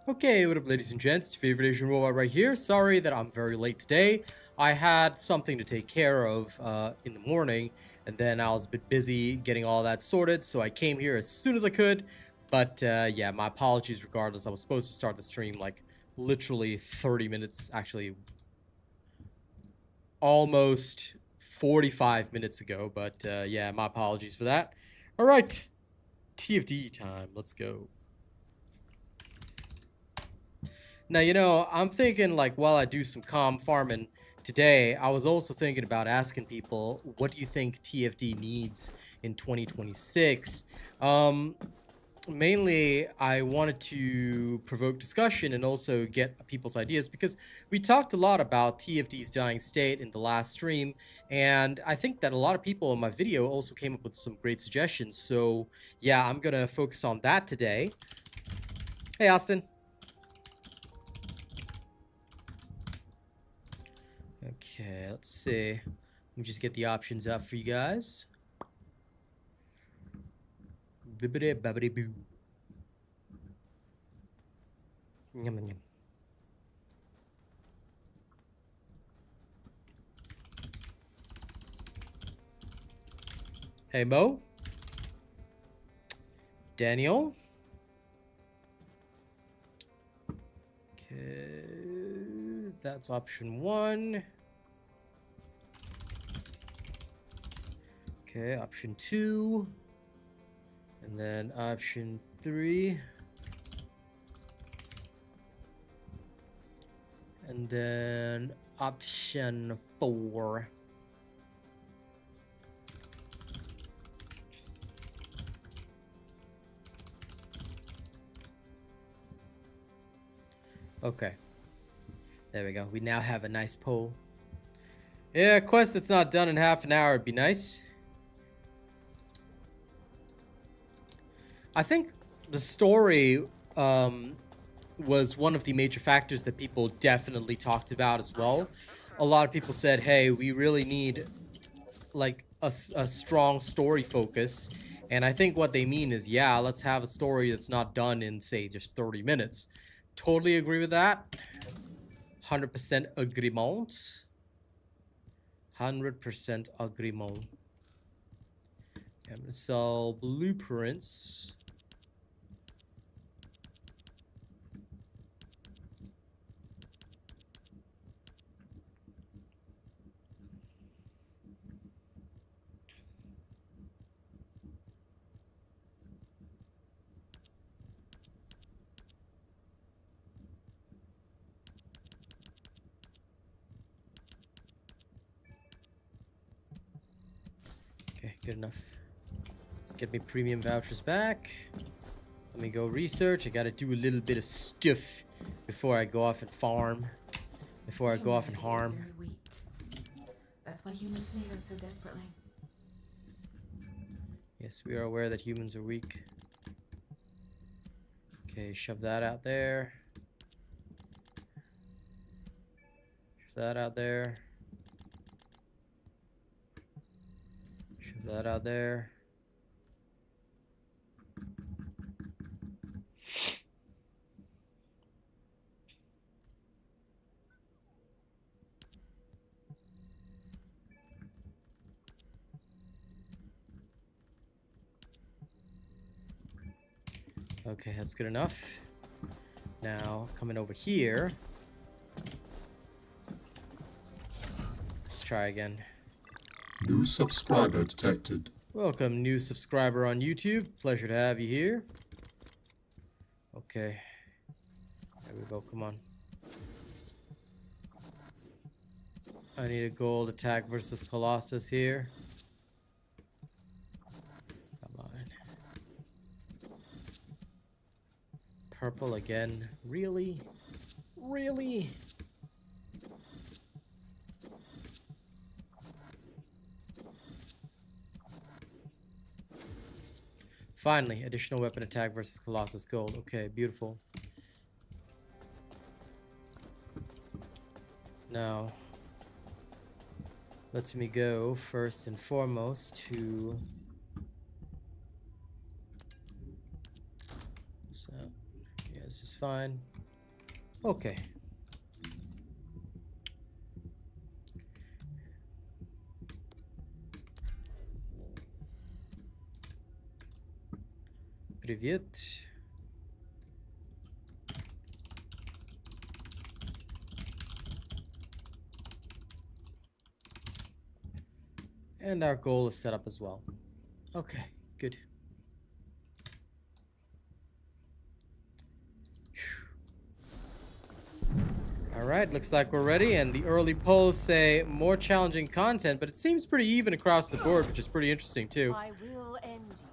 Okay, what up, ladies and gents? Favorite Asian robot right here. Sorry that I'm very late today. I had something to take care of in the morning, and then I was a bit busy getting all that sorted, so I came here as soon as I could. But yeah, my apologies regardless. I was supposed to start the stream like literally 30 minutes, actually almost 45 minutes ago. But yeah, my apologies for that. All right, TFD time. Let's go. Now, I'm thinking like while I do some calm farming today, I was also thinking about asking people, what do you think TFD needs in 2026? Mainly, I wanted to provoke discussion and also get people's ideas because we talked a lot about TFD's dying state in the last stream, and I think that a lot of people in my video also came up with some great suggestions. So yeah, I'm gonna focus on that today. Hey, Austin. Okay, let's see. Let me just get the options up for you guys. Bibbidi babbidi boo. Yum, yum, yum. Hey, Mo. Daniel. Okay, that's option 1. Okay, option 2. And then option 3. And then option 4. Okay. There we go. We now have a nice poll. Yeah, a quest that's not done in half an hour would be nice. I think the story was one of the major factors that people definitely talked about as well. A lot of people said, hey, we really need like a strong story focus. And I think what they mean is, yeah, let's have a story that's not done in, say, just 30 minutes. Totally agree with that. 100% agreement. 100% agreement. Okay, I'm going to sell blueprints. Okay, good enough. Let's get me premium vouchers back. Let me go research. I gotta do a little bit of stuff before I go off and farm. Before I go off and harm. Very weak. That's why humans need us so desperately. Yes, we are aware that humans are weak. Okay, shove that out there. Shove that out there. Shove that out there. Okay, that's good enough. Now, coming over here. Let's try again. New subscriber detected. Welcome, new subscriber on YouTube. Pleasure to have you here. Okay. There we go, come on. I need a gold attack versus Colossus here. Come on. Purple again. Really? Really? Finally, additional weapon attack versus Colossus gold. Okay, beautiful. Now, let me go first and foremost to... So, yeah, this is fine. Okay. Привет. And our goal is set up as well. Okay, good. Alright, looks like we're ready, and the early polls say more challenging content, but it seems pretty even across the board, which is pretty interesting too. I will end you.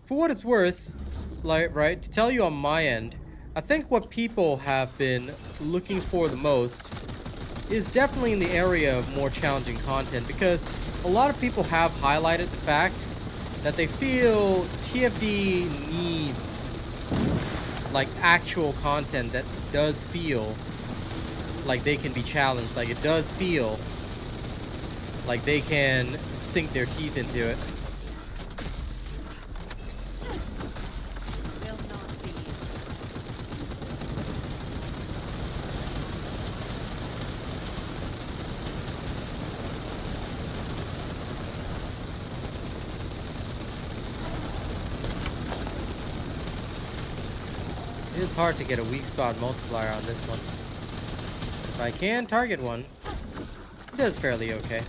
For what it's worth, like, right, to tell you on my end, I think what people have been looking for the most is definitely in the area of more challenging content, because a lot of people have highlighted the fact that they feel TFD needs like actual content that does feel like they can be challenged, like it does feel like they can sink their teeth into it. Will not be. It is hard to get a weak spot multiplier on this one. If I can target one, it does fairly okay.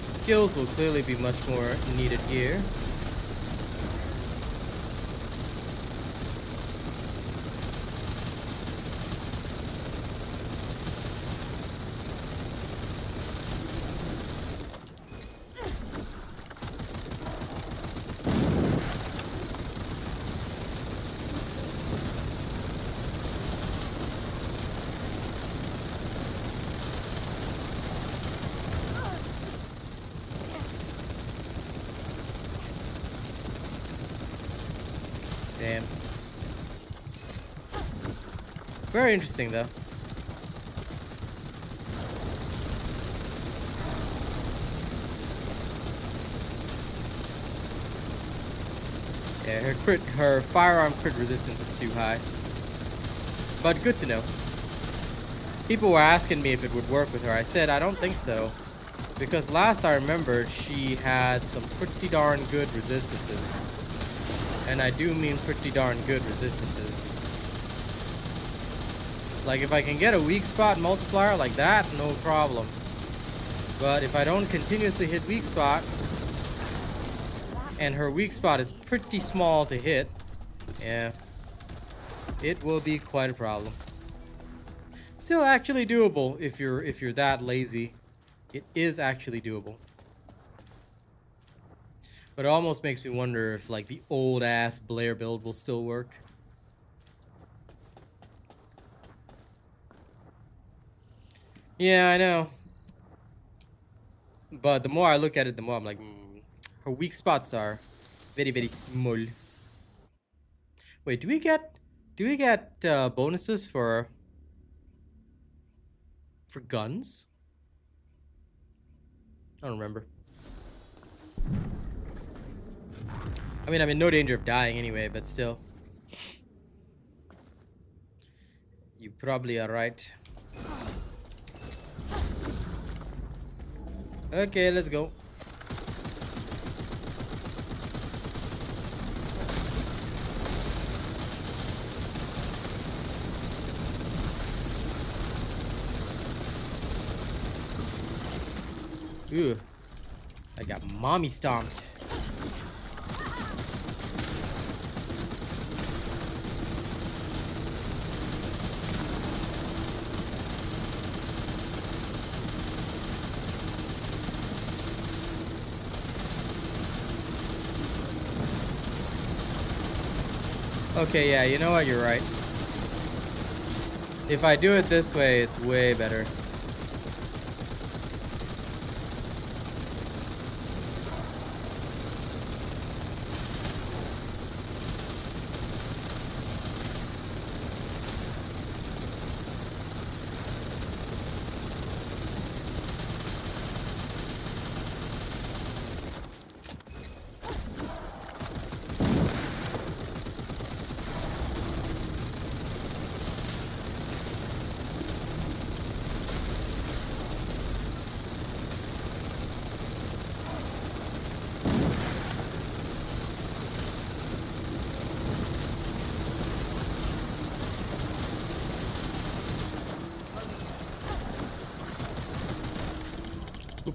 Skills will clearly be much more needed here. Damn. Very interesting, though. Yeah, her firearm crit resistance is too high. But good to know. People were asking me if it would work with her. I said I don't think so, because last I remembered she had some pretty darn good resistances. And I do mean pretty darn good resistances. Like, if I can get a weak spot multiplier like that, no problem. But if I don't continuously hit weak spot, and her weak spot is pretty small to hit, yeah, it will be quite a problem. Still actually doable if you're that lazy. It is actually doable. But it almost makes me wonder if, like, the old ass Blair build will still work. Yeah, I know. But the more I look at it, the more I'm like, her weak spots are very, very small. Wait, do we get bonuses for guns? I don't remember. I mean, I'm in no danger of dying anyway, but still. You probably are right. Okay, let's go. Ooh. I got mommy stomped. Okay, yeah, you know what? You're right. If I do it this way, it's way better.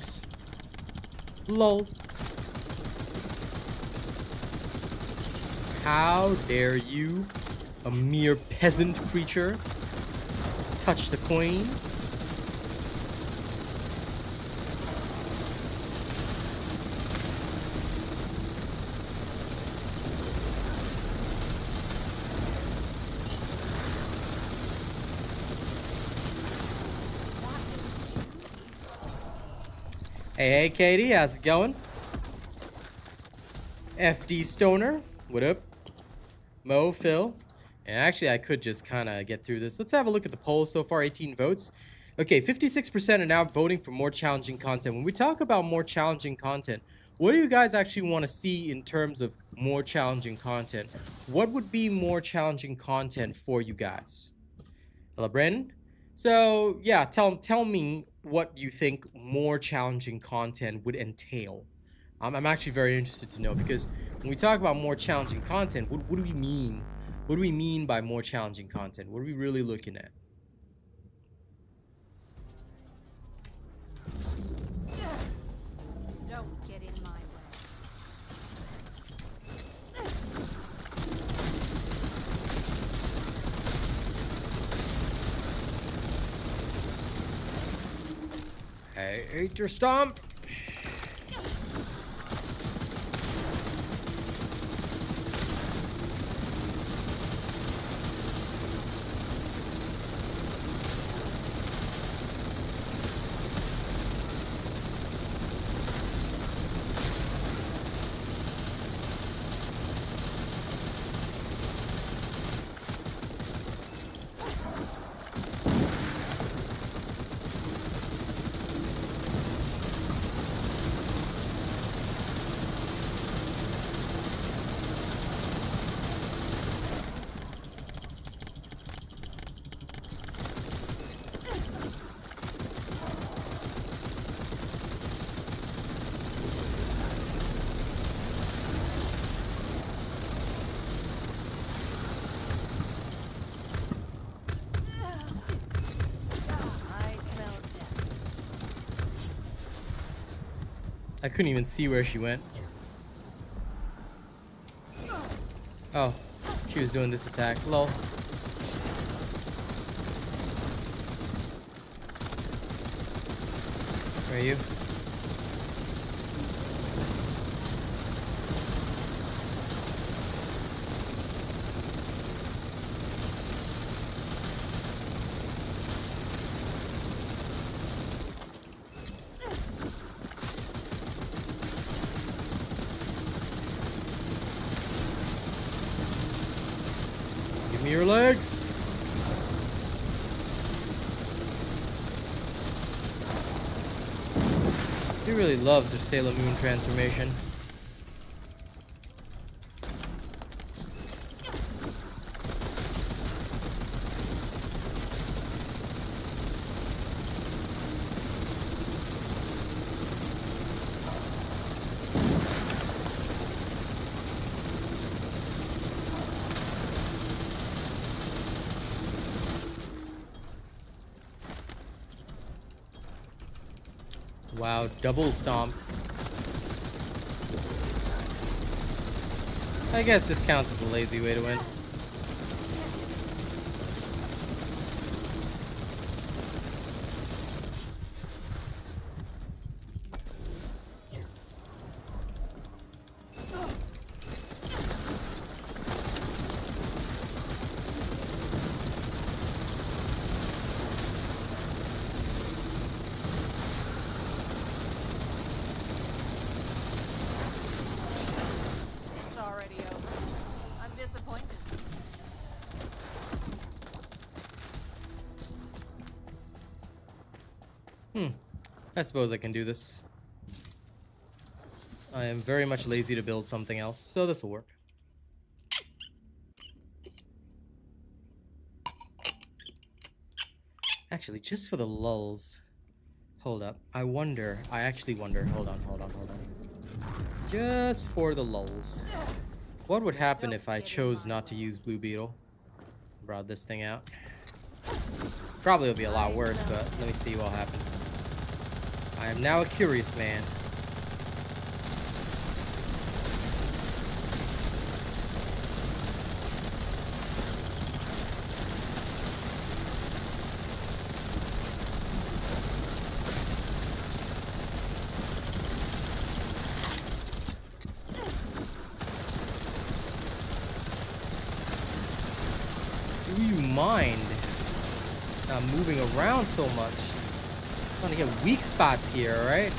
Oops. Lol. How dare you, a mere peasant creature, touch the queen? Hey, Katie, how's it going? FD Stoner, what up? Mo, Phil. And actually, I could just kind of get through this. Let's have a look at the polls so far. 18 votes. Okay, 56% are now voting for more challenging content. When we talk about more challenging content, what do you guys actually want to see in terms of more challenging content? What would be more challenging content for you guys? Hello, Brandon. So, yeah, tell me what you think more challenging content would entail. I'm actually very interested to know, because when we talk about more challenging content, what do we mean? What do we mean by more challenging content? What are we really looking at? Don't get in my way. Hey, ate your stomp. I couldn't even see where she went. Oh, she was doing this attack. Lol. Where are you? Give me your legs. He really loves her Sailor Moon transformation. Wow, double stomp. I guess this counts as a lazy way to win. It's already over. I'm disappointed. I suppose I can do this. I am very much lazy to build something else, so this will work. Actually, just for the lulls. Hold up. I actually wonder. Hold on. Just for the lulls. What would happen if I chose not to use Blue Beetle? Brought this thing out. Probably will be a lot worse, but let me see what'll happen. I am now a curious man. Do you mind not moving around so much? I'm trying to get weak spots here, alright?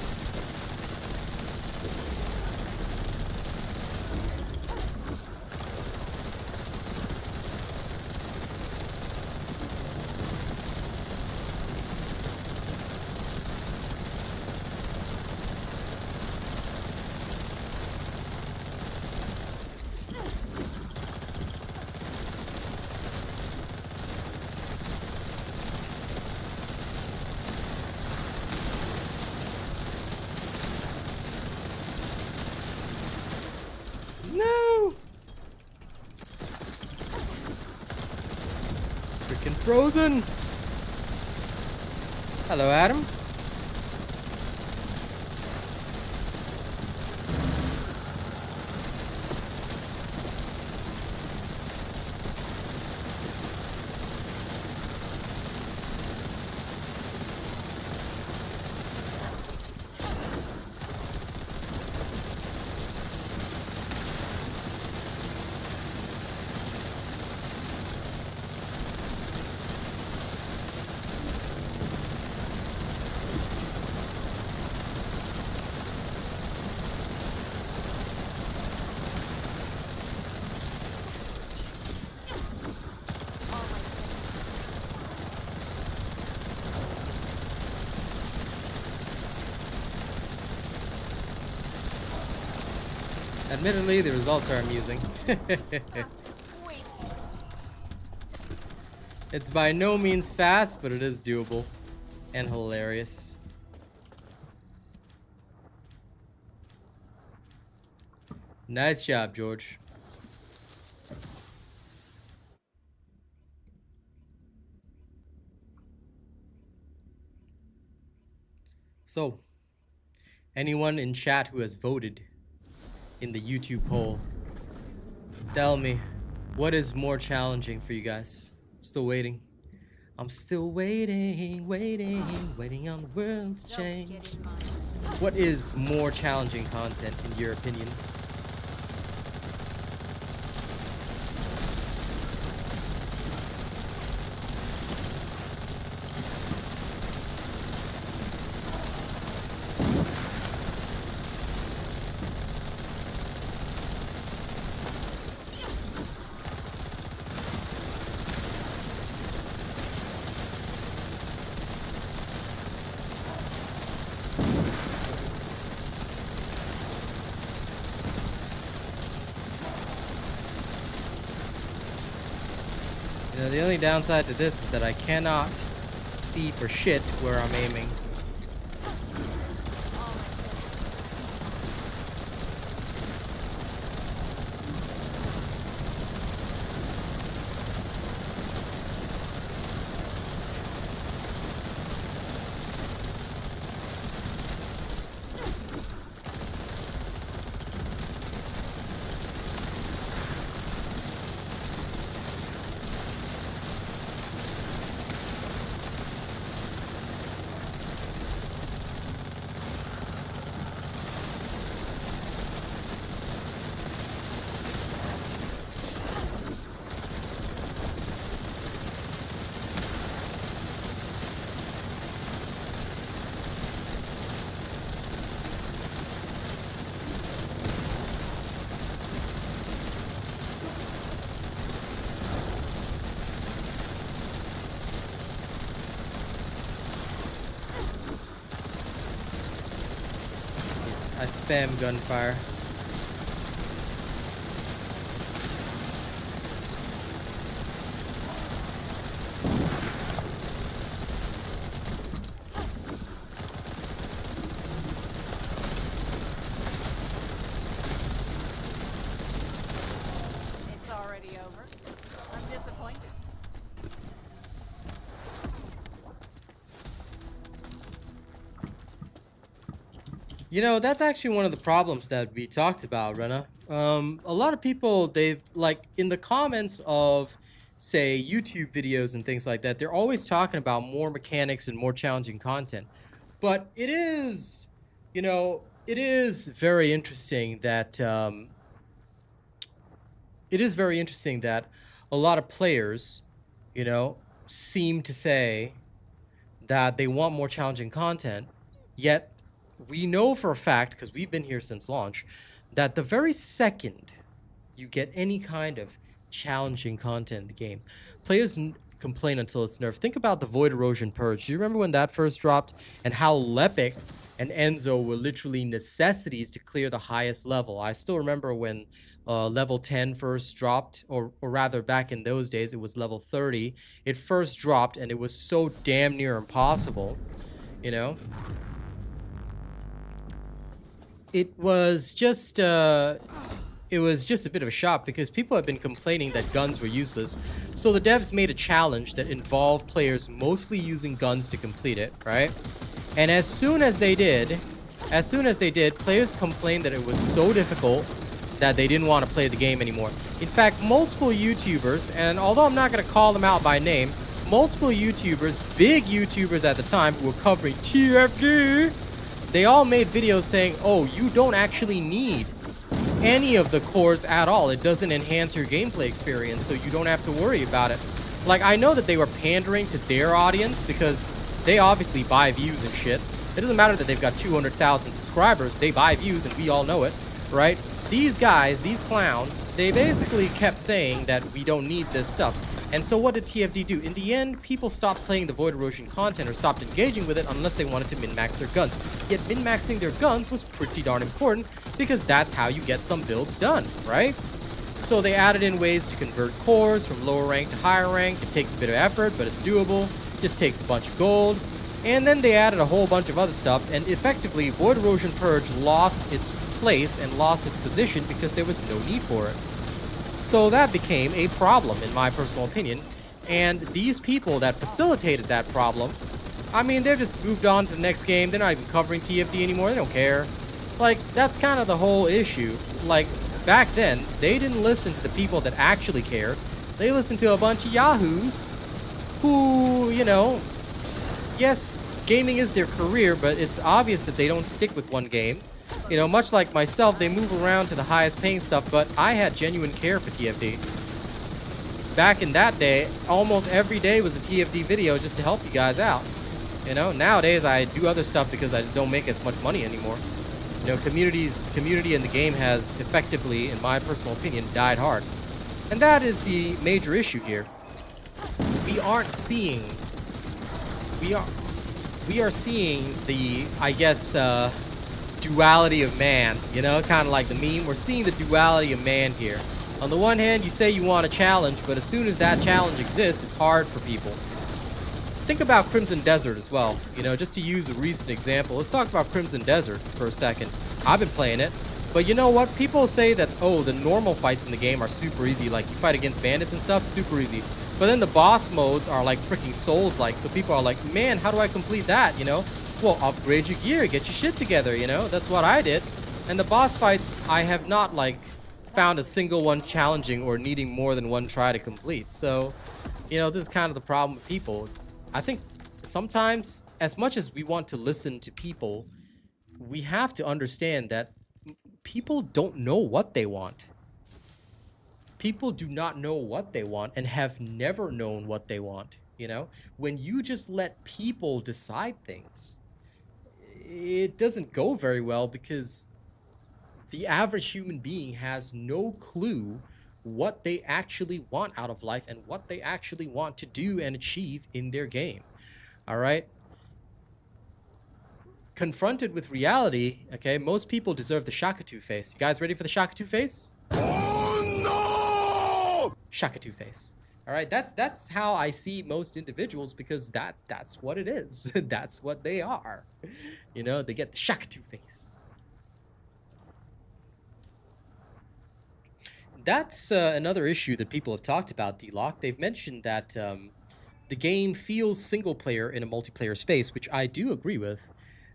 No! Freaking frozen! Hello, Adam. Admittedly, the results are amusing. It's by no means fast, but it is doable and hilarious. Nice job, George. So, anyone in chat who has voted in the YouTube poll, tell me, what is more challenging for you guys? I'm still waiting. I'm still waiting, waiting on the world to change. What is more challenging content in your opinion? You know, the only downside to this is that I cannot see for shit where I'm aiming. I spam gunfire. It's already over. I'm disappointed. You know, that's actually one of the problems that we talked about, Rena. A lot of people, they've, like, in the comments of, say, YouTube videos and things like that, they're always talking about more mechanics and more challenging content. But it is, you know, it is very interesting that, a lot of players, you know, seem to say that they want more challenging content, yet we know for a fact, because we've been here since launch, that the very second you get any kind of challenging content in the game, players complain until it's nerfed. Think about the Void Erosion Purge. Do you remember when that first dropped and how Lepic and Enzo were literally necessities to clear the highest level? I still remember when level 10 first dropped, or rather back in those days, it was level 30. It first dropped and it was so damn near impossible, you know? It was just a bit of a shock because people have been complaining that guns were useless. So the devs made a challenge that involved players mostly using guns to complete it, right? And as soon as they did, players complained that it was so difficult that they didn't want to play the game anymore. In fact, multiple YouTubers, and although I'm not going to call them out by name, multiple YouTubers, big YouTubers at the time who were covering TFD, they all made videos saying, oh, you don't actually need any of the cores at all. It doesn't enhance your gameplay experience, so you don't have to worry about it. Like, I know that they were pandering to their audience because they obviously buy views and shit. It doesn't matter that they've got 200,000 subscribers. They buy views, and we all know it, right? These guys, these clowns, they basically kept saying that we don't need this stuff. And so what did TFD do? In the end, people stopped playing the Void Erosion content or stopped engaging with it unless they wanted to min-max their guns. Yet min-maxing their guns was pretty darn important because that's how you get some builds done, right? So they added in ways to convert cores from lower rank to higher rank. It takes a bit of effort, but it's doable. Just takes a bunch of gold. And then they added a whole bunch of other stuff, and effectively, Void Erosion Purge lost its place and lost its position because there was no need for it. So that became a problem, in my personal opinion. And these people that facilitated that problem, I mean, they've just moved on to the next game. They're not even covering TFD anymore. They don't care. Like, that's kind of the whole issue. Like, back then, they didn't listen to the people that actually cared. They listened to a bunch of yahoos who, you know, yes, gaming is their career, but it's obvious that they don't stick with one game. You know, much like myself, they move around to the highest paying stuff, but I had genuine care for TFD. Back in that day, almost every day was a TFD video just to help you guys out. You know, nowadays I do other stuff because I just don't make as much money anymore. You know, community in the game has effectively, in my personal opinion, died hard. And that is the major issue here. We are seeing the, I guess, duality of man, you know, kind of like the meme. We're seeing the duality of man here. On the one hand, you say you want a challenge, but as soon as that challenge exists, it's hard for people. Think about Crimson Desert as well, you know, just to use a recent example. Let's talk about Crimson Desert for a second. I've been playing it, but you know what? People say that, oh, the normal fights in the game are super easy, like you fight against bandits and stuff, super easy. But then the boss modes are like freaking Souls-like, so people are like, man, how do I complete that, you know? Well, upgrade your gear, get your shit together, you know? That's what I did. And the boss fights, I have not, like, found a single one challenging or needing more than one try to complete. So, you know, this is kind of the problem with people. I think sometimes, as much as we want to listen to people, we have to understand that people don't know what they want. People do not know what they want and have never known what they want, you know? When you just let people decide things, it doesn't go very well because the average human being has no clue what they actually want out of life and what they actually want to do and achieve in their game. All right? Confronted with reality, okay, most people deserve the Shakatu face. You guys ready for the Shakatu face? Oh no! Shakatu face. All right, that's how I see most individuals because that's what it is. That's what they are. You know, they get the Shakatu face. That's another issue that people have talked about, D-Lock. They've mentioned that the game feels single player in a multiplayer space, which I do agree with.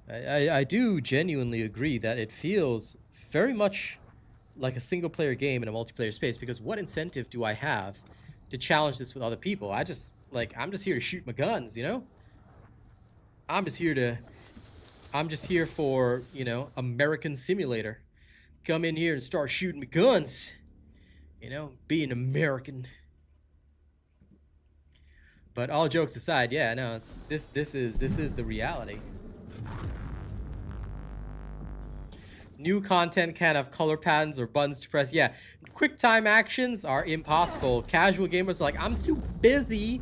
I do genuinely agree that it feels very much like a single player game in a multiplayer space, because what incentive do I have to challenge this with other people? I'm just here to shoot my guns, you know? I'm just here for, you know, American Simulator. Come in here and start shooting my guns. You know, be an American. But all jokes aside, yeah, no, this is the reality. New content can't have color patterns or buttons to press. Yeah, quick time actions are impossible. Casual gamers are like, I'm too busy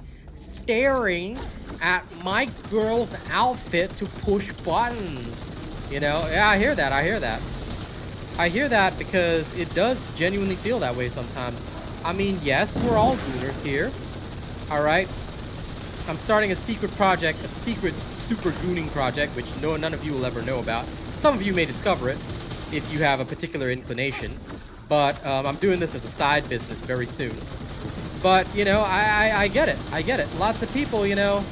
staring at my girl's outfit to push buttons. You know, yeah, I hear that. I hear that because it does genuinely feel that way sometimes. I mean, yes, we're all gooners here. All right. I'm starting a secret project, a secret super gooning project, which none of you will ever know about. Some of you may discover it if you have a particular inclination. But I'm doing this as a side business very soon. But, you know, I get it. I get it. Lots of people, you know...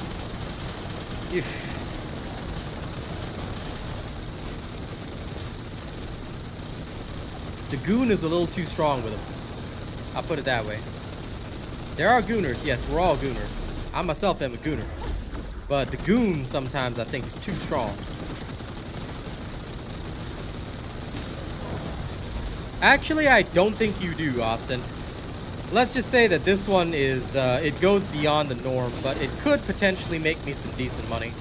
The goon is a little too strong with them. I'll put it that way. There are gooners. Yes, we're all gooners. I myself am a gooner. But the goon sometimes I think is too strong. Actually, I don't think you do, Austin. Let's just say that this one is, it goes beyond the norm, but it could potentially make me some decent money.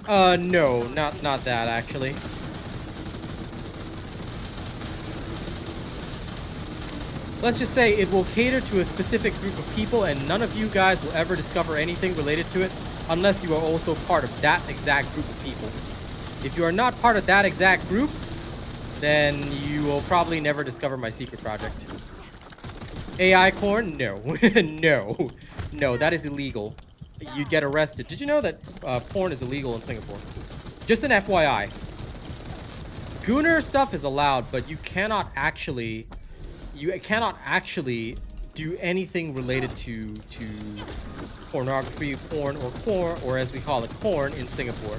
No, not that, actually. Let's just say it will cater to a specific group of people, and none of you guys will ever discover anything related to it unless you are also part of that exact group of people. If you are not part of that exact group, then you will probably never discover my secret project. AI corn? No. No, that is illegal. You'd get arrested. Did you know that porn is illegal in Singapore? Just an FYI. Gooner stuff is allowed, but you cannot actually do anything related to pornography, porn, or as we call it, corn in Singapore.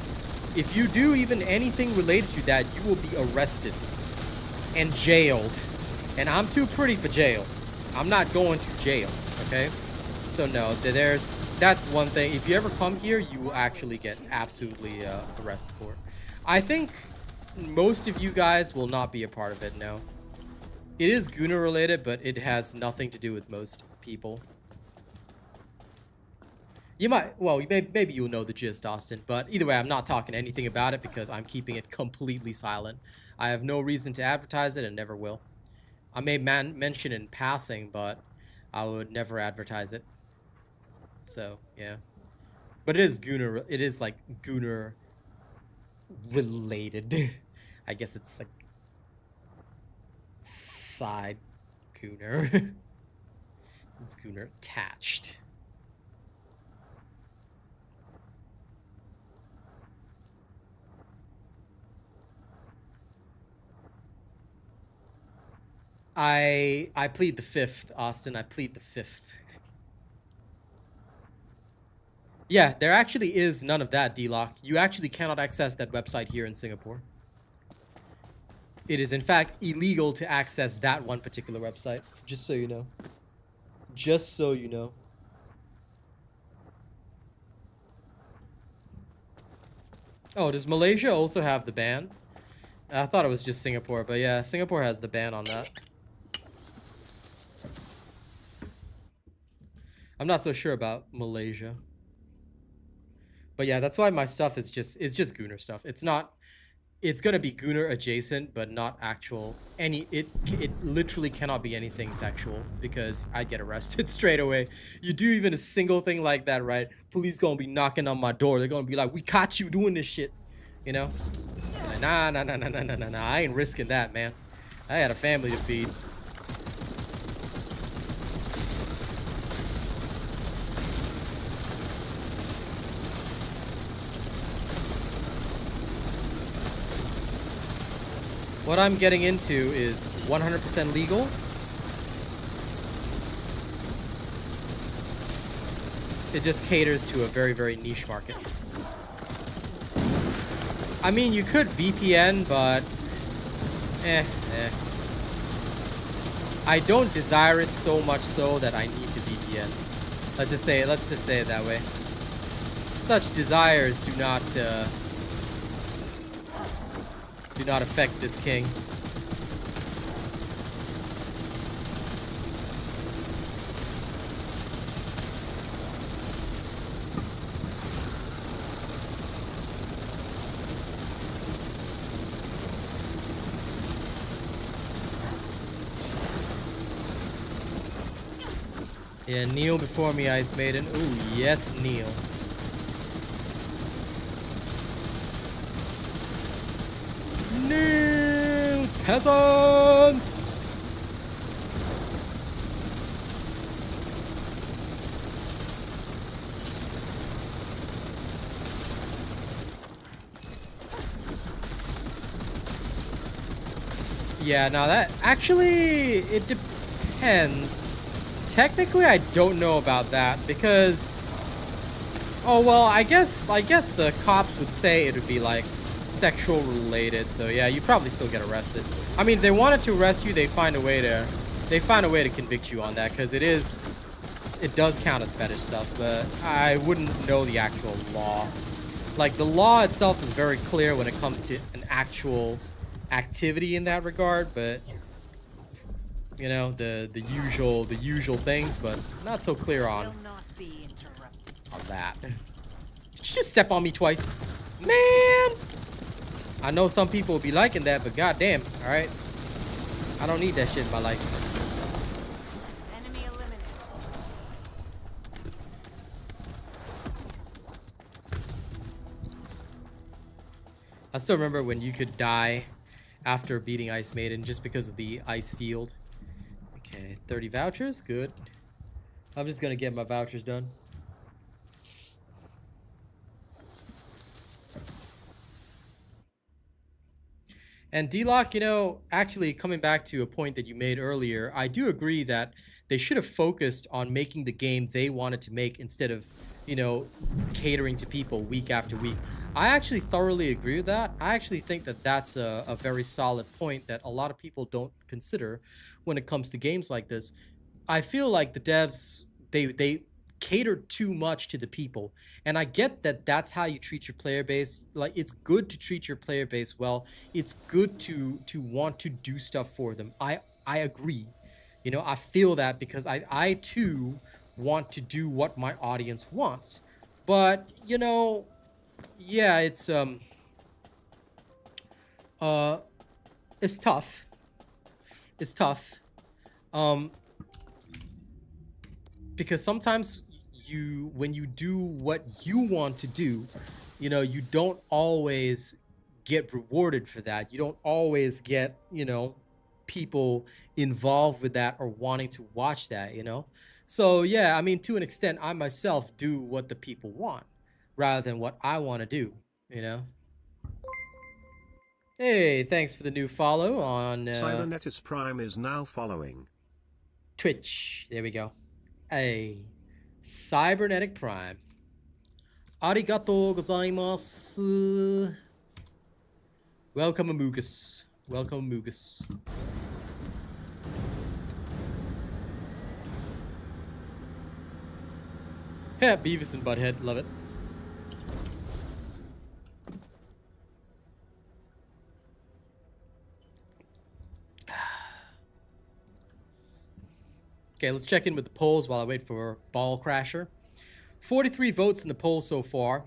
If you do even anything related to that, you will be arrested and jailed. And I'm too pretty for jail. I'm not going to jail, okay? So no, that's one thing. If you ever come here, you will actually get absolutely arrested for it. I think most of you guys will not be a part of it, no. It is Gooner related, but it has nothing to do with most people. You might, well, maybe you'll know the gist, Austin, but either way, I'm not talking anything about it because I'm keeping it completely silent. I have no reason to advertise it and never will. I may mention in passing, but I would never advertise it. So, yeah. But it is Gooner, it is like Gooner related. I guess it's like side Gooner. It's Gooner attached. I plead the fifth, Austin. I plead the fifth. Yeah, there actually is none of that, D-Lock. You actually cannot access that website here in Singapore. It is, in fact, illegal to access that one particular website. Just so you know. Just so you know. Oh, does Malaysia also have the ban? I thought it was just Singapore, but yeah, Singapore has the ban on that. I'm not so sure about Malaysia. But yeah, that's why my stuff is just Gooner stuff. It's not, it's gonna be Gooner adjacent, but not actual it literally cannot be anything sexual because I'd get arrested straight away. You do even a single thing like that, right? Police gonna be knocking on my door. They're gonna be like, we caught you doing this shit. You know? Like, nah, I ain't risking that, man. I had a family to feed. What I'm getting into is 100% legal. It just caters to a very, very niche market. I mean, you could VPN, but eh. I don't desire it so much so that I need to VPN. Let's just say it that way. Such desires do not affect this king. Yeah, kneel before me, Ice Maiden. Ooh, yes, kneel. Kneel, peasants! Yeah, now that actually it depends. Technically, I don't know about that because, oh well, I guess the cops would say it would be like sexual related. So yeah, you probably still get arrested. I mean, if they wanted to arrest you, they find a way to convict you on that because it does count as fetish stuff. But I wouldn't know the actual law. Like the law itself is very clear when it comes to an actual activity in that regard, but you know, the usual things, but not so clear on Will not be interrupted. that. Did you just step on me twice? Man! I know some people will be liking that, but goddamn, alright? I don't need that shit in my life. Enemy eliminated. I still remember when you could die after beating Ice Maiden just because of the ice field. Okay, 30 vouchers, good. I'm just gonna get my vouchers done. And D-Lock, you know, actually coming back to a point that you made earlier, I do agree that they should have focused on making the game they wanted to make instead of, you know, catering to people week after week. I actually thoroughly agree with that. I actually think that that's a very solid point that a lot of people don't consider when it comes to games like this. I feel like the devs, they cater too much to the people, and I get that that's how you treat your player base. Like, it's good to treat your player base well. It's good to want to do stuff for them. I agree. You know, I feel that because I too want to do what my audience wants. But, you know, yeah, uh it's tough. It's tough. Um because sometimes when you do what you want to do, you know, you don't always get rewarded for that. You don't always get, you know, people involved with that or wanting to watch that, you know. So yeah, I mean, to an extent, I myself do what the people want rather than what I want to do, you know. Hey, thanks for the new follow on Cybernetis Prime is now following. Twitch. There we go. Hey, Cybernetic Prime. Arigatou gozaimasu. Welcome, Amogus. Welcome, Amogus. Yeah, Beavis and Butthead. Love it. Okay, let's check in with the polls while I wait for Ball Crasher. 43 votes in the poll so far.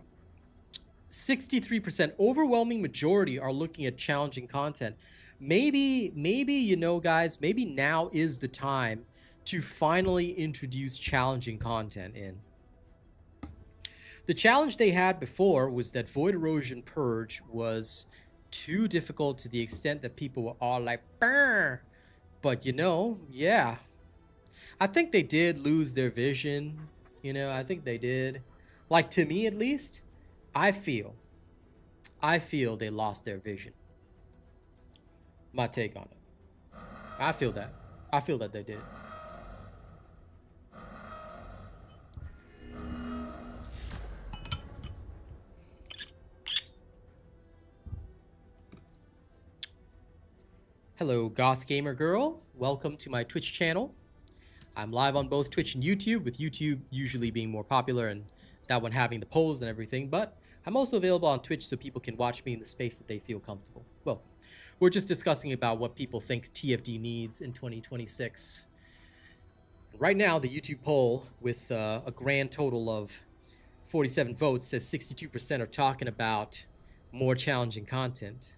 63%, overwhelming majority are looking at challenging content. Maybe, you know, guys, maybe now is the time to finally introduce challenging content in. The challenge they had before was that Void Erosion Purge was too difficult to the extent that people were all like, "Brr." But, you know, yeah. I think they did lose their vision. You know, I think they did. Like, to me at least, I feel they lost their vision. My take on it. I feel that. I feel that they did. Hello, Goth Gamer Girl. Welcome to my Twitch channel. I'm live on both Twitch and YouTube, with YouTube usually being more popular and that one having the polls and everything, but I'm also available on Twitch so people can watch me in the space that they feel comfortable. Welcome. We're just discussing about what people think TFD needs in 2026. Right now, the YouTube poll, with a grand total of 47 votes, says 62% are talking about more challenging content.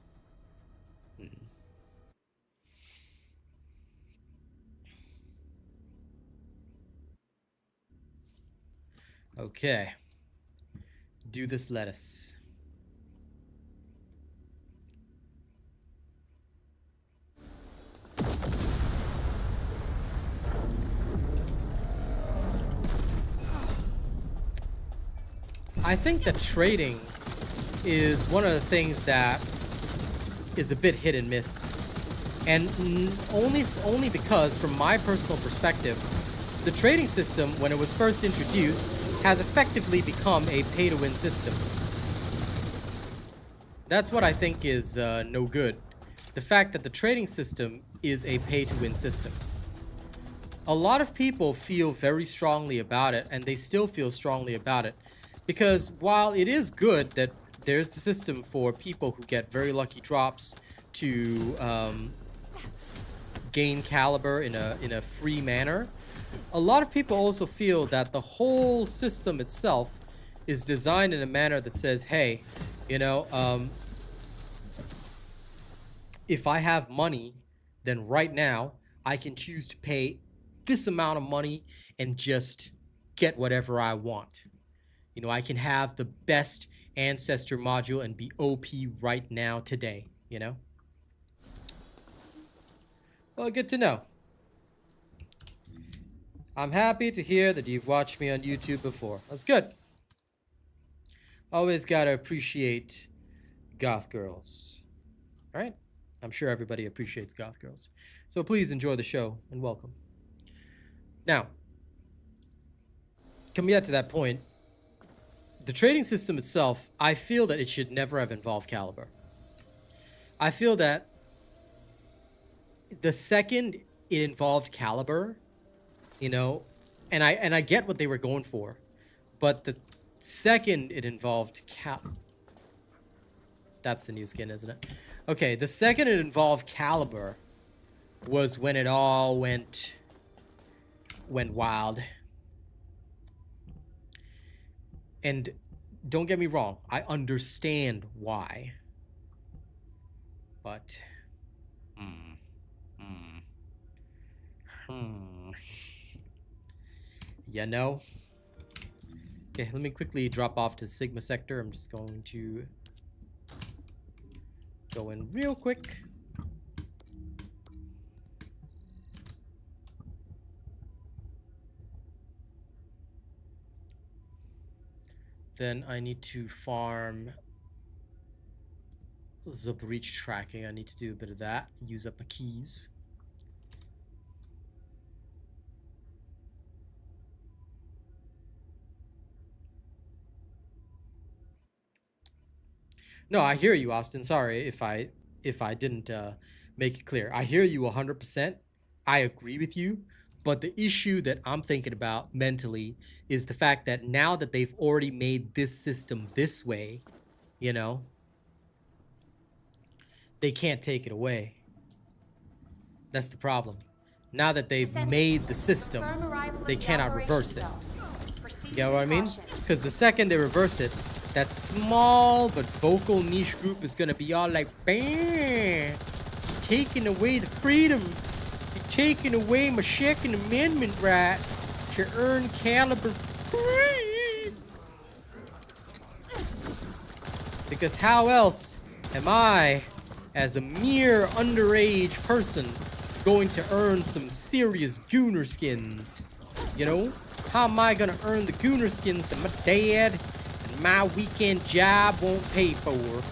Okay. Do this lettuce. I think that trading is one of the things that is a bit hit and miss. And only because, from my personal perspective, the trading system, when it was first introduced, has effectively become a pay-to-win system. That's what I think is no good. The fact that the trading system is a pay-to-win system. A lot of people feel very strongly about it, and they still feel strongly about it. Because while it is good that there's the system for people who get very lucky drops to gain caliber in a free manner, a lot of people also feel that the whole system itself is designed in a manner that says, hey, you know, if I have money, then right now I can choose to pay this amount of money and just get whatever I want. You know, I can have the best ancestor module and be OP right now today, you know? Well, good to know. I'm happy to hear that you've watched me on YouTube before. That's good. Always gotta appreciate goth girls. All right? I'm sure everybody appreciates goth girls. So please enjoy the show and welcome. Now, coming back to that point, the trading system itself, I feel that it should never have involved caliber. I feel that the second it involved caliber, you know, and I get what they were going for, but the second it involved that's the new skin, isn't it? Okay, the second it involved caliber was when it all went wild. And don't get me wrong, I understand why. But you know? Okay, let me quickly drop off to Sigma sector. I'm just going to go in real quick. Then I need to farm the breach tracking. I need to do a bit of that. Use up my keys. No, I hear you, Austin. Sorry if I didn't make it clear. I hear you 100%. I agree with you. But the issue that I'm thinking about mentally is the fact that now that they've already made this system this way, you know, they can't take it away. That's the problem. Now that they've made the system, they cannot reverse it. You know what I mean? Because the second they reverse it, that small but vocal niche group is gonna be all like, bam, taking away the freedom. You're taking away my Second Amendment right to earn caliber. Because how else am I, as a mere underage person, going to earn some serious gooner skins? You know? How am I gonna earn the gooner skins that my dad and my weekend job won't pay for?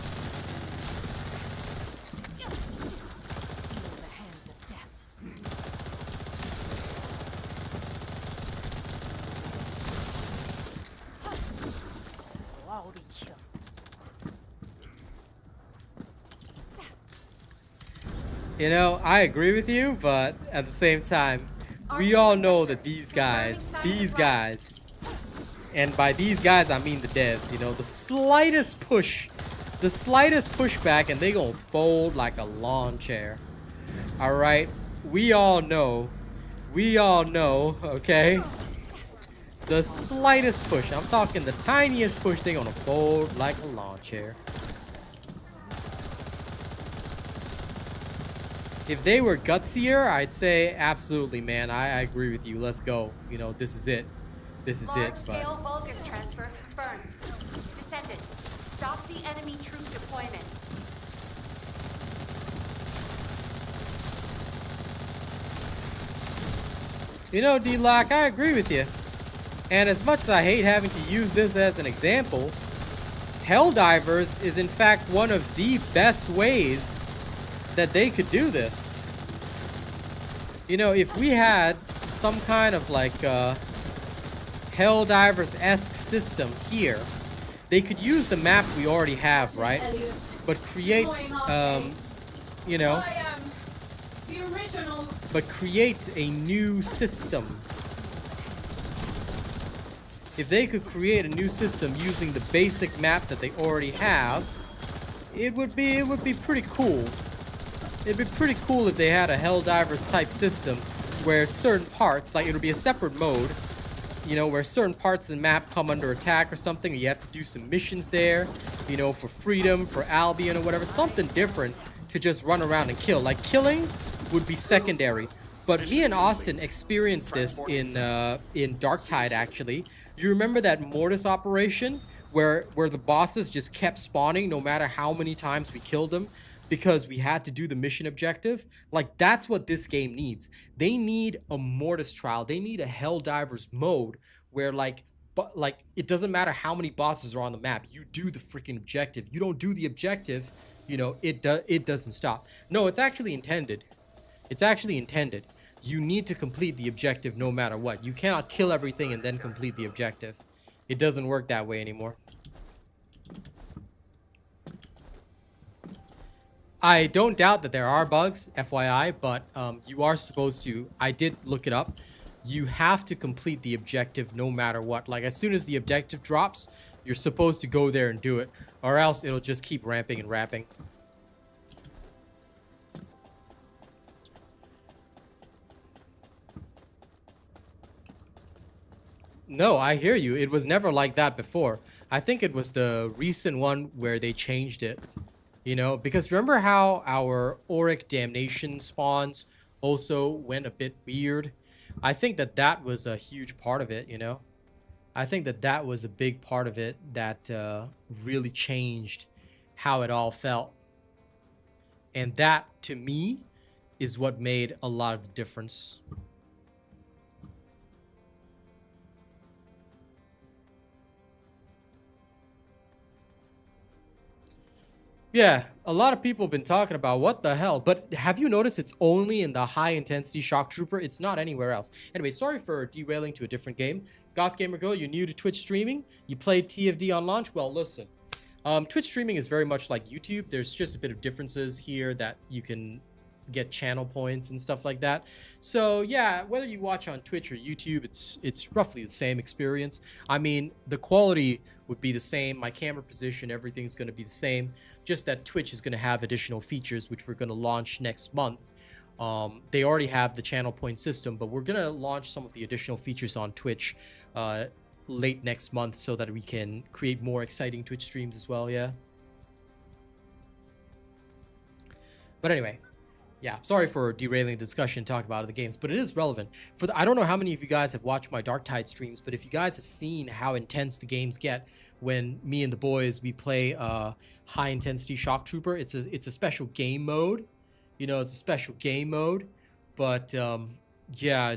You know, I agree with you, but at the same time, we all know that these guys, and by these guys, I mean the devs, you know, the slightest pushback, and they gonna fold like a lawn chair. All right, we all know, okay? The slightest push, I'm talking the tiniest push, they gonna fold like a lawn chair. If they were gutsier, I'd say absolutely, man. I agree with you. Let's go. You know, this is it. This is it. But Large-scale Vulgus transfer confirmed. Descendant, stop the enemy troop deployment. you know, D-Lock, I agree with you. And as much as I hate having to use this as an example, Helldivers is in fact one of the best ways that they could do this. You know, if we had some kind of like Helldivers-esque system here, they could use the map we already have, right? But create, you know, but create a new system. If they could create a new system using the basic map that they already have, it would be pretty cool. It'd be pretty cool if they had a Helldivers type system where certain parts, like it would be a separate mode, you know, where certain parts of the map come under attack or something, or you have to do some missions there, you know, for Freedom, for Albion or whatever, something different to just run around and kill. Like killing would be secondary. But me and Austin experienced this in Darktide actually. You remember that Mortis operation where the bosses just kept spawning no matter how many times we killed them? Because we had to do the mission objective. Like, that's what this game needs. They need a Mortis trial. They need a Helldivers mode where like it doesn't matter how many bosses are on the map. You do the freaking objective. You don't do the objective, you know, it doesn't stop. No, it's actually intended. It's actually intended. You need to complete the objective no matter what. You cannot kill everything and then complete the objective. It doesn't work that way anymore. I don't doubt that there are bugs, FYI, but you are supposed to, I did look it up, you have to complete the objective no matter what. Like, as soon as the objective drops, you're supposed to go there and do it, or else it'll just keep ramping and ramping. No, I hear you. It was never like that before. I think it was the recent one where they changed it. You know, because remember how our Auric Damnation spawns also went a bit weird? I think that that was a huge part of it, you know? I think that that was a big part of it that really changed how it all felt. And that, to me, is what made a lot of the difference. Yeah, a lot of people have been talking about what the hell, but have you noticed it's only in the high intensity shock trooper? It's not anywhere else. Anyway, sorry for derailing to a different game. Goth Gamer Girl, you're new to Twitch streaming. You played TFD on launch. Well, listen, Twitch streaming is very much like YouTube. There's just a bit of differences here that you can get channel points and stuff like that. So yeah, whether you watch on Twitch or YouTube, it's roughly the same experience. I mean, the quality would be the same. My camera position, everything's going to be the same. Just that Twitch is going to have additional features, which we're going to launch next month. They already have the channel point system, but we're going to launch some of the additional features on Twitch late next month so that we can create more exciting Twitch streams as well, yeah? But anyway, yeah, sorry for derailing the discussion, talk about other games, but it is relevant. I don't know how many of you guys have watched my Darktide streams, but if you guys have seen how intense the games get when me and the boys, we play high intensity shock trooper, it's a special game mode. You know, it's a special game mode, but yeah,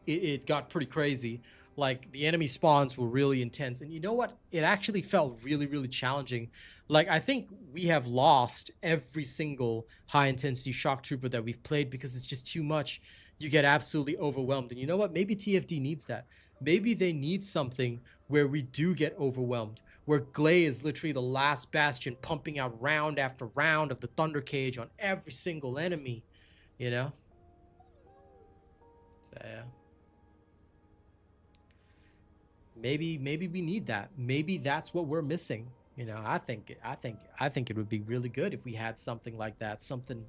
it got pretty crazy. Like, the enemy spawns were really intense, and you know what? It actually felt really, really challenging. Like, I think we have lost every single high intensity shock trooper that we've played because it's just too much. You get absolutely overwhelmed, and you know what? Maybe TFD needs that. Maybe they need something where we do get overwhelmed, where Gley is literally the last bastion, pumping out round after round of the Thunder Cage on every single enemy, you know? So yeah. Maybe we need that. Maybe that's what we're missing. You know, I think it would be really good if we had something like that, something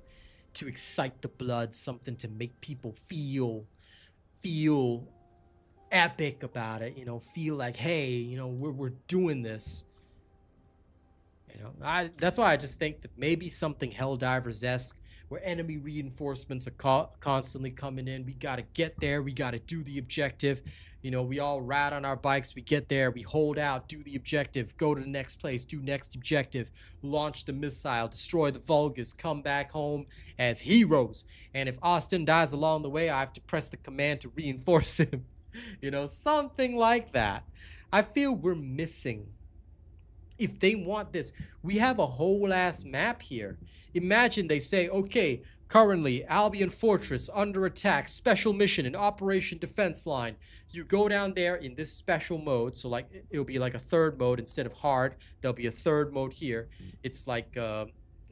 to excite the blood, something to make people feel epic about it, you know, feel like, hey, you know, we're doing this. You know, that's why I just think that maybe something Helldivers-esque, where enemy reinforcements are constantly coming in. We got to get there. We got to do the objective. You know, we all ride on our bikes. We get there. We hold out, do the objective, go to the next place, do next objective, launch the missile, destroy the Vulgus, come back home as heroes. And if Austin dies along the way, I have to press the command to reinforce him. You know, something like that. I feel we're missing. If they want this, we have a whole ass map here. Imagine they say, okay, currently Albion Fortress under attack, special mission in Operation Defense Line. You go down there in this special mode, so like it'll be like a third mode instead of hard. There'll be a third mode here. It's like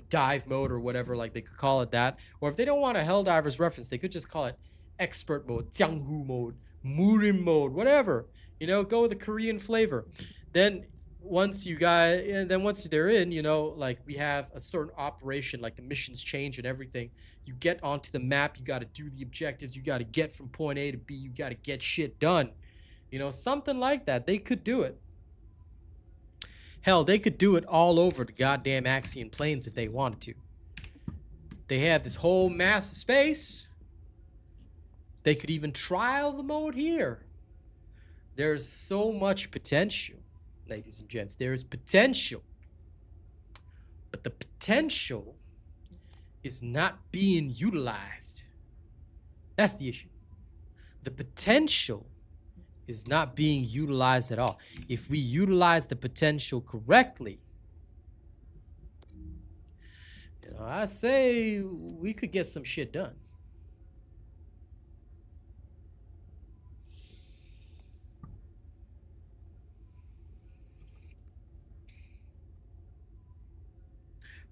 dive mode or whatever, like they could call it that. Or if they don't want a Helldivers reference, they could just call it expert mode, Jianghu mode, Murim mode, whatever. You know, go with the Korean flavor. Then once they're in, you know, like we have a certain operation, like the missions change and everything. You get onto the map, you got to do the objectives, you got to get from point A to B, you got to get shit done. You know, something like that. They could do it. Hell, they could do it all over the goddamn Axian Plains if they wanted to. They have this whole mass of space. They could even trial the mode here. There's so much potential. Ladies and gents, there is potential, but the potential is not being utilized. That's the issue. The potential is not being utilized at all. If we utilize the potential correctly, you know, I say we could get some shit done.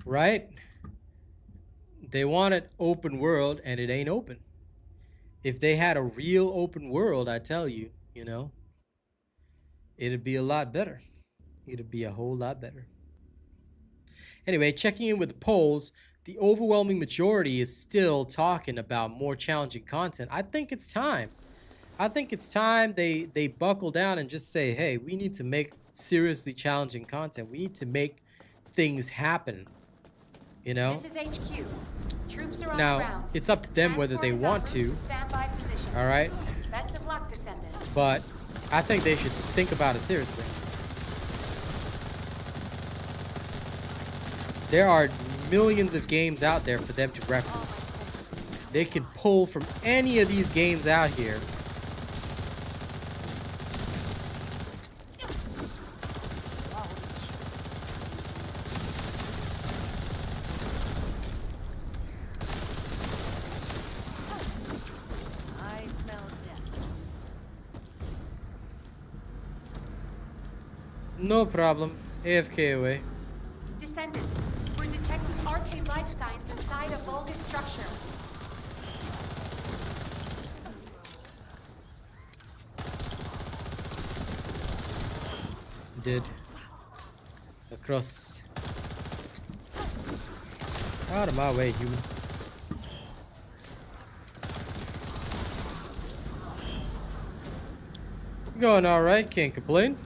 Right? They want it open world, and it ain't open. If they had a real open world, I tell you, you know, it'd be a lot better. It'd be a whole lot better. Anyway, checking in with the polls, the overwhelming majority is still talking about more challenging content. I think it's time. I think it's time they buckle down and just say, hey, we need to make seriously challenging content. We need to make things happen. You know? This is HQ. Troops are on Now, ground. it's up to them whether they Transport is want en route to. Standby position. All right? Best of luck, Descendant. But I think they should think about it seriously. There are millions of games out there for them to reference. They can pull from any of these games out here. I smell death. No problem. AFK away. Descendant, we're detecting arcane life signs inside a Vulcan structure. Did. Across. Out of my way, human. Going alright, can't complain.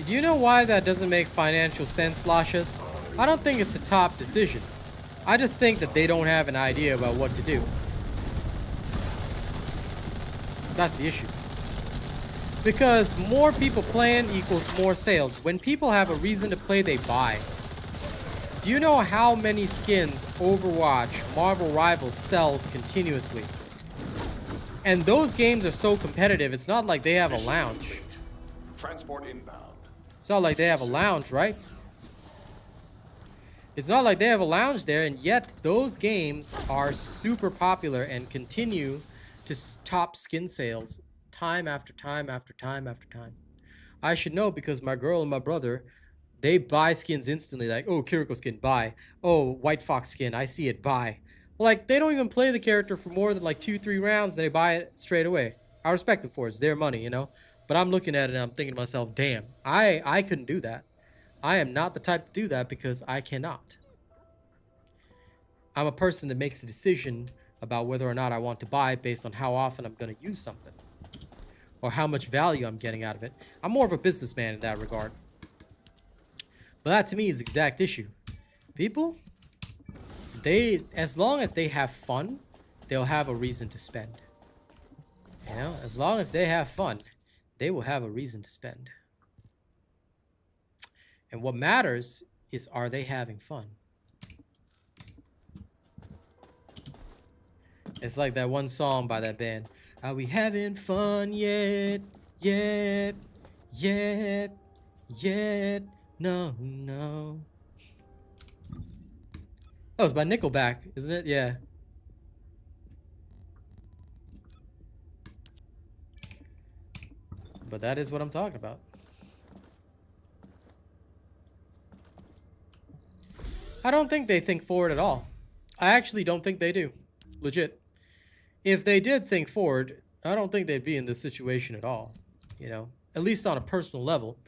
Do you know why that doesn't make financial sense, Lashes? I don't think it's a top decision. I just think that they don't have an idea about what to do. That's the issue. Because more people playing equals more sales. When people have a reason to play, they buy. Do you know how many skins Overwatch, Marvel Rivals sells continuously? And those games are so competitive, it's not like they have a lounge. Transport inbound. It's not like they have a lounge, right? It's not like they have a lounge there, and yet those games are super popular and continue to top skin sales time after time after time after time. I should know because my girl and my brother, they buy skins instantly. Like, oh, Kiriko skin, buy. Oh, White Fox skin, I see it, buy. Like, they don't even play the character for more than like 2-3 rounds, and they buy it straight away. I respect them for it. It's their money, you know? But I'm looking at it and I'm thinking to myself, damn, I couldn't do that. I am not the type to do that because I cannot. I'm a person that makes a decision about whether or not I want to buy based on how often I'm going to use something or how much value I'm getting out of it. I'm more of a businessman in that regard. But that to me is the exact issue. People, as long as they have fun, they'll have a reason to spend. You know, as long as they have fun, they will have a reason to spend. And what matters is, are they having fun? It's like that one song by that band. Are we having fun yet? Yet? Yet? Yet? No, no. That was by Nickelback, isn't it? Yeah. But that is what I'm talking about. I don't think they think forward at all. I actually don't think they do. Legit. If they did think forward, I don't think they'd be in this situation at all. You know, at least on a personal level.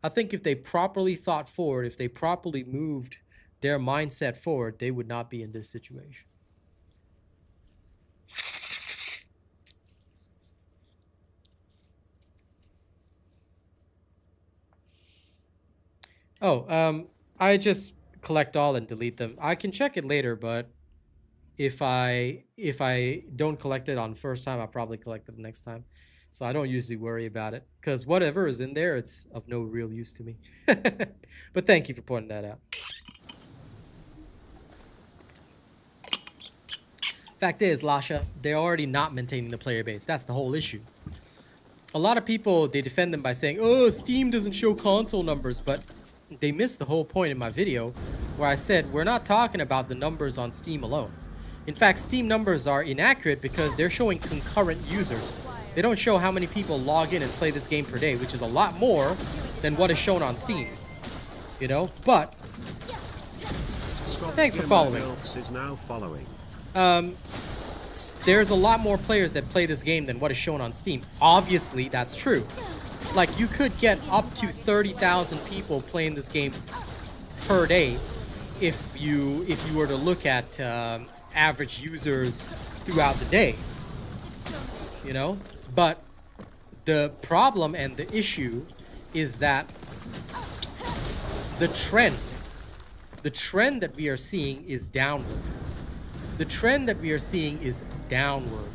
I think if they properly thought forward, if they properly moved their mindset forward, they would not be in this situation. Oh, I just collect all and delete them. I can check it later, but if I don't collect it on first time, I'll probably collect it the next time. So I don't usually worry about it because whatever is in there, it's of no real use to me. But thank you for pointing that out. Fact is, Lasha, they're already not maintaining the player base. That's the whole issue. A lot of people, they defend them by saying, oh, Steam doesn't show console numbers, but they missed the whole point in my video where I said we're not talking about the numbers on Steam alone. In fact, Steam numbers are inaccurate because they're showing concurrent users. They don't show how many people log in and play this game per day, which is a lot more than what is shown on Steam. You know, but thanks for following. Is now following. There's a lot more players that play this game than what is shown on Steam. Obviously, that's true. Like, you could get up to 30,000 people playing this game per day if you were to look at average users throughout the day. You know? But the problem and the issue is that the trend that we are seeing is downward. The trend that we are seeing is downward.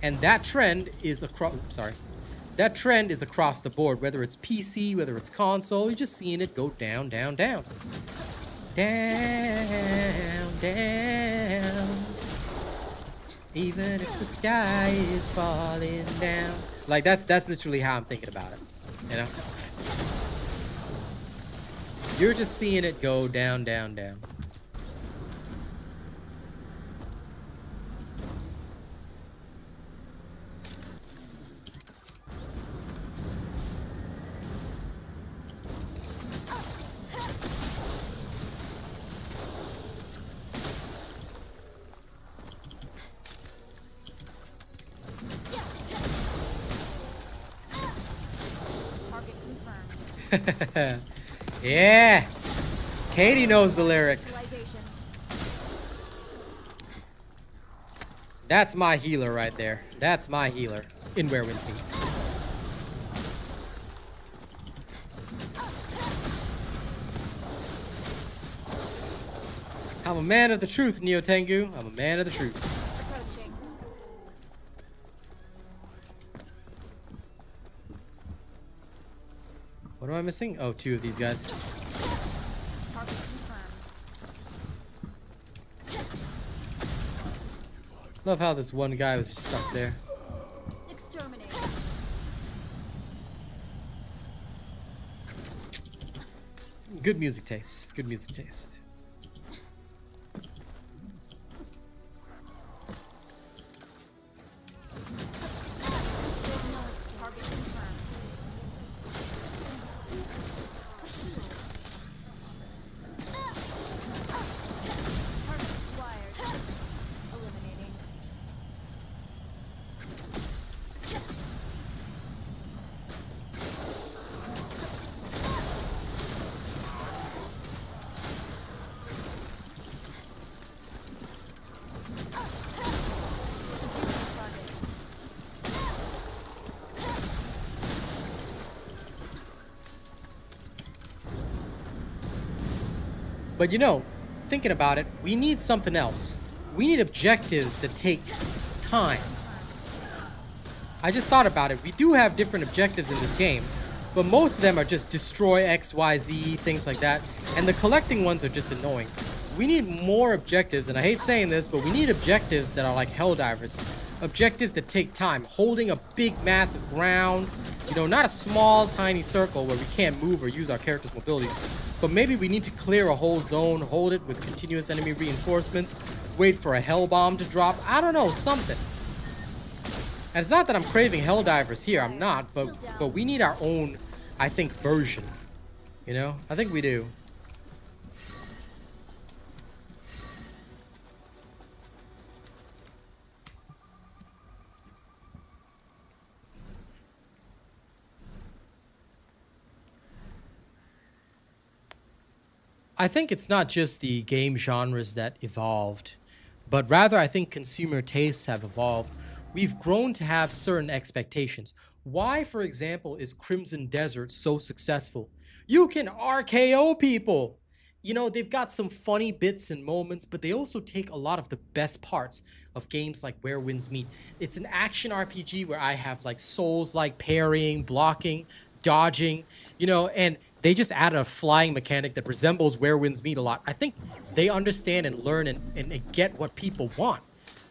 And that trend is across, that trend is across the board, whether it's PC, whether it's console, you're just seeing it go down, down, down. Down, down. Even if the sky is falling down. Like, that's literally how I'm thinking about it, you know? You're just seeing it go down, down, down. Yeah, Katie knows the lyrics. That's my healer right there. That's my healer in Where Winds Meet. I'm a man of the truth, Neo Tengu. I'm a man of the truth. What am I missing? Oh, 2 of these guys. Love how this one guy was just stuck there. Good music taste. Good music taste. But you know, thinking about it, we need something else. We need objectives that take time. I just thought about it. We do have different objectives in this game, but most of them are just destroy X, Y, Z, things like that. And the collecting ones are just annoying. We need more objectives, and I hate saying this, but we need objectives that are like Helldivers. Objectives that take time. Holding a big, massive ground. You know, not a small, tiny circle where we can't move or use our character's mobilities. But maybe we need to clear a whole zone, hold it with continuous enemy reinforcements, wait for a hell bomb to drop. I don't know, something. And it's not that I'm craving Helldivers here, I'm not, but we need our own, I think, version. You know? I think we do. I think it's not just the game genres that evolved, but rather I think consumer tastes have evolved. We've grown to have certain expectations. Why, for example, is Crimson Desert so successful? You can RKO people! You know, they've got some funny bits and moments, but they also take a lot of the best parts of games like Where Winds Meet. It's an action RPG where I have like Souls-like parrying, blocking, dodging, you know, and they just added a flying mechanic that resembles Where Winds Meet a lot. I think they understand and learn and get what people want.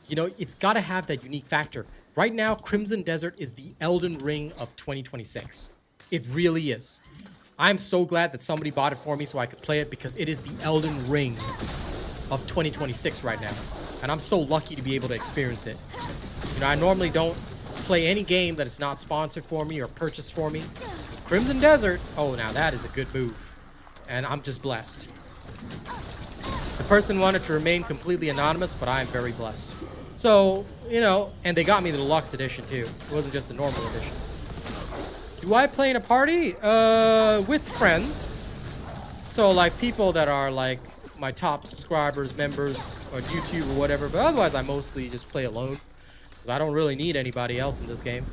You know, it's got to have that unique factor. Right now, Crimson Desert is the Elden Ring of 2026. It really is. I'm so glad that somebody bought it for me so I could play it, because it is the Elden Ring of 2026 right now. And I'm so lucky to be able to experience it. You know, I normally don't play any game that is not sponsored for me or purchased for me. Crimson Desert, oh, now that is a good move. And I'm just blessed. The person wanted to remain completely anonymous, but I am very blessed. So, you know, and they got me the deluxe edition too. It wasn't just a normal edition. Do I play in a party? With friends. So, like, people that are, like, my top subscribers, members, or YouTube or whatever. But otherwise, I mostly just play alone, because I don't really need anybody else in this game.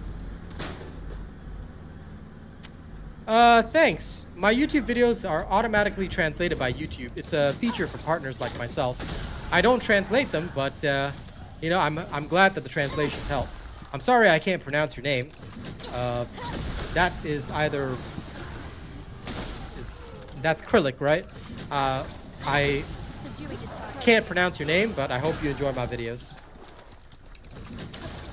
Thanks. My YouTube videos are automatically translated by YouTube. It's a feature for partners like myself. I don't translate them, but, you know, I'm glad that the translations help. I'm sorry I can't pronounce your name. That is either... That's Krillic, right? I can't pronounce your name, but I hope you enjoy my videos.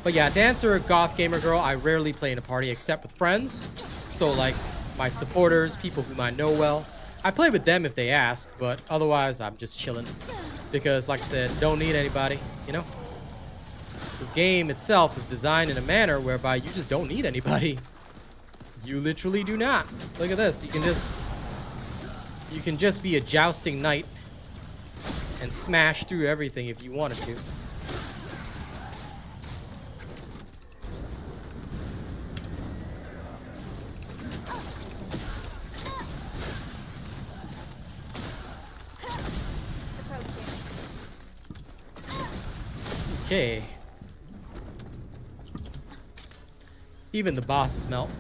But yeah, to answer Goth Gamer Girl, I rarely play in a party except with friends. So, like, my supporters, people whom I know well. I play with them if they ask, but otherwise I'm just chilling. Because, like I said, don't need anybody, you know? This game itself is designed in a manner whereby you just don't need anybody. You literally do not. Look at this. You can just be a jousting knight and smash through everything if you wanted to. Okay. Even the bosses melt.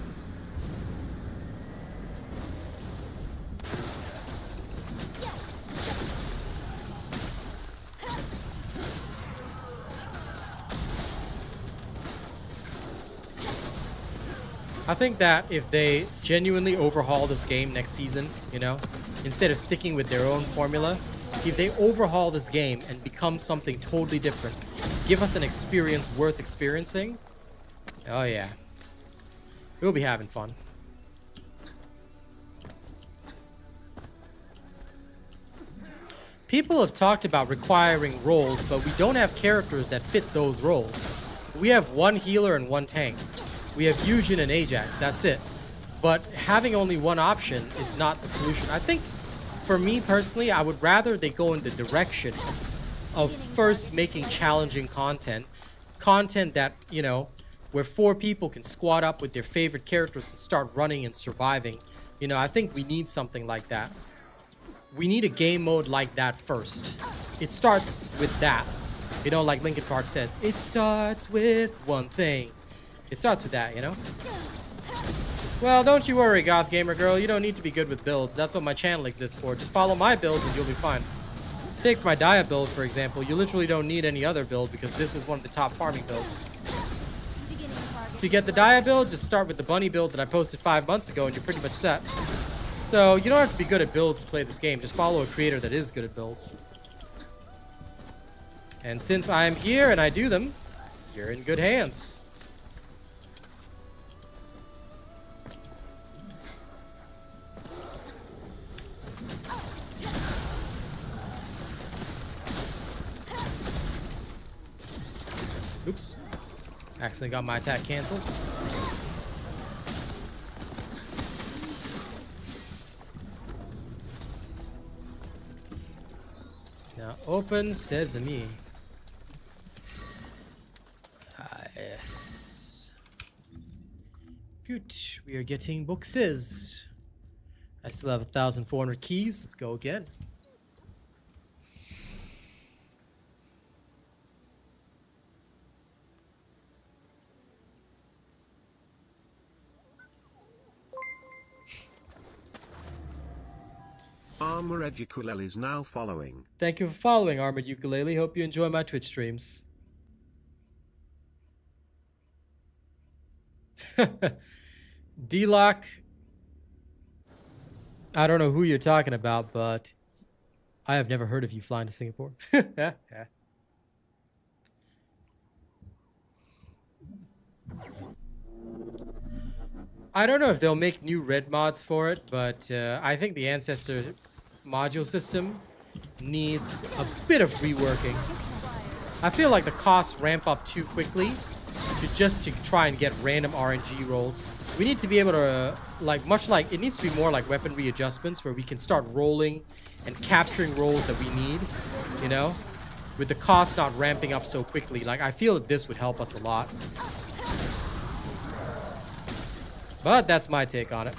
I think that if they genuinely overhaul this game next season, you know, instead of sticking with their own formula, if they overhaul this game and become something totally different, give us an experience worth experiencing, oh yeah, we'll be having fun. people have talked about requiring roles, but we don't have characters that fit those roles. We have one healer and one tank. We have Eugen and Ajax, that's it. But having only one option is not the solution. I think, for me personally, I would rather they go in the direction of first making challenging content. Content that, you know, where 4 people can squad up with their favorite characters and start running and surviving. You know, I think we need something like that. We need a game mode like that first. It starts with that. You know, like Linkin Park says, it starts with one thing. It starts with that, you know? Well, don't you worry, Goth Gamer Girl. You don't need to be good with builds. That's what my channel exists for. Just follow my builds and you'll be fine. Take my Dia build, for example. You literally don't need any other build because this is one of the top farming builds. To get the Dia build, just start with the Bunny build that I posted 5 months ago and you're pretty much set. So, you don't have to be good at builds to play this game. Just follow a creator that is good at builds. And since I'm here and I do them, you're in good hands. Oops. Accidentally got my attack canceled. Now open sesame. Yes. Good. We are getting boxes. I still have 1,400 keys. Let's go again. Armored Ukulele is now following. Thank you for following, Armored Ukulele. Hope you enjoy my Twitch streams. D-Lock. I don't know who you're talking about, but I have never heard of you flying to Singapore. I don't know if they'll make new red mods for it, but I think the Ancestor module system needs a bit of reworking. I feel like the costs ramp up too quickly to try and get random RNG rolls. We need to be able to, it needs to be more like weaponry adjustments where we can start rolling and capturing rolls that we need, you know, with the cost not ramping up so quickly. Like, I feel that this would help us a lot. But that's my take on it.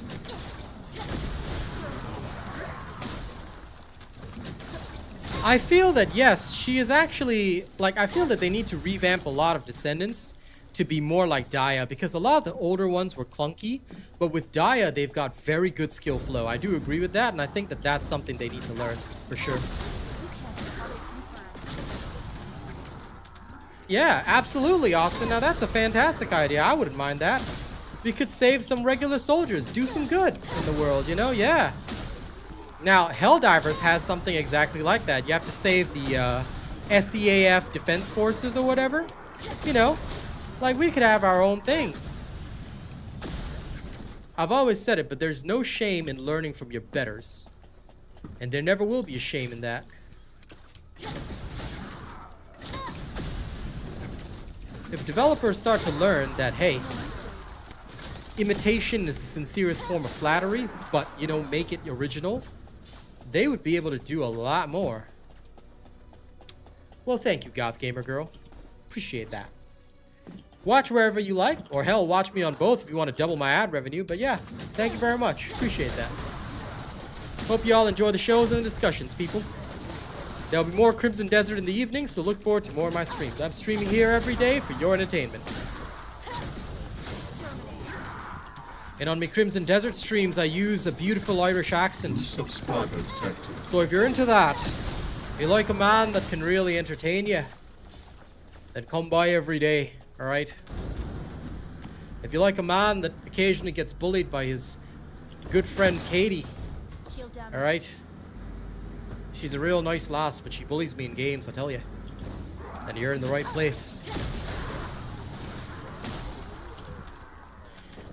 I feel that, yes, she is actually, I feel that they need to revamp a lot of Descendants to be more like Dia, because a lot of the older ones were clunky, but with Dia, they've got very good skill flow. I do agree with that, and I think that that's something they need to learn, for sure. Yeah, absolutely, Austin. Now, that's a fantastic idea. I wouldn't mind that. We could save some regular soldiers, do some good in the world, you know? Yeah. Now, Helldivers has something exactly like that. You have to save the SEAF Defense Forces or whatever. You know, like we could have our own thing. I've always said it, but there's no shame in learning from your betters. And there never will be a shame in that. If developers start to learn that, hey, imitation is the sincerest form of flattery, but, you know, make it original, they would be able to do a lot more. Well, thank you, Goth Gamer Girl. Appreciate that. Watch wherever you like, or hell, watch me on both if you want to double my ad revenue, but yeah, thank you very much. Appreciate that. Hope you all enjoy the shows and the discussions, people. There'll be more Crimson Desert in the evening, so look forward to more of my streams. I'm streaming here every day for your entertainment. And on my Crimson Desert streams, I use a beautiful Irish accent. Subscriber detected. So if you're into that, if you like a man that can really entertain you, then come by every day, alright? If you like a man that occasionally gets bullied by his good friend Katie, alright? She's a real nice lass, but she bullies me in games, I tell you. Then you're in the right place.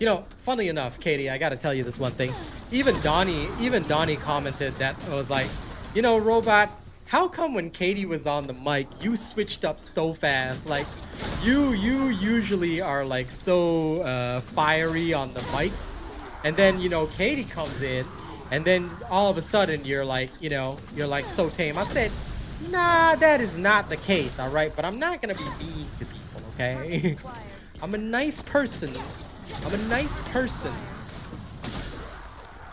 You know, funny enough, Katie, I gotta tell you this one thing. Even Donnie commented that, was like, you know, Robot, How come when Katie was on the mic, you switched up so fast? Like, you usually are like so fiery on the mic, and then you know Katie comes in, and then all of a sudden you're like, you know, you're like so tame. I said, nah, that is not the case, all right? But I'm not gonna be mean to people, okay? I'm a nice person. I'm a nice person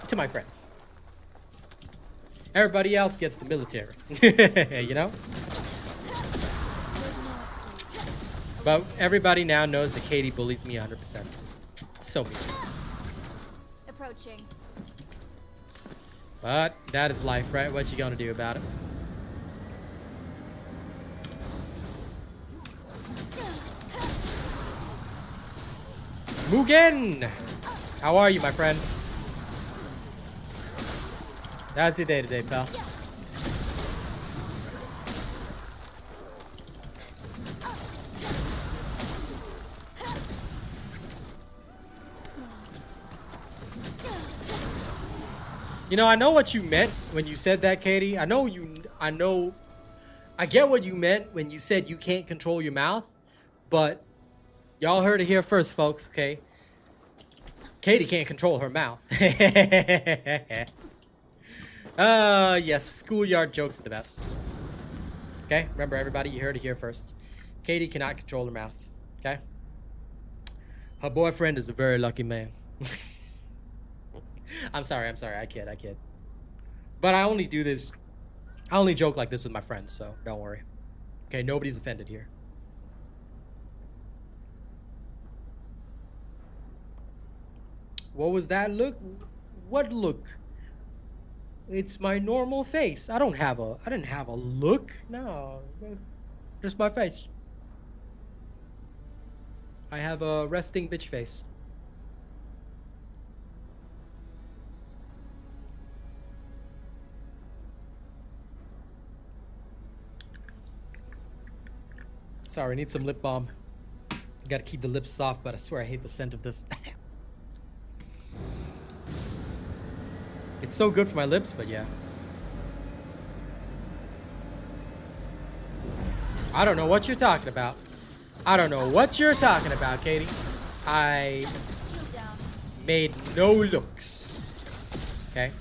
to my friends. Everybody else gets the military, you know? But everybody now knows that Katie bullies me 100%. So mean. Approaching. But that is life, right? What you gonna do about it? Mugen! How are you, my friend? How's your day today, pal? You know, I know what you meant when you said that, Katie. I get what you meant when you said you can't control your mouth, but y'all heard it here first, folks, okay? Katie can't control her mouth. Yes, schoolyard jokes are the best. Okay, remember everybody, you heard it here first. Katie cannot control her mouth, okay? Her boyfriend is a very lucky man. I'm sorry, I kid. But I only joke like this with my friends, so don't worry. Okay, nobody's offended here. What was that look? What look? It's my normal face. I didn't have a look. No, just my face. I have a resting bitch face. Sorry, I need some lip balm. Gotta keep the lips soft, but I swear I hate the scent of this. It's so good for my lips, but yeah. I don't know what you're talking about. I don't know what you're talking about, Katie. I made no looks. Okay?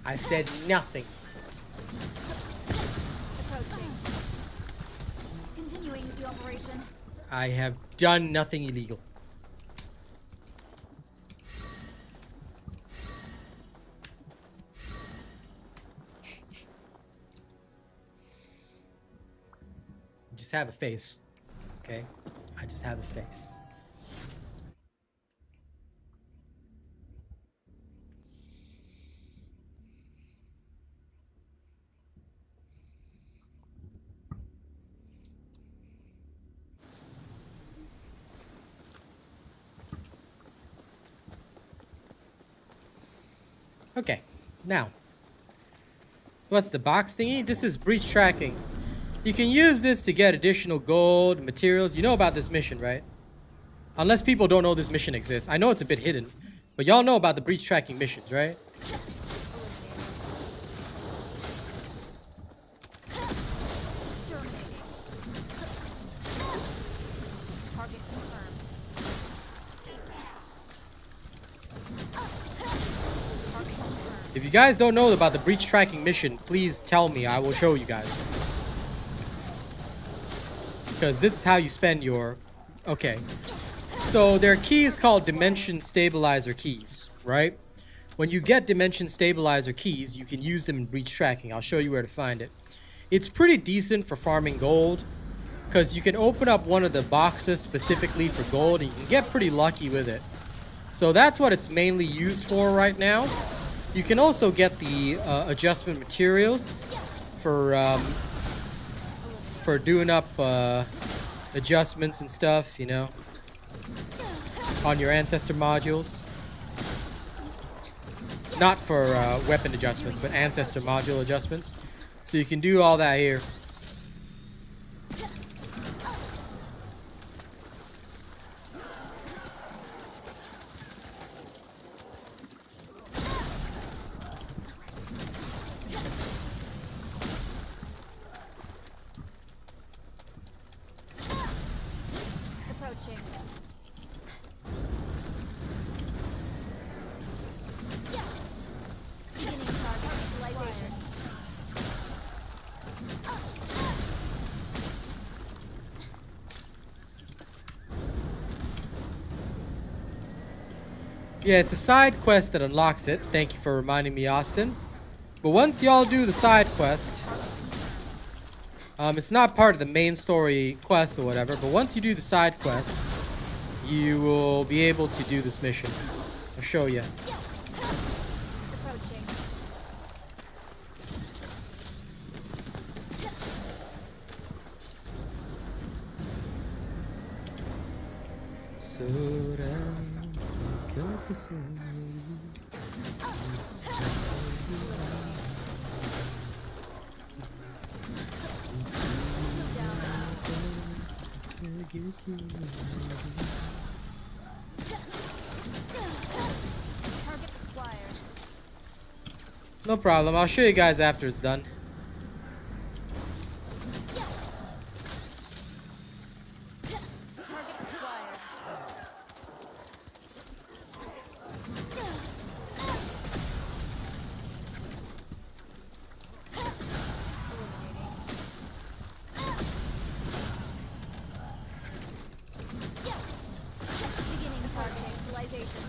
I said nothing. Approaching. Continuing the operation. I have done nothing illegal. Just have a face, okay? I just have a face. Okay, now, what's the box thingy? This is breach tracking. You can use this to get additional gold, materials. You know about this mission, right? Unless people don't know this mission exists. I know it's a bit hidden, but y'all know about the breach tracking missions, right? Target confirmed. Target confirmed. If you guys don't know about the breach tracking mission, please tell me. I will show you guys. Because this is how you spend your... Okay. So there are keys called dimension stabilizer keys, right? When you get dimension stabilizer keys, you can use them in breach tracking. I'll show you where to find it. It's pretty decent for farming gold, because you can open up one of the boxes specifically for gold, and you can get pretty lucky with it. So that's what it's mainly used for right now. You can also get the adjustment materials for doing up adjustments and stuff, you know, on your ancestor modules. Not for weapon adjustments, but ancestor module adjustments. So you can do all that here. Yeah, it's a side quest that unlocks it. Thank you for reminding me, Austin. But once y'all do the side quest, it's not part of the main story quest or whatever, but once you do the side quest, you will be able to do this mission. I'll show you. Approaching. Target acquired. No problem. I'll show you guys after it's done. Target acquired. Beginning target neutralization.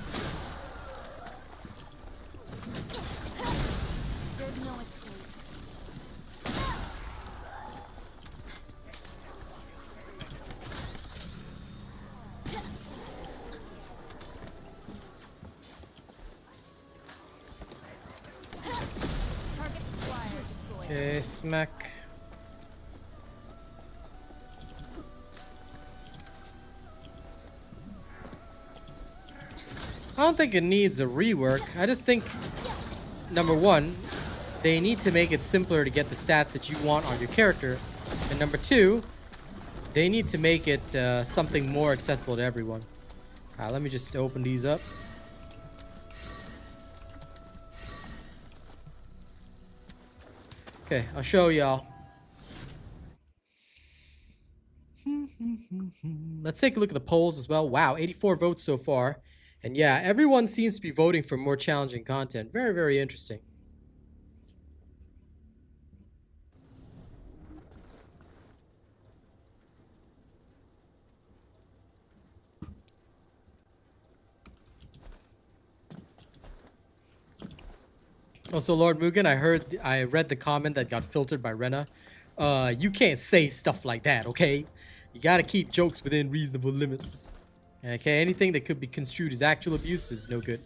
There's no escape. Target acquired. Destroyed. Okay, smack. I don't think it needs a rework. I just think, number one, they need to make it simpler to get the stats that you want on your character. And number two, they need to make it something more accessible to everyone. Alright, let me just open these up. Okay, I'll show y'all. Let's take a look at the polls as well. Wow, 84 votes so far. And yeah, everyone seems to be voting for more challenging content. Very, very interesting. Also, Lord Mugen, I read the comment that got filtered by Rena. You can't say stuff like that, okay? You gotta keep jokes within reasonable limits. Okay, anything that could be construed as actual abuse is no good.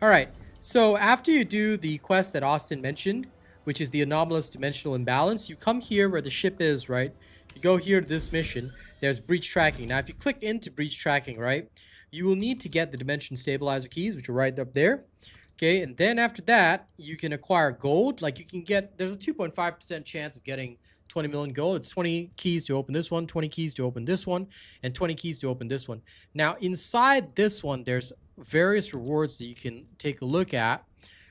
Alright, so after you do the quest that Austin mentioned, which is the anomalous dimensional imbalance, you come here where the ship is, right? You go here to this mission, there's breach tracking. Now, if you click into breach tracking, right, you will need to get the dimension stabilizer keys, which are right up there. Okay, and then after that, you can acquire gold. Like, you can get, there's a 2.5% chance of getting 20 million gold. It's 20 keys to open this one, 20 keys to open this one, and 20 keys to open this one. Now, inside this one, there's various rewards that you can take a look at.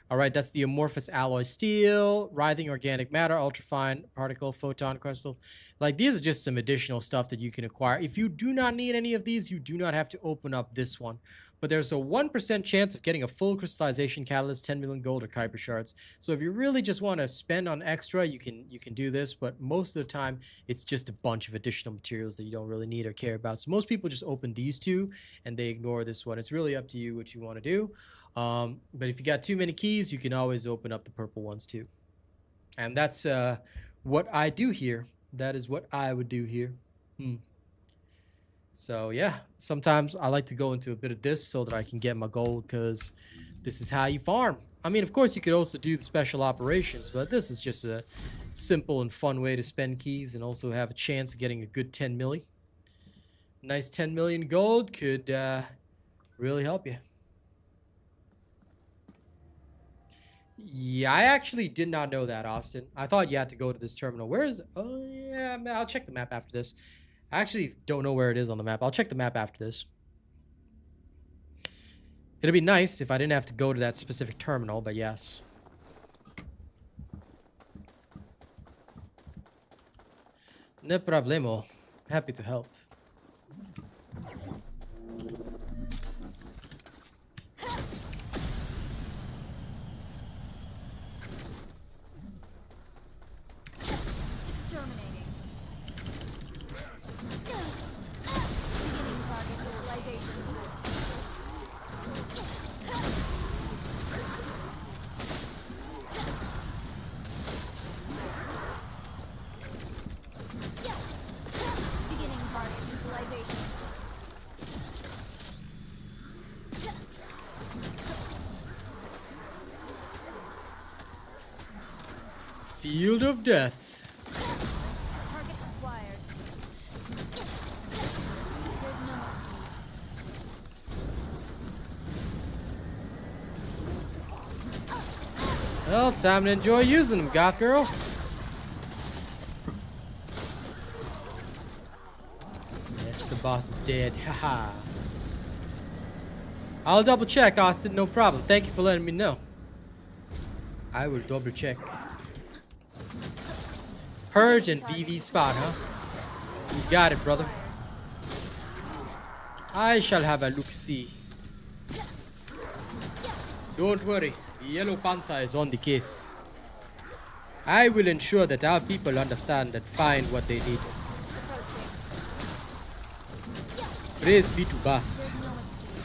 All right, that's the amorphous alloy steel, writhing organic matter, ultrafine particle, photon crystals. Like, these are just some additional stuff that you can acquire. If you do not need any of these, you do not have to open up this one. But there's a 1% chance of getting a full crystallization catalyst, 10 million gold, or Kuiper shards. So if you really just want to spend on extra, you can do this. But most of the time, it's just a bunch of additional materials that you don't really need or care about. So most people just open these two, and they ignore this one. It's really up to you what you want to do. But if you got too many keys, you can always open up the purple ones too. And that's what I do here. That is what I would do here. So yeah, sometimes I like to go into a bit of this so that I can get my gold, because this is how you farm. I mean, of course, you could also do the special operations, but this is just a simple and fun way to spend keys and also have a chance of getting a good 10 milli. Nice 10 million gold could really help you. Yeah, I actually did not know that, Austin. I thought you had to go to this terminal. Where is... Oh, yeah, I'll check the map after this. I actually don't know where it is on the map. I'll check the map after this. It'd be nice if I didn't have to go to that specific terminal, but yes. No problemo. Happy to help. Exterminating. Beginning target neutralization. Field of Death. Target acquired. There's no escape. Well, it's time to enjoy using them, goth girl. Yes, the boss is dead. Haha. I'll double check, Austin. No problem. Thank you for letting me know. I will double check. Purge and VV spot, huh? You got it, brother. I shall have a look-see. Don't worry, the Yellow Panther is on the case. I will ensure that our people understand and find what they need. Praise be to Bast. There's no escape.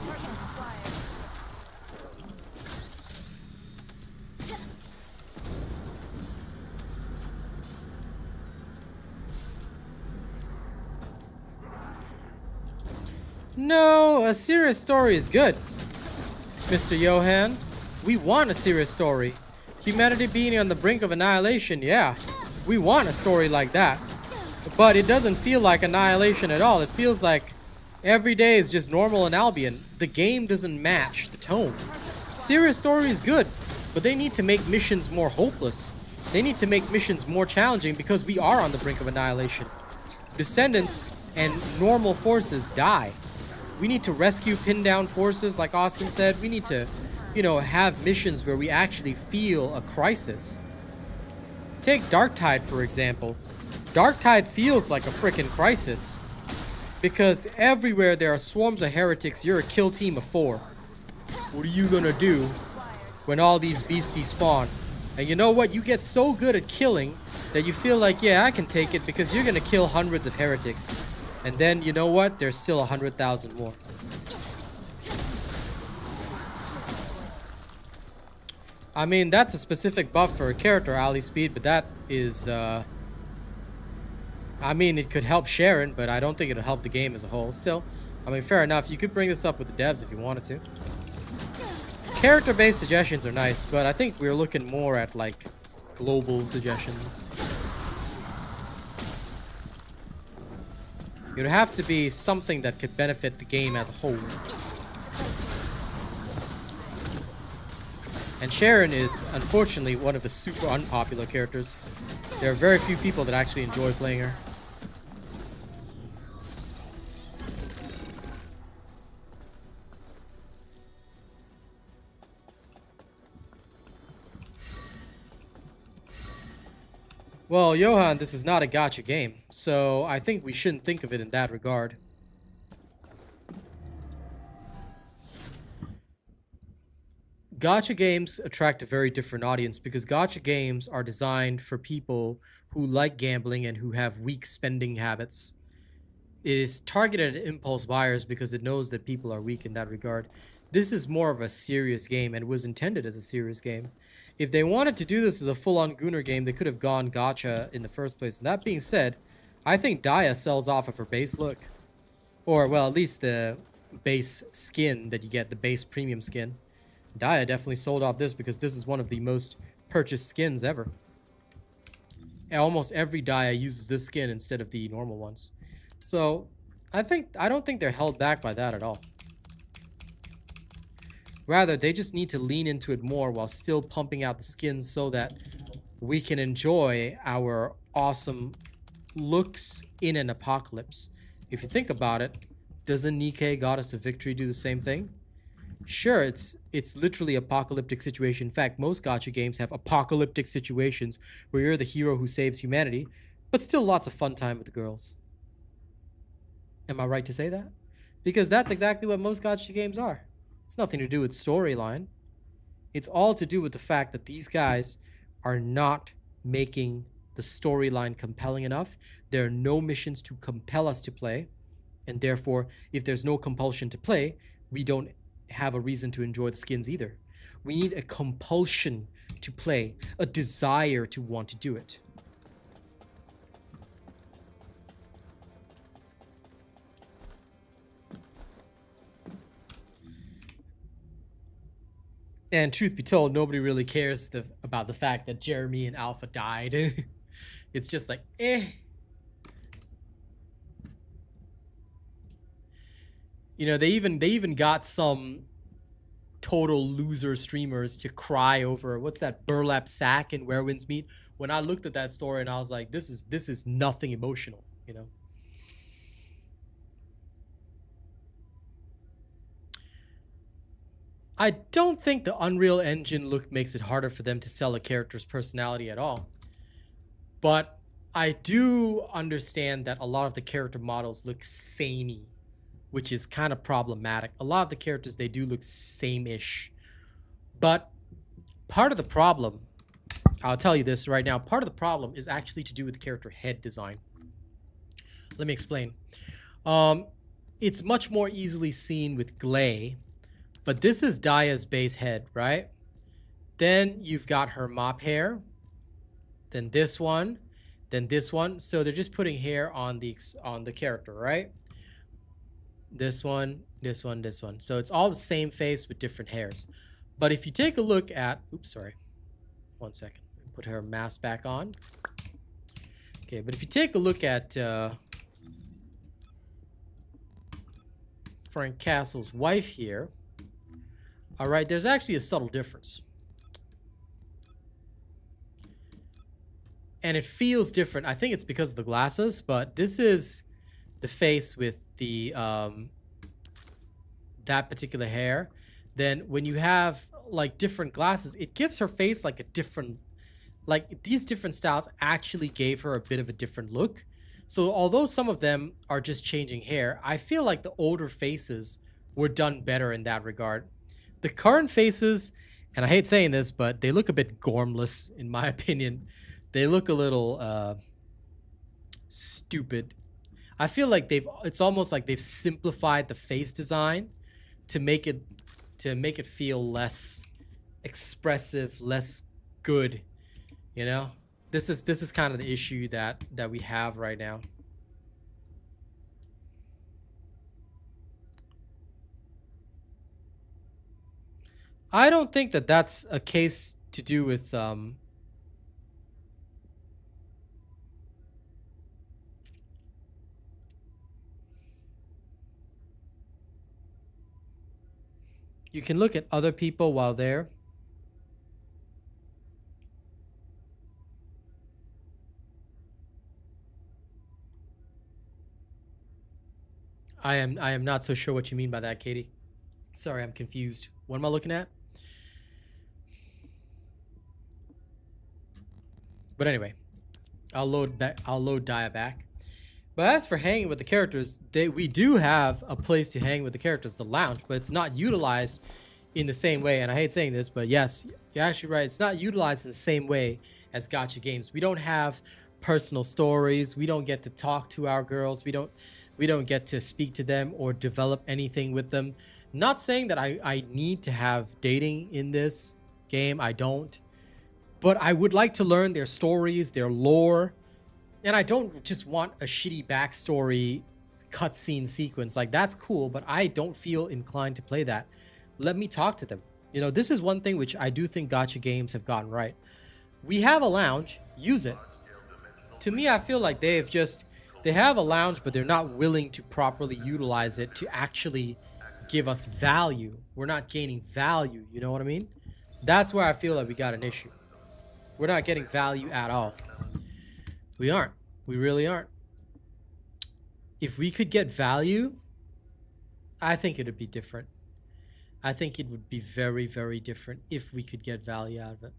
Target acquired. No, a serious story is good. Mr. Johan, we want a serious story. Humanity being on the brink of annihilation, yeah. We want a story like that. But it doesn't feel like annihilation at all. It feels like every day is just normal in Albion. The game doesn't match the tone. Serious story is good, but they need to make missions more hopeless. They need to make missions more challenging because we are on the brink of annihilation. Descendants and normal forces die. We need to rescue pinned down forces, like Austin said. We need to, have missions where we actually feel a crisis. Take Darktide, for example. Darktide feels like a freaking crisis. Because everywhere there are swarms of heretics, you're a kill team of 4. What are you gonna do when all these beasties spawn? And you know what? You get so good at killing that you feel like, yeah, I can take it because you're gonna kill hundreds of heretics. And then, you know what? There's still 100,000 more. I mean, that's a specific buff for a character, Ali Speed, but that is, I mean, it could help Sharon, but I don't think it'll help the game as a whole. Still, I mean, fair enough. You could bring this up with the devs if you wanted to. Character-based suggestions are nice, but I think we're looking more at, like, global suggestions. It would have to be something that could benefit the game as a whole. And Sharon is, unfortunately, one of the super unpopular characters. There are very few people that actually enjoy playing her. Well, Johan, this is not a gacha game, so I think we shouldn't think of it in that regard. Gacha games attract a very different audience because gacha games are designed for people who like gambling and who have weak spending habits. It is targeted at impulse buyers because it knows that people are weak in that regard. This is more of a serious game and was intended as a serious game. If they wanted to do this as a full-on Gunner game, they could have gone gacha in the first place. And that being said, I think Daya sells off of her base look. Or, well, at least the base skin that you get, the base premium skin. Daya definitely sold off this because this is one of the most purchased skins ever. And almost every Daya uses this skin instead of the normal ones. So, I don't think they're held back by that at all. Rather, they just need to lean into it more while still pumping out the skins so that we can enjoy our awesome looks in an apocalypse. If you think about it, doesn't Nikkei Goddess of Victory do the same thing? Sure, it's literally apocalyptic situation. In fact, most gacha games have apocalyptic situations where you're the hero who saves humanity, but still lots of fun time with the girls. Am I right to say that? Because that's exactly what most gacha games are. It's nothing to do with storyline. It's all to do with the fact that these guys are not making the storyline compelling enough. There are no missions to compel us to play. And therefore, if there's no compulsion to play, we don't have a reason to enjoy the skins either. We need a compulsion to play, a desire to want to do it. And truth be told, nobody really cares about the fact that Jeremy and Alpha died. It's just like, eh. You know, they even got some total loser streamers to cry over what's that burlap sack in Where Winds Meet. When I looked at that story and I was like, this is nothing emotional, you know. I don't think the Unreal Engine look makes it harder for them to sell a character's personality at all. But I do understand that a lot of the character models look samey, which is kind of problematic. A lot of the characters, they do look same-ish. But part of the problem, I'll tell you this right now, part of the problem is actually to do with the character head design. Let me explain. It's much more easily seen with Gley, but this is Daya's base head, right? Then you've got her mop hair, then this one, then this one. So they're just putting hair on the character, right? This one, this one, this one. So it's all the same face with different hairs. But if you take a look at, oops, sorry. 1 second. Put her mask back on. Okay, but if you take a look at Frank Castle's wife here, all right, there's actually a subtle difference. And it feels different. I think it's because of the glasses, but this is the face with the that particular hair. Then when you have like different glasses, it gives her face like a different, like these different styles actually gave her a bit of a different look. So although some of them are just changing hair, I feel like the older faces were done better in that regard. The current faces, and I hate saying this, but they look a bit gormless in my opinion. They look a little stupid. I feel like it's almost like they've simplified the face design to make it feel less expressive, less good, you know? This is kind of the issue that we have right now. I don't think that that's a case to do with you can look at other people while there. I am not so sure what you mean by that, Katie. Sorry, I'm confused. What am I looking at? But anyway, I'll load Dia back. But as for hanging with the characters, we do have a place to hang with the characters, the lounge, but it's not utilized in the same way. And I hate saying this, but yes, you're actually right. It's not utilized in the same way as gacha games. We don't have personal stories. We don't get to talk to our girls. We don't get to speak to them or develop anything with them. Not saying that I need to have dating in this game. I don't. But I would like to learn their stories, their lore. And I don't just want a shitty backstory cutscene sequence. Like, that's cool, but I don't feel inclined to play that. Let me talk to them. You know, this is one thing which I do think gacha games have gotten right. We have a lounge. Use it. To me, I feel like they have a lounge, but they're not willing to properly utilize it to actually give us value. We're not gaining value. You know what I mean? That's where I feel like we got an issue. We're not getting value at all. We aren't. We really aren't. If we could get value, I think it would be different. I think it would be very, very different if we could get value out of it.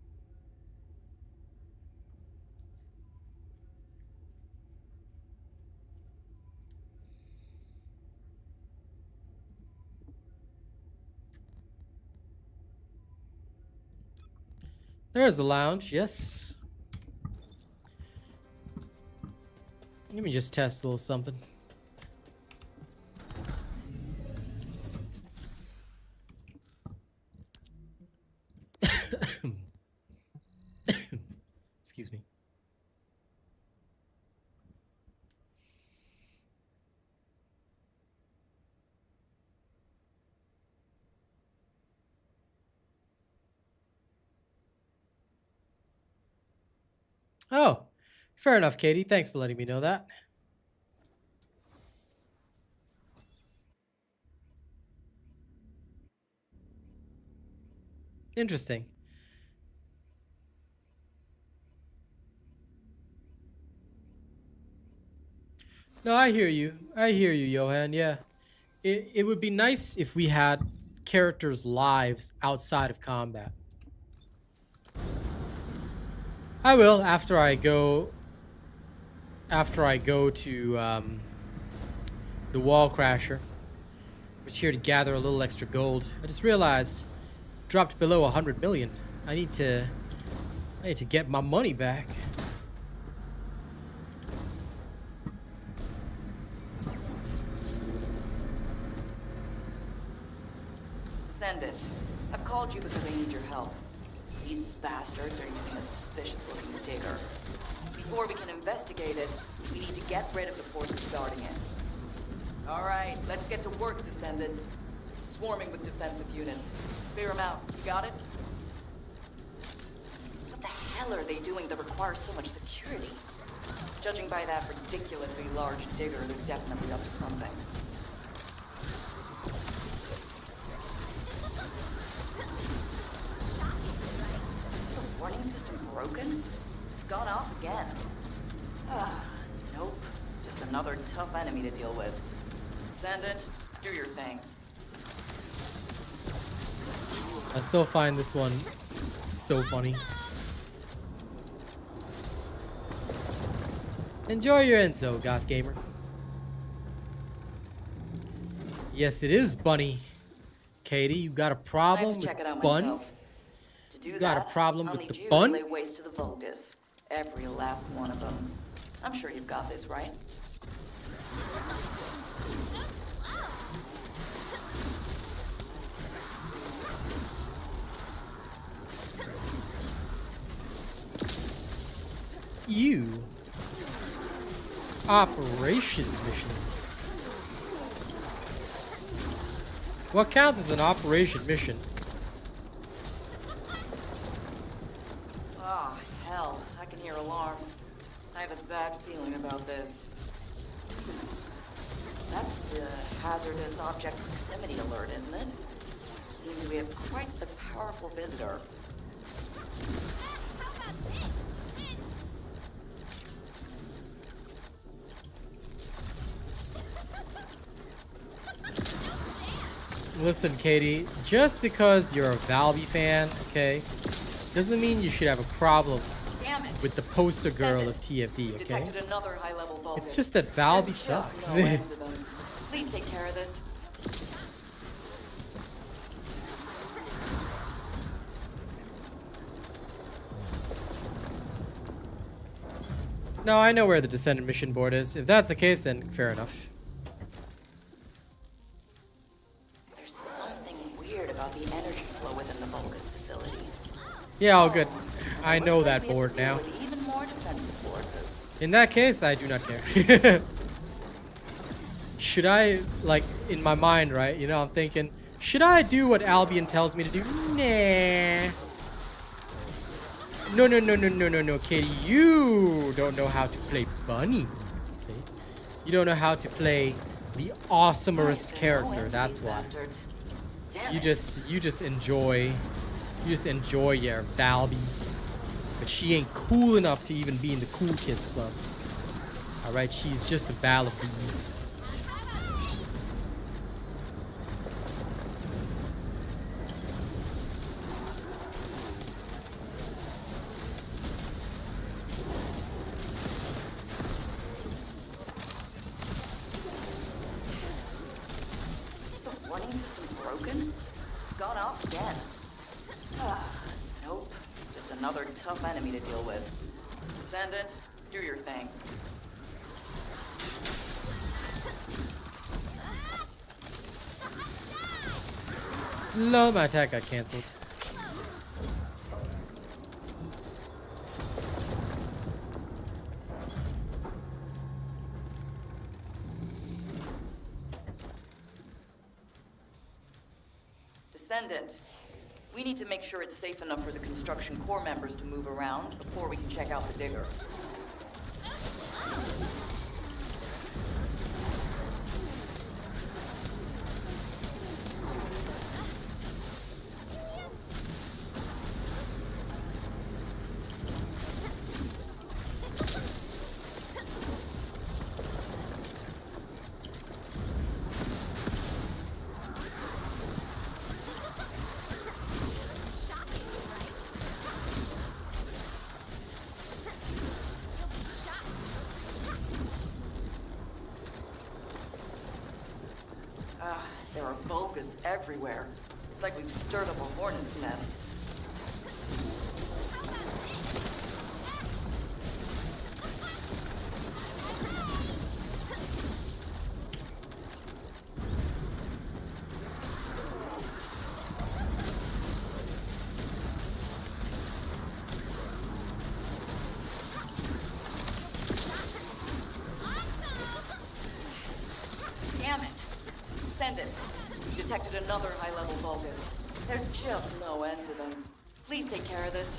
There's the lounge, yes. Let me just test a little something. Excuse me. Oh, fair enough, Katie. Thanks for letting me know that. Interesting. No, I hear you. I hear you, Johan. Yeah. It would be nice if we had characters' lives outside of combat. I will after I go to the wall crasher. I was here to gather a little extra gold. I just realized dropped below 100 million. I need to get my money back. Descendant, I've called you because I need your help. These bastards are using a suspicious-looking digger. Before we can investigate it, we need to get rid of the forces guarding it. All right, let's get to work, Descendant. It's swarming with defensive units. Clear them out. You got it? What the hell are they doing that requires so much security? Judging by that ridiculously large digger, they're definitely up to something. Is the warning system broken? It's gone off again. Ah, nope. Just another tough enemy to deal with. Descendant, do your thing. I still find this one so funny. Enjoy your Enzo, Goth Gamer. Yes, it is Bunny. Katie, you got a I have problem to check it with out bun? myself. To do You got that, a problem I'll with need the you bun? to lay waste to the Vulgus. Every last one of them. I'm sure you've got this, right? You. Operation missions. What counts as an operation mission? Ah, hell. I can hear alarms. I have a bad feeling about this. That's the hazardous object proximity alert, isn't it? Seems we have quite the powerful visitor. Listen, Katie, just because you're a Valve fan, okay, doesn't mean you should have a problem Damn it! with the poster girl of Descendant. TFD, okay? Detected another high-level Vulgus. It's just that Valve There's sucks. just no end to them. Please take care of this. No, I know where the Descendant mission board is. If that's the case, then fair enough. There's something weird about the energy flow within the Vulgus facility. Yeah, all good. I Looks know like that we have to board deal now. with even more defensive forces. In that case, I do not care. Should I, like, in my mind, right? You know, I'm thinking, should I do what Albion tells me to do? Nah. No, no, no, no, no, no, no, Katie. You don't know how to play Bunny. Okay? You don't know how to play the awesomest character. That's why. Damn You it. just enjoy your Valby. But she ain't cool enough to even be in the cool kids club. Alright, she's just a ball of bees. Is the warning system broken? It's gone off again. Ah, nope. Just Just another tough enemy to deal with. Descendant, do your thing. Lol, my attack got cancelled. Descendant, we need to make sure it's safe enough for the construction core members to move around before we can check out the digger. There are Vulgus everywhere. It's like we've stirred up a hornet's nest. Damn it! Descendant, we detected another high-level Vulgus. There's just no end to them. Please take care of this.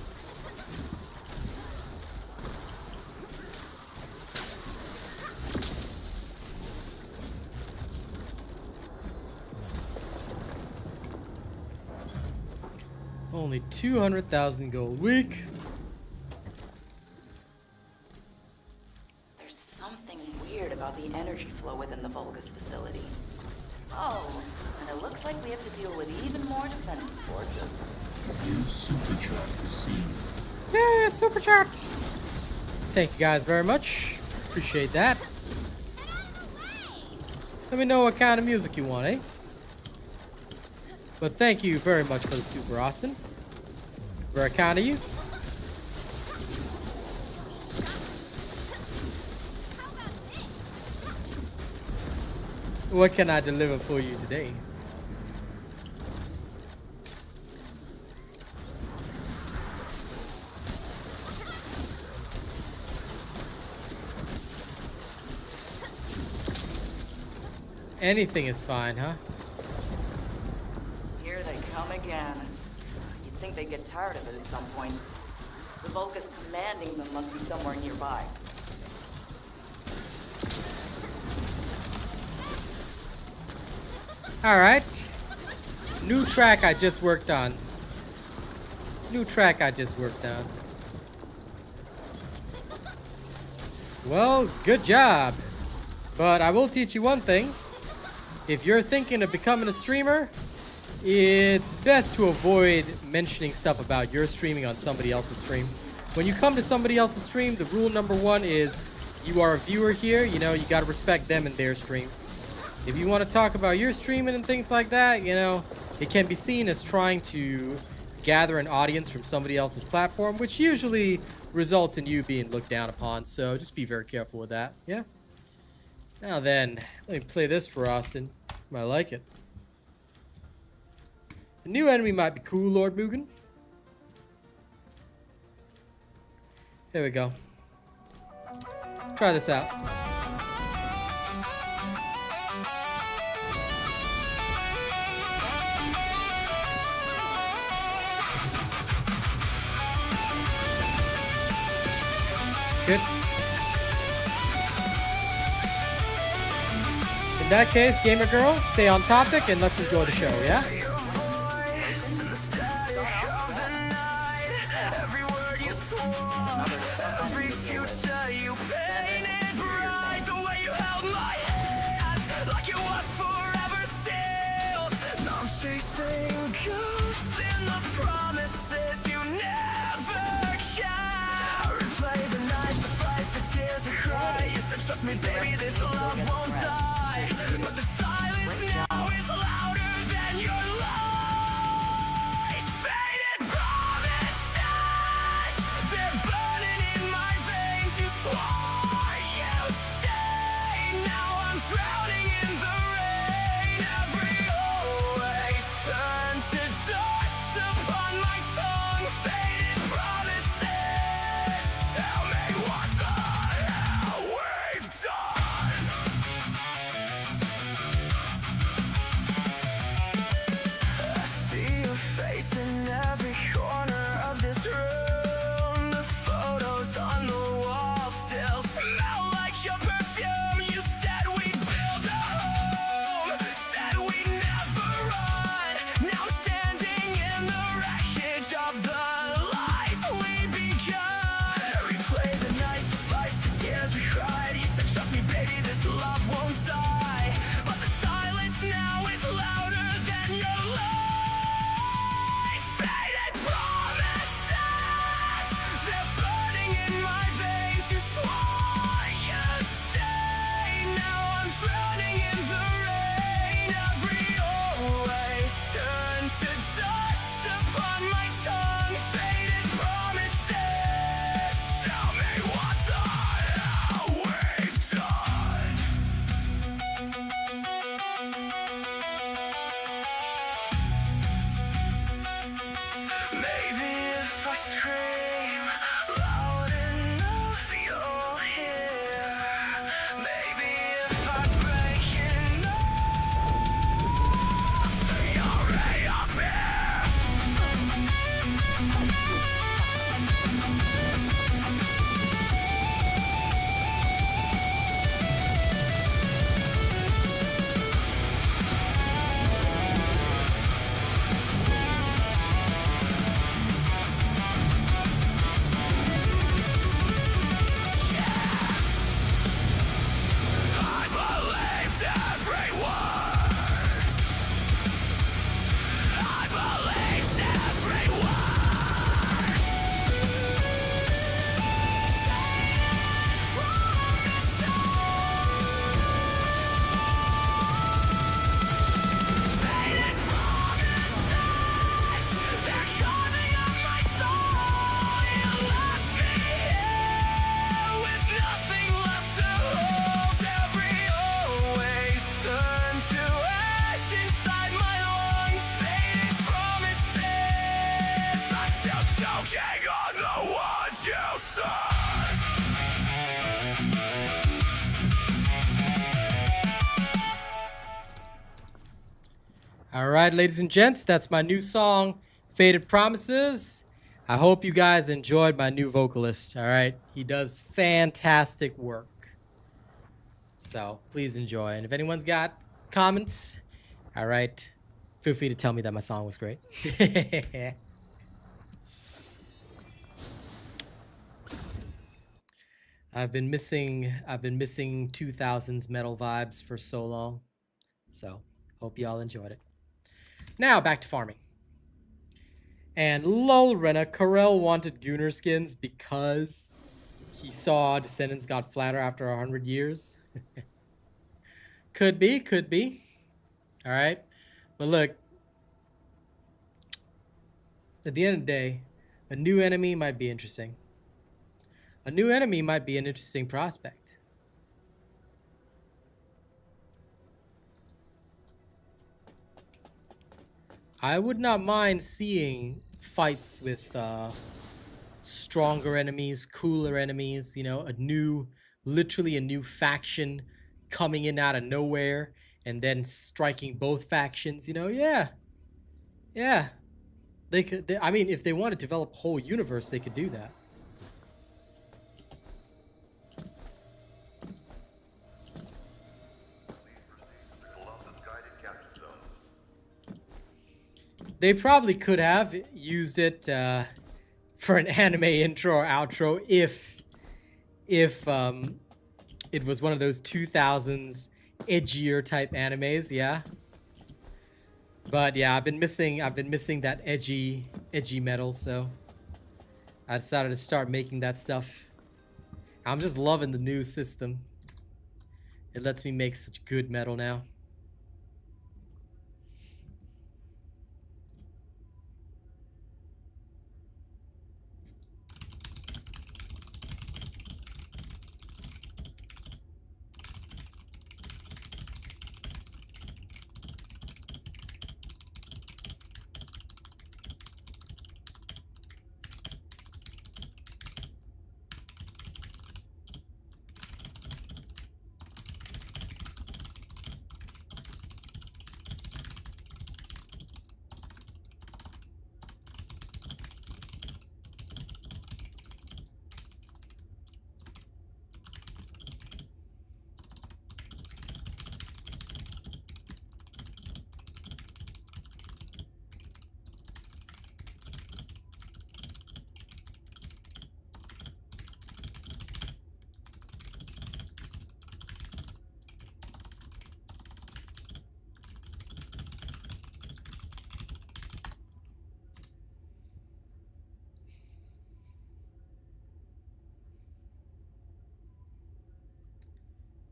Only 200,000 gold week. There's something weird about the energy flow within the Vulgus facility. Oh, and it looks like we have to deal with even more defensive forces. You supercharge the scene. Yeah, super chat. Thank you guys very much. Appreciate that. Let me know what kind of music you want, eh? But thank you very much for the super, Austin. Very kind of you. What can I deliver for you today? Anything is fine, huh? Here they come again. You'd think they'd get tired of it at some point. The Vulgus commanding them must be somewhere nearby. Alright. New track I just worked on. Well, good job. But I will teach you one thing. If you're thinking of becoming a streamer, it's best to avoid mentioning stuff about your streaming on somebody else's stream. When you come to somebody else's stream, the rule number one is you are a viewer here. You know, you gotta respect them and their stream. If you want to talk about your streaming and things like that, you know, it can be seen as trying to gather an audience from somebody else's platform, which usually results in you being looked down upon. So just be very careful with that. Yeah. Now then, let me play this for Austin. I like it. A new enemy might be cool, Lord Mugen. Here we go. Try this out. Good. In that case, gamer girl, stay on topic and let's enjoy the show, yeah? Trust me, baby, this love won't die. But the silence now is louder than your lies. Faded promises. dust upon my tongue, faded promises. Tell me what the hell we've done. I see your face in every corner of this room. The photos on the wall still smell like your perfume. You said we'd build a home, said we'd never run. Now I'm standing in the wreckage of the life we begun. I replay the nights, the fights, the tears we cried. You said, trust me, baby, this love won't die. But the silence now is louder than your lies. Faded promises, they're burning in my veins. You swore you'd stay. Now I'm drowning in the rain. Every always turned to dust upon my tongue. Faded promises. Tell me what the hell we've done. Maybe if I scream loud enough, you'll hear. Maybe if I break enough, you'll reappear. I believed every word. I believed every word. Faded promises, they're carving up my soul. You left me here with nothing left to hold. Every always turned to ash inside my lungs. Faded promises, I'm still choking on the ones you said. All right, ladies and gents, that's my new song, Faded Promises. I hope you guys enjoyed my new vocalist. All right, he does fantastic work. So please enjoy. And if anyone's got comments, all right, feel free to tell me that my song was great. I've been missing 2000s metal vibes for so long. So hope y'all enjoyed it. Now back to farming. And lol, Rena, Karel wanted Gunner skins because he saw Descendants got flatter after 100 years. Could be, could be. All right. But look, at the end of the day, a new enemy might be interesting. A new enemy might be an interesting prospect. I would not mind seeing fights with stronger enemies, cooler enemies, you know, literally a new faction coming in out of nowhere and then striking both factions, you know, yeah. I mean, if they want to develop a whole universe, they could do that. They probably could have used it for an anime intro or outro if it was one of those 2000s edgier type animes, yeah. But yeah, I've been missing that edgy metal, so I decided to start making that stuff. I'm just loving the new system. It lets me make such good metal now.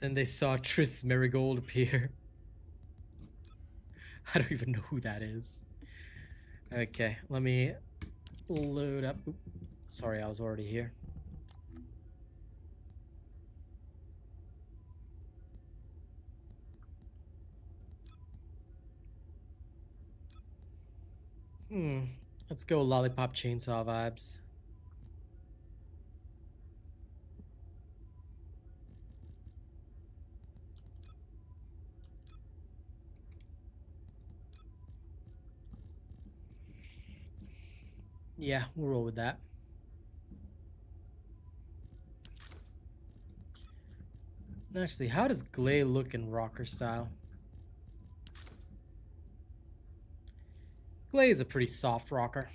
Then they saw Triss Marigold appear. I don't even know who that is. Okay, let me load up. Oop, sorry, I was already here. Let's go Lollipop Chainsaw vibes. Yeah, we'll roll with that. Actually, how does Gley look in rocker style? Gley is a pretty soft rocker.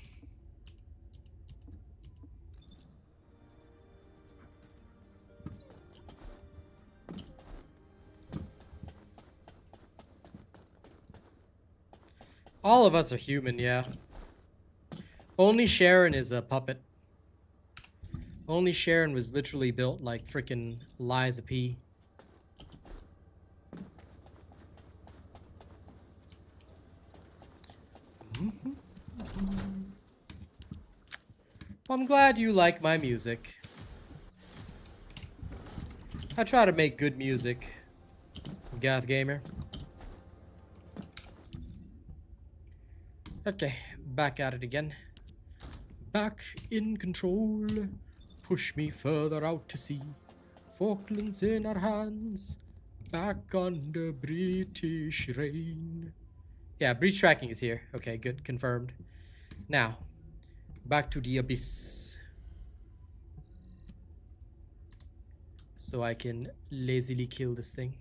All of us are human, yeah. Only Sharon is a puppet. Only Sharon was literally built like frickin' Liza P. Well, I'm glad you like my music. I try to make good music, Goth Gamer. Okay, back at it again. Back in control. Push me further out to sea. Falklands in our hands. Back under British reign. Yeah, breach tracking is here. Okay, good. Confirmed. Now, back to the abyss. So I can lazily kill this thing.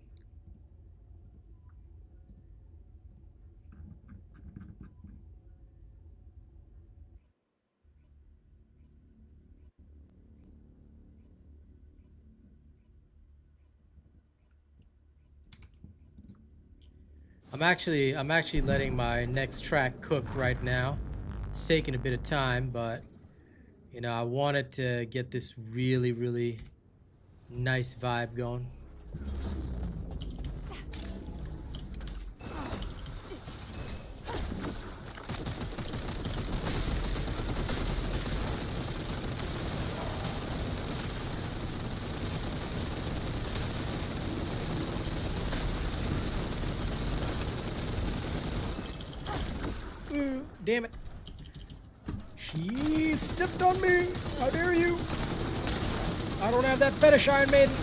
I'm actually letting my next track cook right now. It's taking a bit of time, but you know, I wanted to get this really nice vibe going. Damn it. She stepped on me. How dare you? I don't have that fetish, Iron Maiden.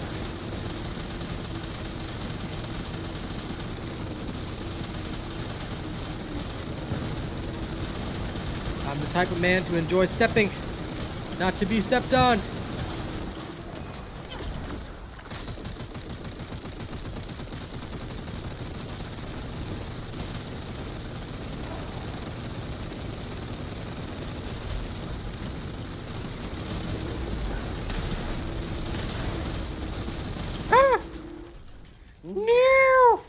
I'm the type of man to enjoy stepping, not to be stepped on. No!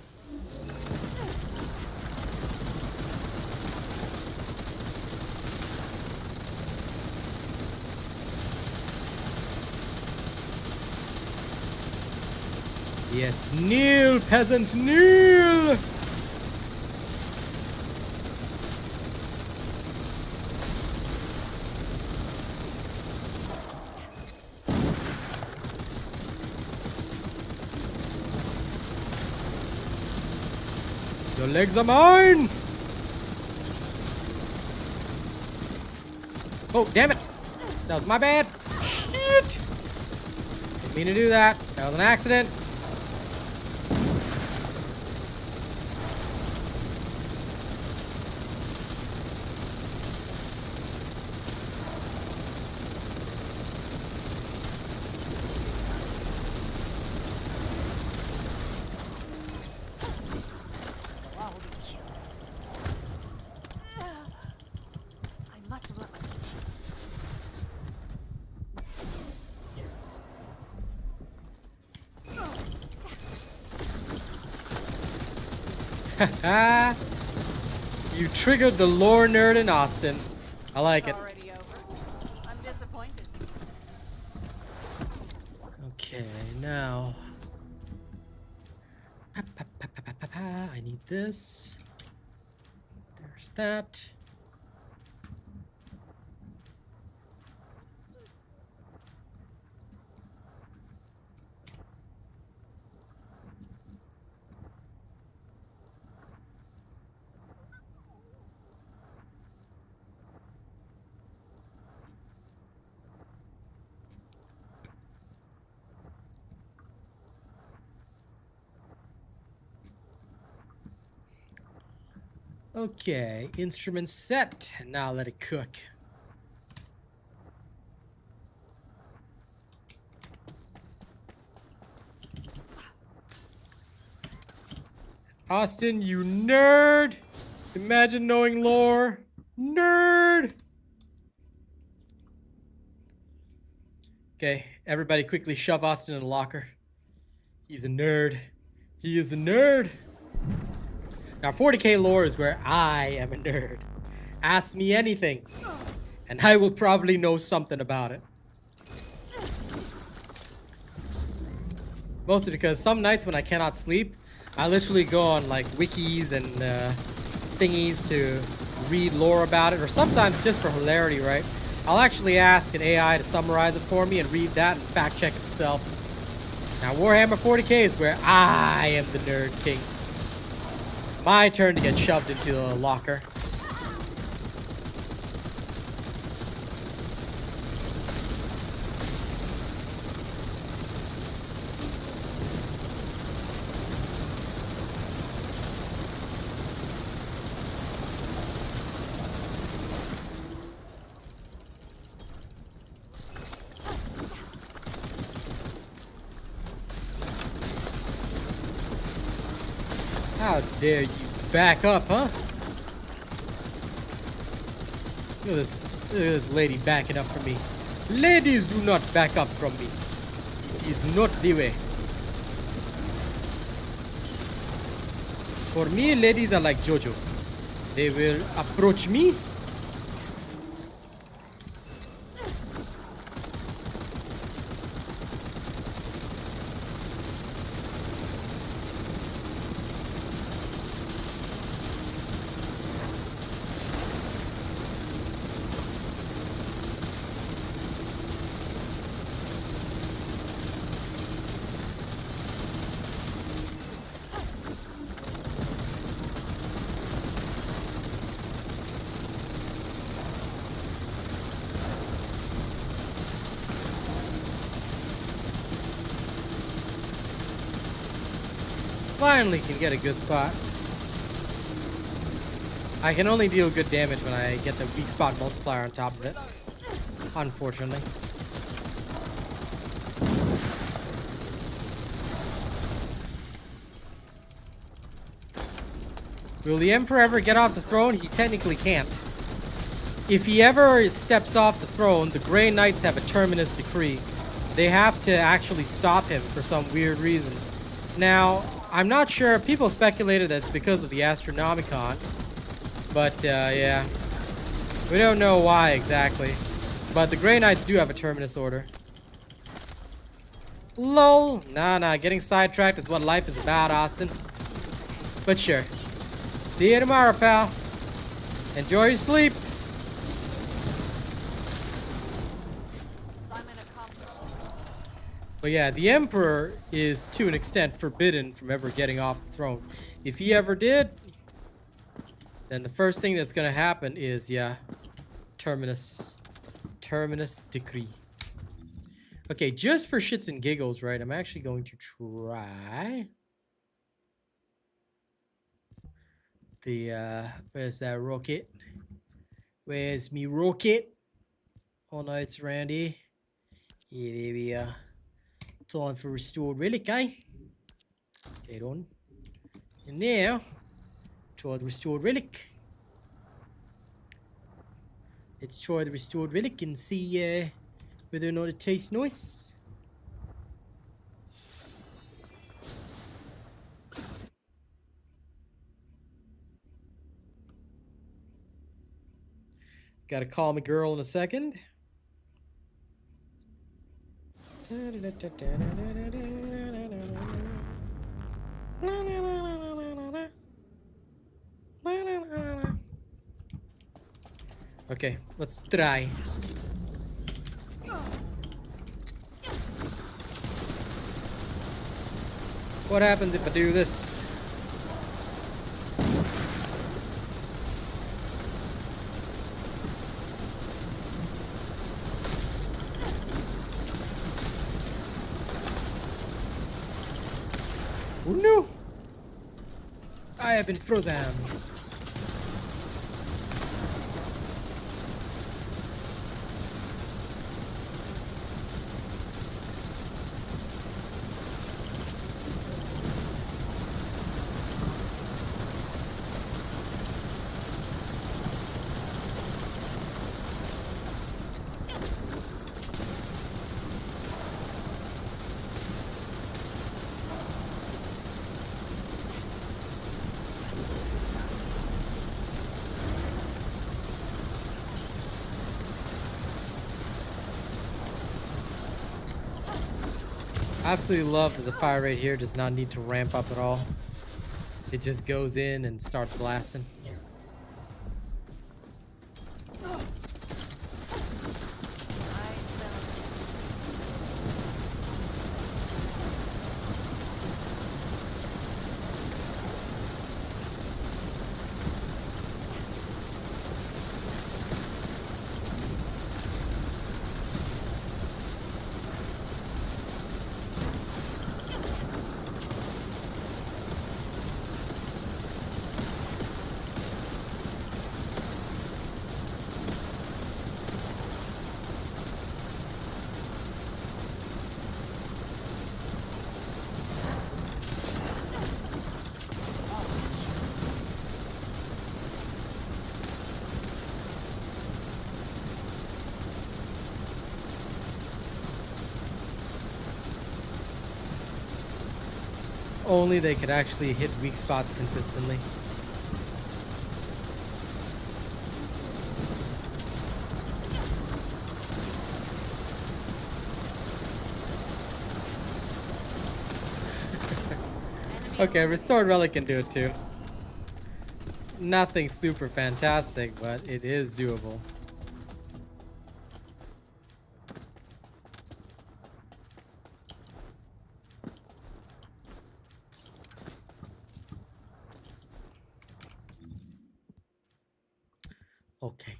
Yes, kneel, peasant, kneel! Your legs are mine! Oh, damn it! That was my bad! Shit! Didn't mean to do that. That was an accident. I must have let my You triggered the lore nerd in Austin. I like it. already over. I'm disappointed. Okay, now I need this. There's that. Okay, instrument set. Now let it cook. Austin, you nerd! Imagine knowing lore. Nerd! Okay, everybody quickly shove Austin in a locker. He's a nerd. He is a nerd. Now 40k lore is where I am a nerd. Ask me anything, and I will probably know something about it. Mostly because some nights when I cannot sleep, I literally go on like wikis and thingies to read lore about it, or sometimes just for hilarity, right? I'll actually ask an AI to summarize it for me and read that and fact check it myself. Now Warhammer 40k is where I am the nerd king. My turn to get shoved into a locker. How dare you back up, huh? Look at this lady backing up from me. Ladies do not back up from me. It is not the way. For me, ladies are like Jojo. They will approach me. Finally can get a good spot. I can only deal good damage when I get the weak spot multiplier on top of it. Unfortunately. Will the Emperor ever get off the throne? He technically can't. If he ever steps off the throne, the Grey Knights have a terminus decree. They have to actually stop him for some weird reason. Now, I'm not sure. People speculated that it's because of the Astronomicon. But, yeah. We don't know why exactly. But the Grey Knights do have a terminus order. LOL. Nah. Getting sidetracked is what life is about, Austin. But sure. See you tomorrow, pal. Enjoy your sleep. But yeah, the Emperor is, to an extent, forbidden from ever getting off the throne. If he ever did, then the first thing that's going to happen is, yeah, terminus decree. Okay, just for shits and giggles, right, I'm actually going to try the, where's that rocket? Where's me rocket? Oh no, it's Randy. Yeah, there we are. Time for restored relic, eh? Dead on. And now, try the restored relic. Let's try the restored relic and see whether or not it tastes nice. Gotta call my girl in a second. Okay, let's try. What happens if I do this? Oh no! I have been frozen. I absolutely love that the fire rate here does not need to ramp up at all. It just goes in and starts blasting. Only they could actually hit weak spots consistently. Okay, restored relic can do it too. Nothing super fantastic, but it is doable. Okay.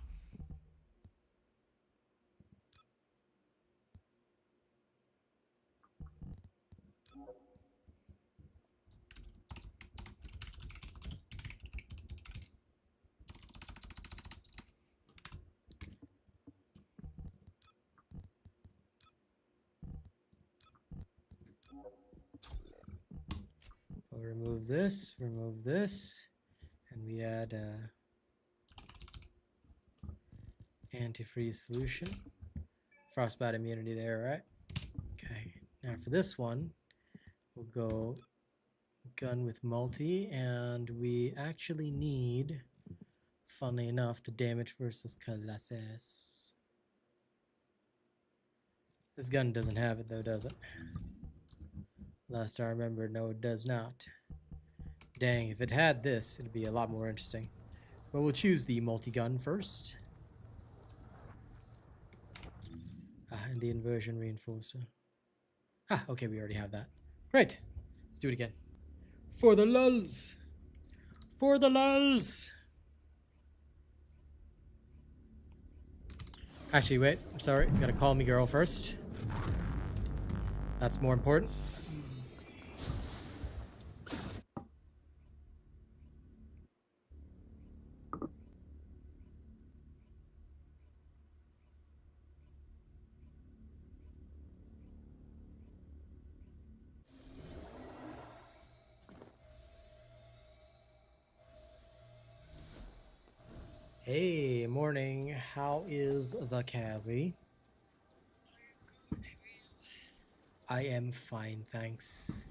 We'll remove this, and we add antifreeze solution. Frostbite immunity there, right? Okay. Now for this one, we'll go gun with multi, and we actually need, funnily enough, the damage versus classes. This gun doesn't have it though, does it? Last I remember, no, it does not. Dang, if it had this, it'd be a lot more interesting. But we'll choose the multi-gun first. And the inversion reinforcer. Ah, okay, we already have that. Great. Let's do it again. For the lulz. For the lulz. Actually, wait. I'm sorry. You gotta call me girl first. That's more important. Hey, morning. How is the Kazi? I am fine, thanks.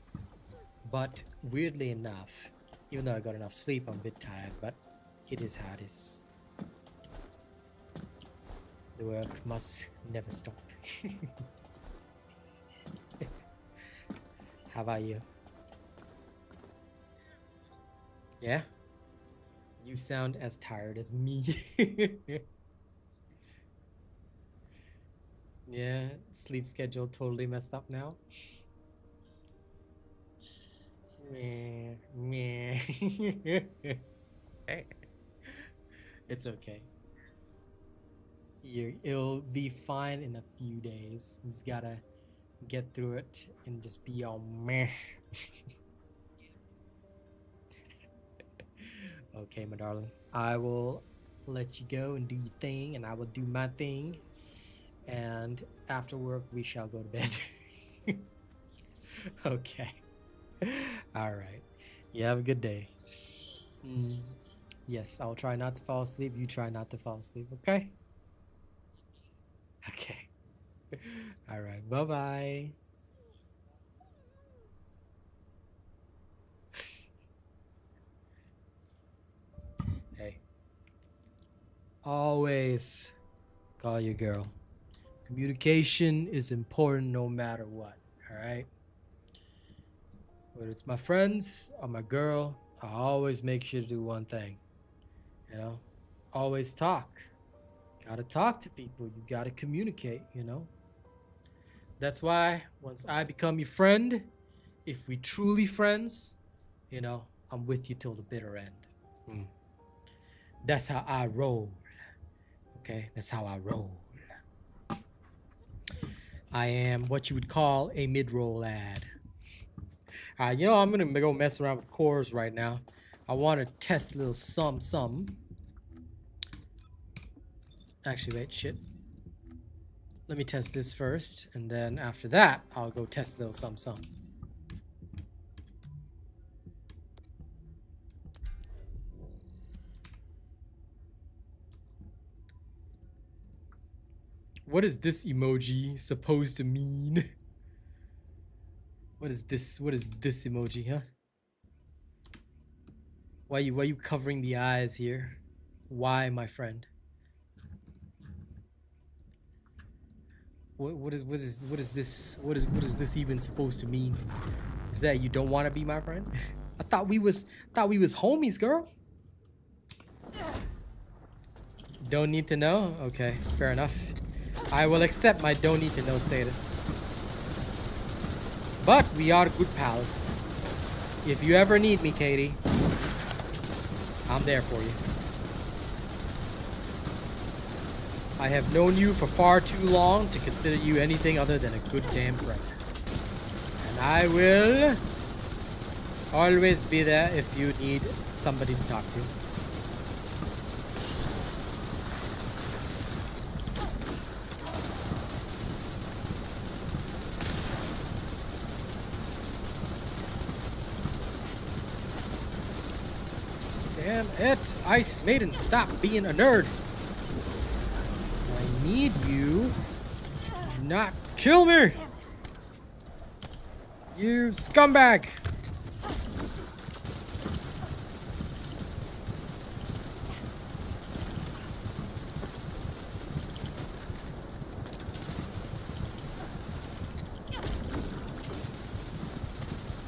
But weirdly enough, even though I got enough sleep, I'm a bit tired, but it is how it is. The work must never stop. How about you? Yeah? You sound as tired as me. Yeah, sleep schedule totally messed up now. Meh, meh. It's okay. It'll be fine in a few days. You just gotta get through it and just be all meh. Okay, my darling. I will let you go and do your thing, and I will do my thing. And after work, we shall go to bed. Okay. All right. You have a good day. Yes, I'll try not to fall asleep. You try not to fall asleep. Okay? Okay. All right. Bye bye. Hey. Always call your girl. Communication is important no matter what. All right? Whether it's my friends or my girl, I always make sure to do one thing. You know? Always talk. Gotta talk to people. You gotta communicate, you know? That's why once I become your friend, if we truly friends, you know, I'm with you till the bitter end. That's how I roll. Okay? That's how I roll. I am what you would call a mid-roll lad. You know, I'm gonna go mess around with cores right now. I want to test a little some. Actually, wait, shit. Let me test this first, and then after that, I'll go test a little some. What is this emoji supposed to mean? What is this? What is this emoji, huh? Why you covering the eyes here? Why, my friend? What is this even supposed to mean? Is that you don't want to be my friend? I thought we was homies, girl. Don't need to know? Okay, fair enough. I will accept my don't need to know status. But we are good pals. If you ever need me, Katie, I'm there for you. I have known you for far too long to consider you anything other than a good damn friend. And I will always be there if you need somebody to talk to. Damn it, Ice Maiden, stop being a nerd. I need you to not kill me! You scumbag!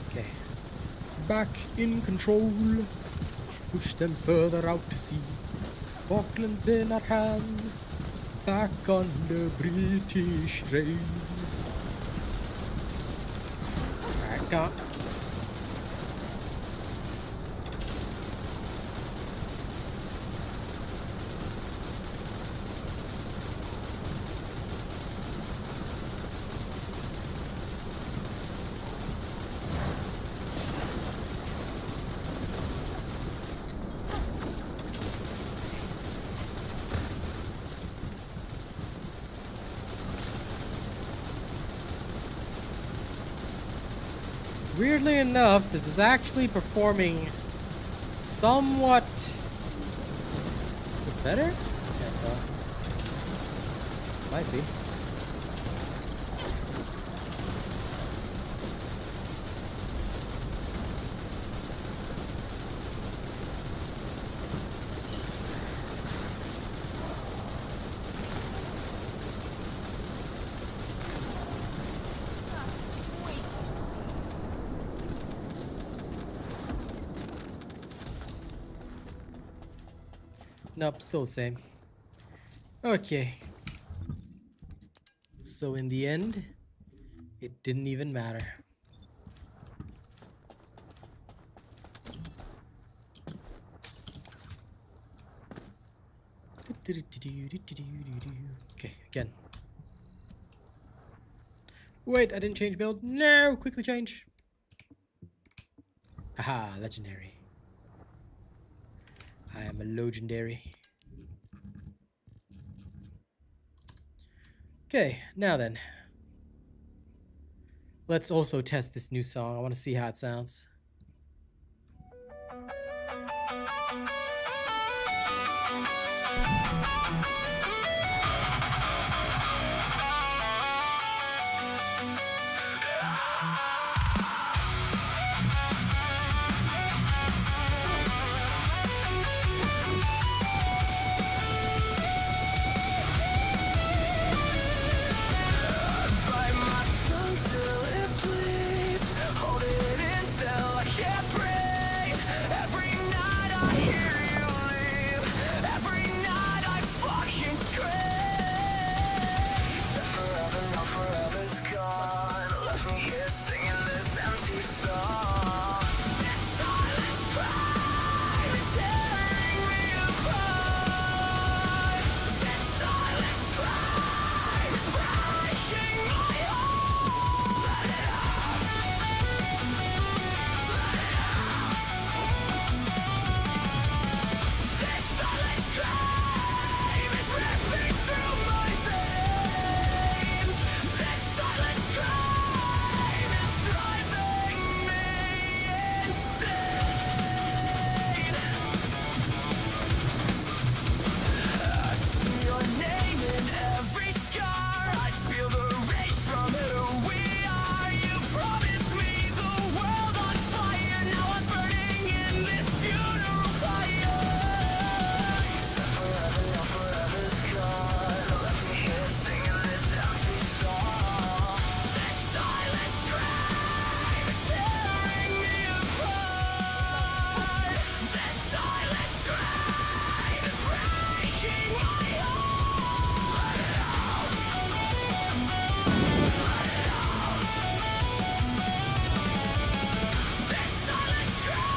Okay. Back in control. Push them further out to sea. Falklands in our hands. Back under British reign. Back up. Weirdly enough, this is actually performing somewhat better? Can't tell. Might be. Nope, still the same. Okay. So in the end, it didn't even matter. Okay, again. Wait, I didn't change build. No, quickly change. Aha, legendary. I am a legendary. Okay, now then. Let's also test this new song. I want to see how it sounds. Bite my tongue till it bleeds. Hold it in till I can't breathe. Every night I hear you leave. Every night I fucking scream. You said forever, now forever's gone. Left me here singing this empty song. This silence cry is tearing me apart. This silence cry is breaking my heart. Let it out. Let it out. This silence cry is ripping through my veins. This silence cry is driving me insane. I see your name in every scar. I feel the rage from who we are. You promised me the world on fire. Now I'm burning in this funeral fire. You said forever, now forever's gone. Left me here singing this empty song. This silence cry is tearing me apart. This silence cry is breaking my heart. Let it out. Let it out. This silence cry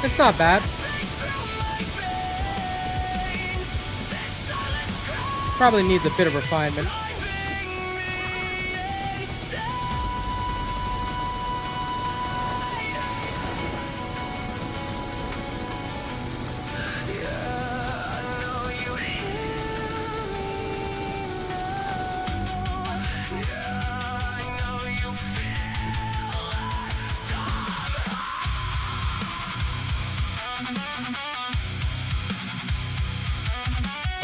It's not bad. through my veins. This silence cry Probably needs a bit of refinement. driving me insane. Yeah, I know you hear me now. Yeah, I know you feel it somehow.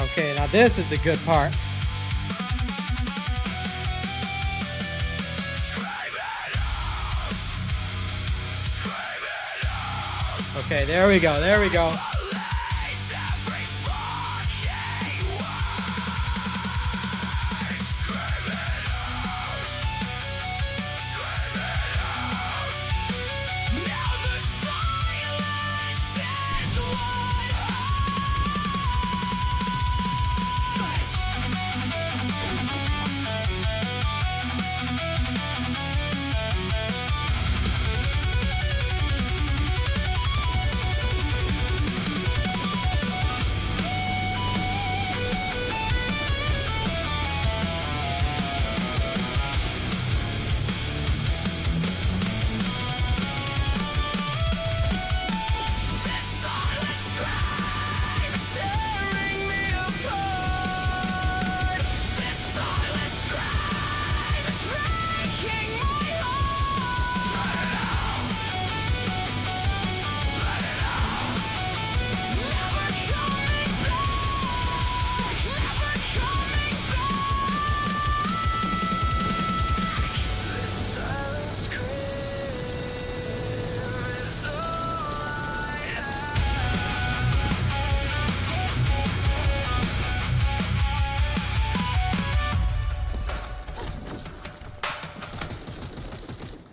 Okay, now this is the good part. Okay, there we go, there we go.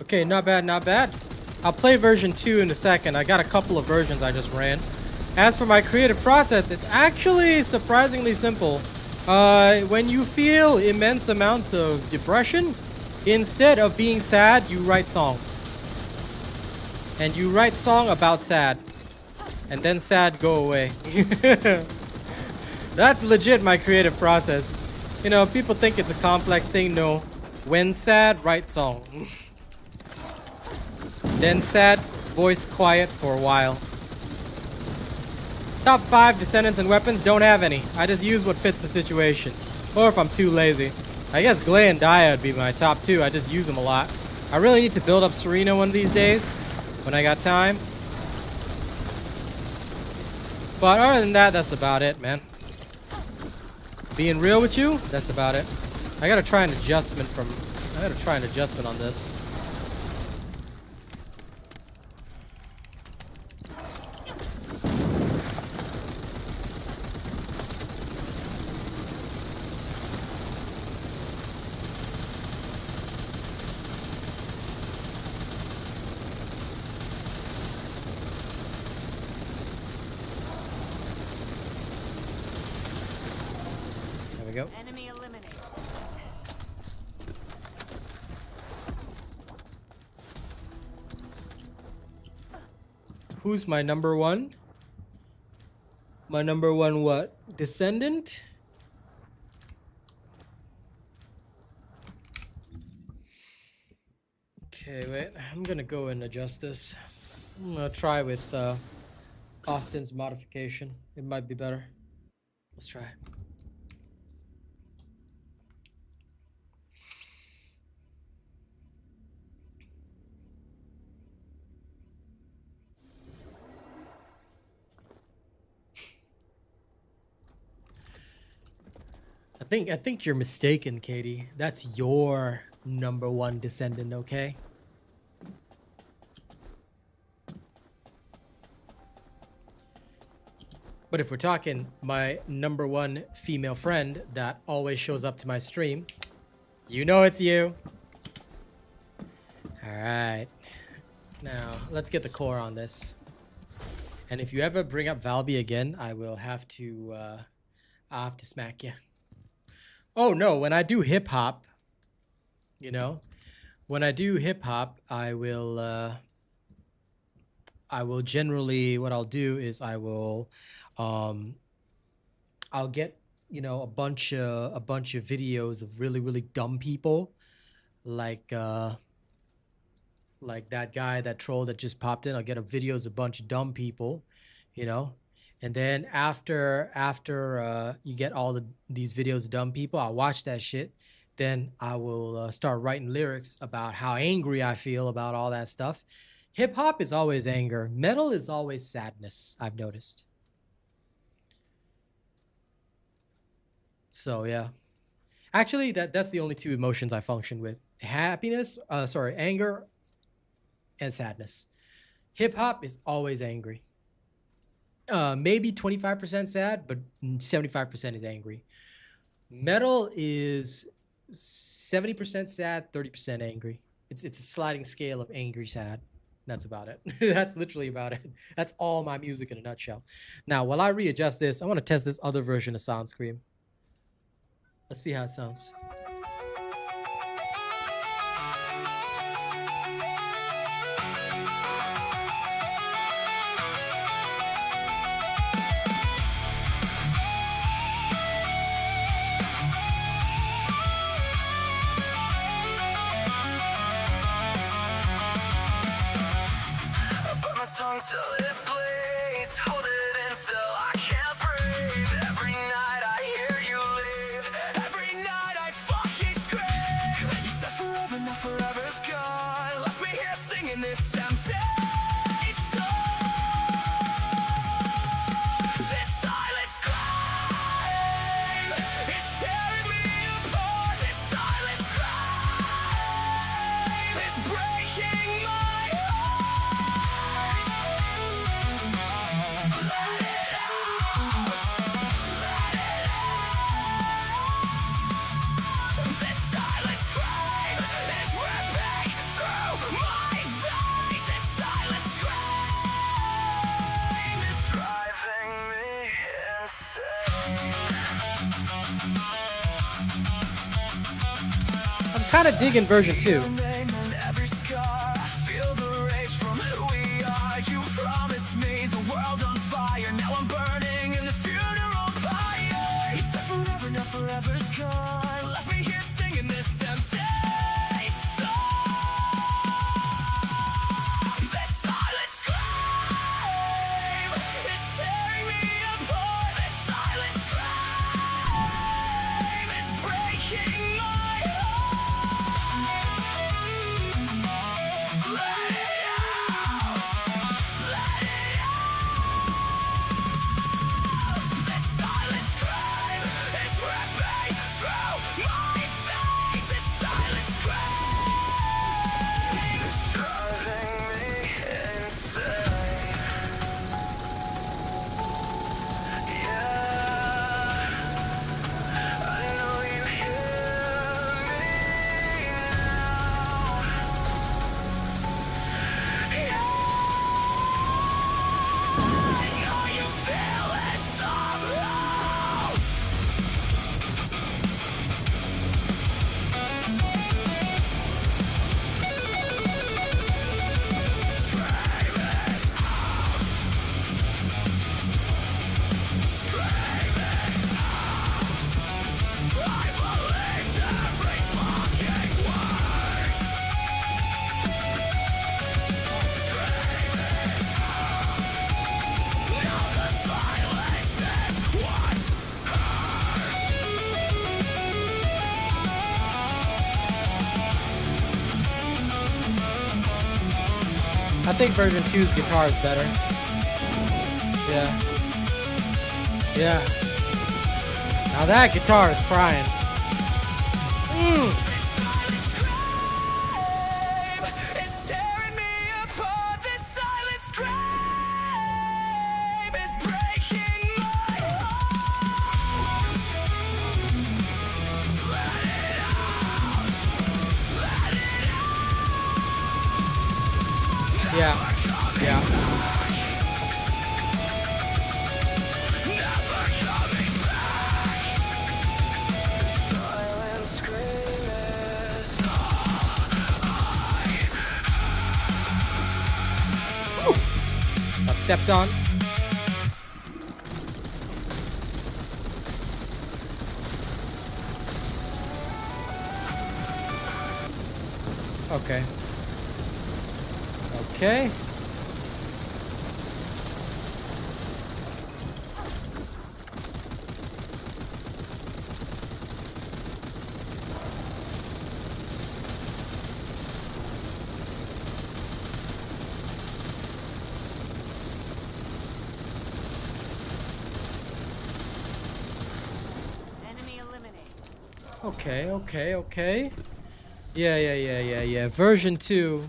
Okay, not bad, not bad. I'll play version 2 in a second. I got a couple of versions I just ran. As for my creative process, it's actually surprisingly simple. When you feel immense amounts of depression, instead of being sad, you write song. And you write song about sad. And then sad go away. That's legit my creative process. You know, people think it's a complex thing. No. When sad, write song. Then sad, voice quiet for a while. Top 5 descendants and weapons, don't have any. I just use what fits the situation. Or if I'm too lazy. I guess Gley and Dia would be my top 2. I just use them a lot. I really need to build up Serena one of these days. When I got time. But other than that, that's about it, man. Being real with you, that's about it. I gotta try an adjustment on this. There we go. Enemy eliminated. Who's my number one? My number one what? Descendant? Okay, wait. I'm gonna go and adjust this. I'm gonna try with Austin's modification. It might be better. Let's try. I think you're mistaken, Katie. That's your number one descendant, okay? But if we're talking my number one female friend that always shows up to my stream, you know it's you. All right. Now, let's get the core on this. And if you ever bring up Valby again, I'll have to smack you. Oh no, when I do hip hop, you know, when I do hip hop, I will generally, what I'll do is I'll get, you know, a bunch of videos of really dumb people, like that guy, that troll that just popped in. I'll get videos of a bunch of dumb people, you know. And then after you get all these videos of dumb people, I'll watch that shit. Then I will start writing lyrics about how angry I feel about all that stuff. Hip hop is always anger. Metal is always sadness, I've noticed. So yeah. Actually, that's the only two emotions I function with. Anger and sadness. Hip hop is always angry. Maybe 25% sad, but 75% is angry. Metal is 70% sad, 30% angry. It's a sliding scale of angry, sad. That's about it. That's literally about it. That's all my music in a nutshell. Now, while I readjust this, I want to test this other version of Sound Scream. Let's see how it sounds. Tongue till it bleeds, hold it until I can't breathe. Every night I hear you leave, every night I fucking scream. You said forever, now forever's gone, left me here singing this empty song. This silence crying is tearing me apart. This silence crying is breaking my heart. kind of digging version 2. name and every scar. I feel the rage from who we are. You promised me the world on fire. Now I'm burning in this funeral pyre. You said forever, now forever's gone. Left me here singing this empty song. This silent scream is tearing me apart. This silent scream is breaking my heart. Let it out. Let it out. This silent scream is ripping through my face. This silent scream is driving me insane. Yeah, I know you hear me now. Yeah, I know you feel it somehow. I believed every fucking word. Now the silence is what I think version 2's guitar is better. Yeah. Yeah. Now that guitar is crying. this silent scream is tearing me apart. This silent scream is breaking my heart. Let it out. Let it out. Yeah. Yeah. Never coming back. Silent scream is Got stepped on. Okay. Okay. Enemy eliminated. Okay, okay, okay. Yeah. Version 2.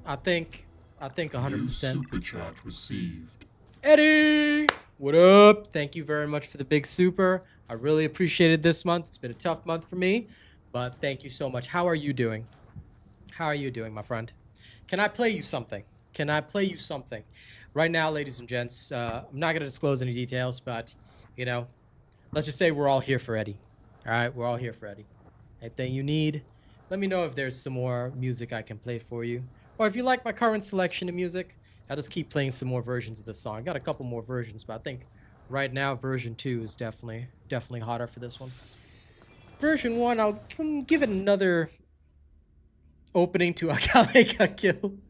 I think New 100%. super chat received. Eddie! What up? Thank you very much for the big super. I really appreciated this month. It's been a tough month for me, but thank you so much. How are you doing? How are you doing, my friend? Can I play you something? Can I play you something? Right now, ladies and gents, I'm not going to disclose any details, but, you know, let's just say we're all here for Eddie. All right? We're all here for Eddie. Anything you need, let me know if there's some more music I can play for you. Or if you like my current selection of music, I'll just keep playing some more versions of this song. I got a couple more versions, but I think right now version 2 is definitely hotter for this one. Version 1, I'll give it another opening to Akame got killed.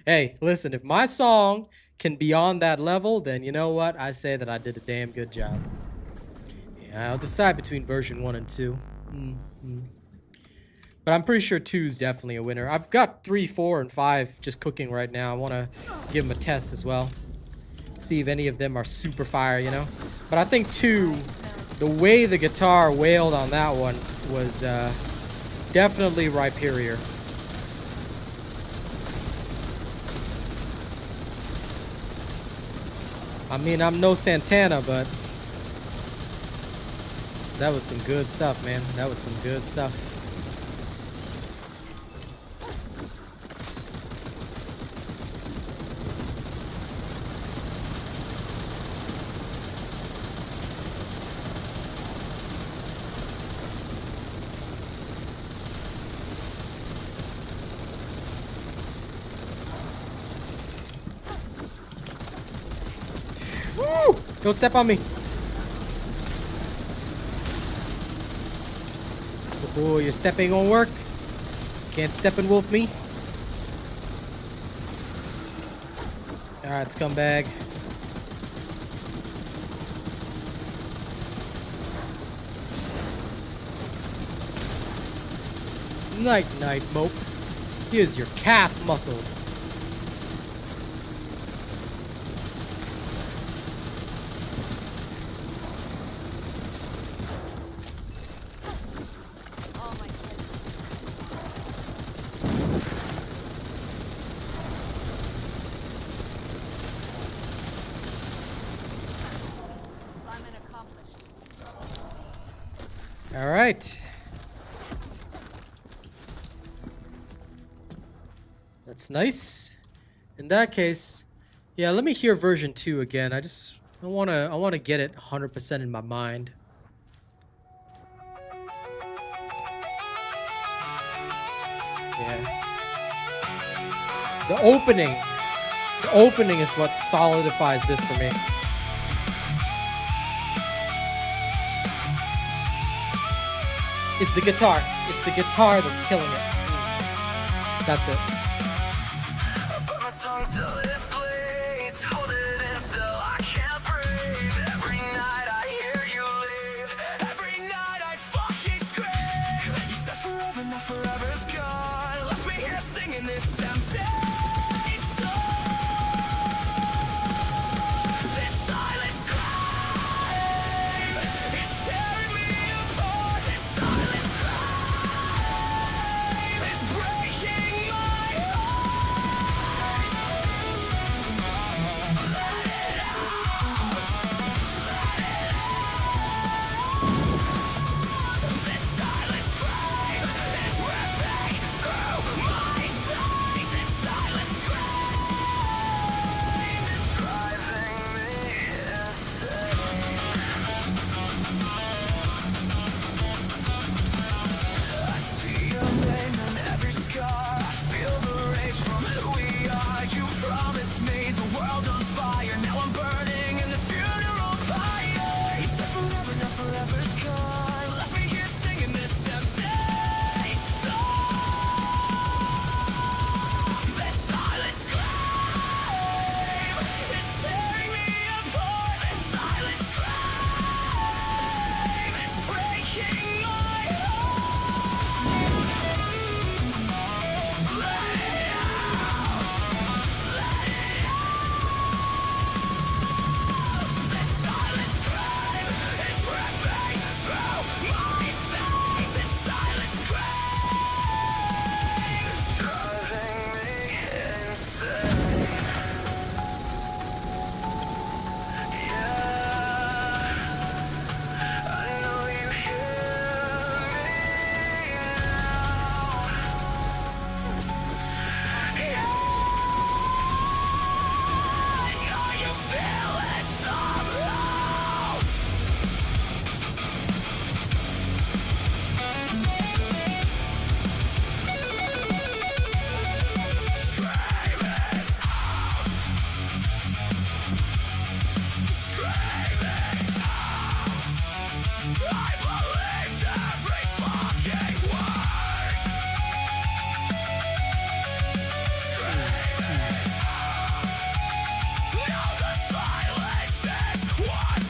Hey, listen, if my song can be on that level, then you know what? I say that I did a damn good job. Yeah, I'll decide between version 1 and 2. But I'm pretty sure 2 is definitely a winner. I've got 3, 4, and 5 just cooking right now. I want to give them a test as well. See if any of them are super fire, you know? But I think 2, the way the guitar wailed on that one was definitely Rhyperior. I mean, I'm no Santana, but that was some good stuff, man. That was some good stuff. Don't step on me. Oh, your stepping won't work. Can't step and wolf me. Alright, scumbag. Night, night, mope. Here's your calf muscle. Oh my goodness. Assignment accomplished. All right. That's nice. In that case, yeah, let me hear version 2 again. I want to get it 100% in my mind. Yeah. The opening is what solidifies this for me. It's the guitar. It's the guitar that's killing it. That's it. Bite my tongue till it bleeds. Hold it in till I can't breathe. Every night I hear you leave. Every night I fucking scream. You said forever, now forever's gone. Left me here singing this empty song. This silence crying is tearing me apart. This silence crying is breaking my heart. Let it out. This silence crying is ripping through my thighs. This silence crying is driving me insane. I see your name in every scar. I feel the rage from who we are. You promised me the world on fire. Now I'm burning in this funeral pyre. You said forever, now forever's gone. Left me here singing this empty song. This silence scream is tearing me apart. This silence scream is breaking my heart. Let it out. Let it out. This silence scream is ripping through my veins. This silence scream is driving me insane. Yeah, I know you hear me now. Yeah, I know you feel it somehow. I believed every fucking word. Now the silence is what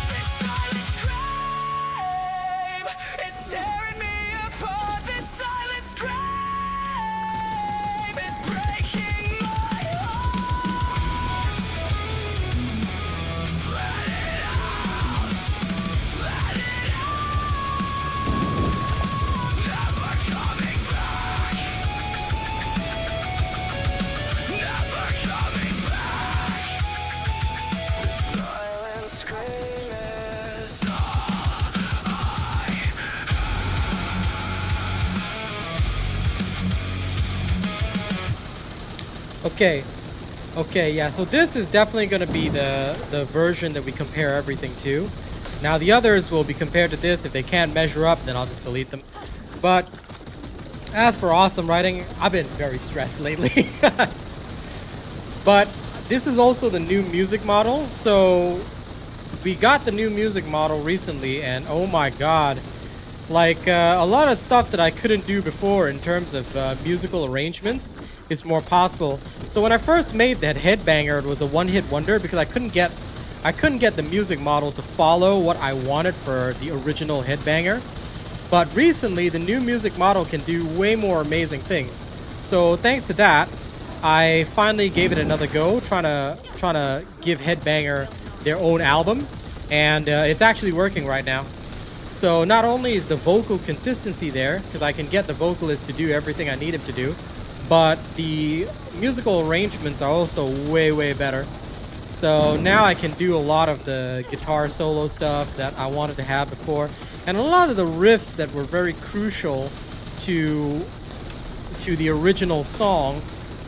This silent scream is tearing me apart. This silent scream is breaking my heart. Let it out. Let it out. Never coming back. Never coming back. The silent scream is all I Okay. Okay, yeah, so this is definitely going to be the version that we compare everything to. Now, the others will be compared to this. If they can't measure up, then I'll just delete them. But as for awesome writing, I've been very stressed lately. But this is also the new music model. So we got the new music model recently, and oh my god. Like, a lot of stuff that I couldn't do before in terms of musical arrangements is more possible. So when I first made that Headbanger, it was a one-hit wonder because I couldn't get the music model to follow what I wanted for the original Headbanger. But recently, the new music model can do way more amazing things. So thanks to that, I finally gave it another go, trying to give Headbanger their own album, and it's actually working right now. So not only is the vocal consistency there, because I can get the vocalist to do everything I need him to do, but the musical arrangements are also way, way better. So now I can do a lot of the guitar solo stuff that I wanted to have before. And a lot of the riffs that were very crucial to the original song,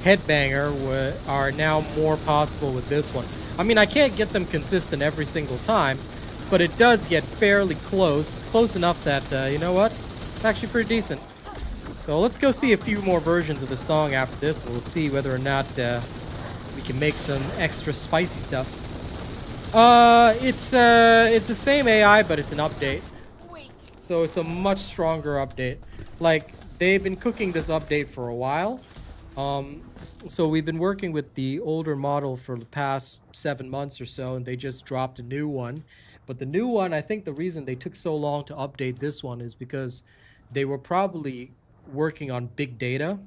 Headbanger, are now more possible with this one. I mean, I can't get them consistent every single time, but it does get fairly close enough that, you know what, it's actually pretty decent. So let's go see a few more versions of the song after this. We'll see whether or not we can make some extra spicy stuff. It's the same AI, but it's an update. So it's a much stronger update. Like, they've been cooking this update for a while. So we've been working with the older model for the past 7 months or so, and they just dropped a new one. But the new one, I think the reason they took so long to update this one is because they were probably working on big data.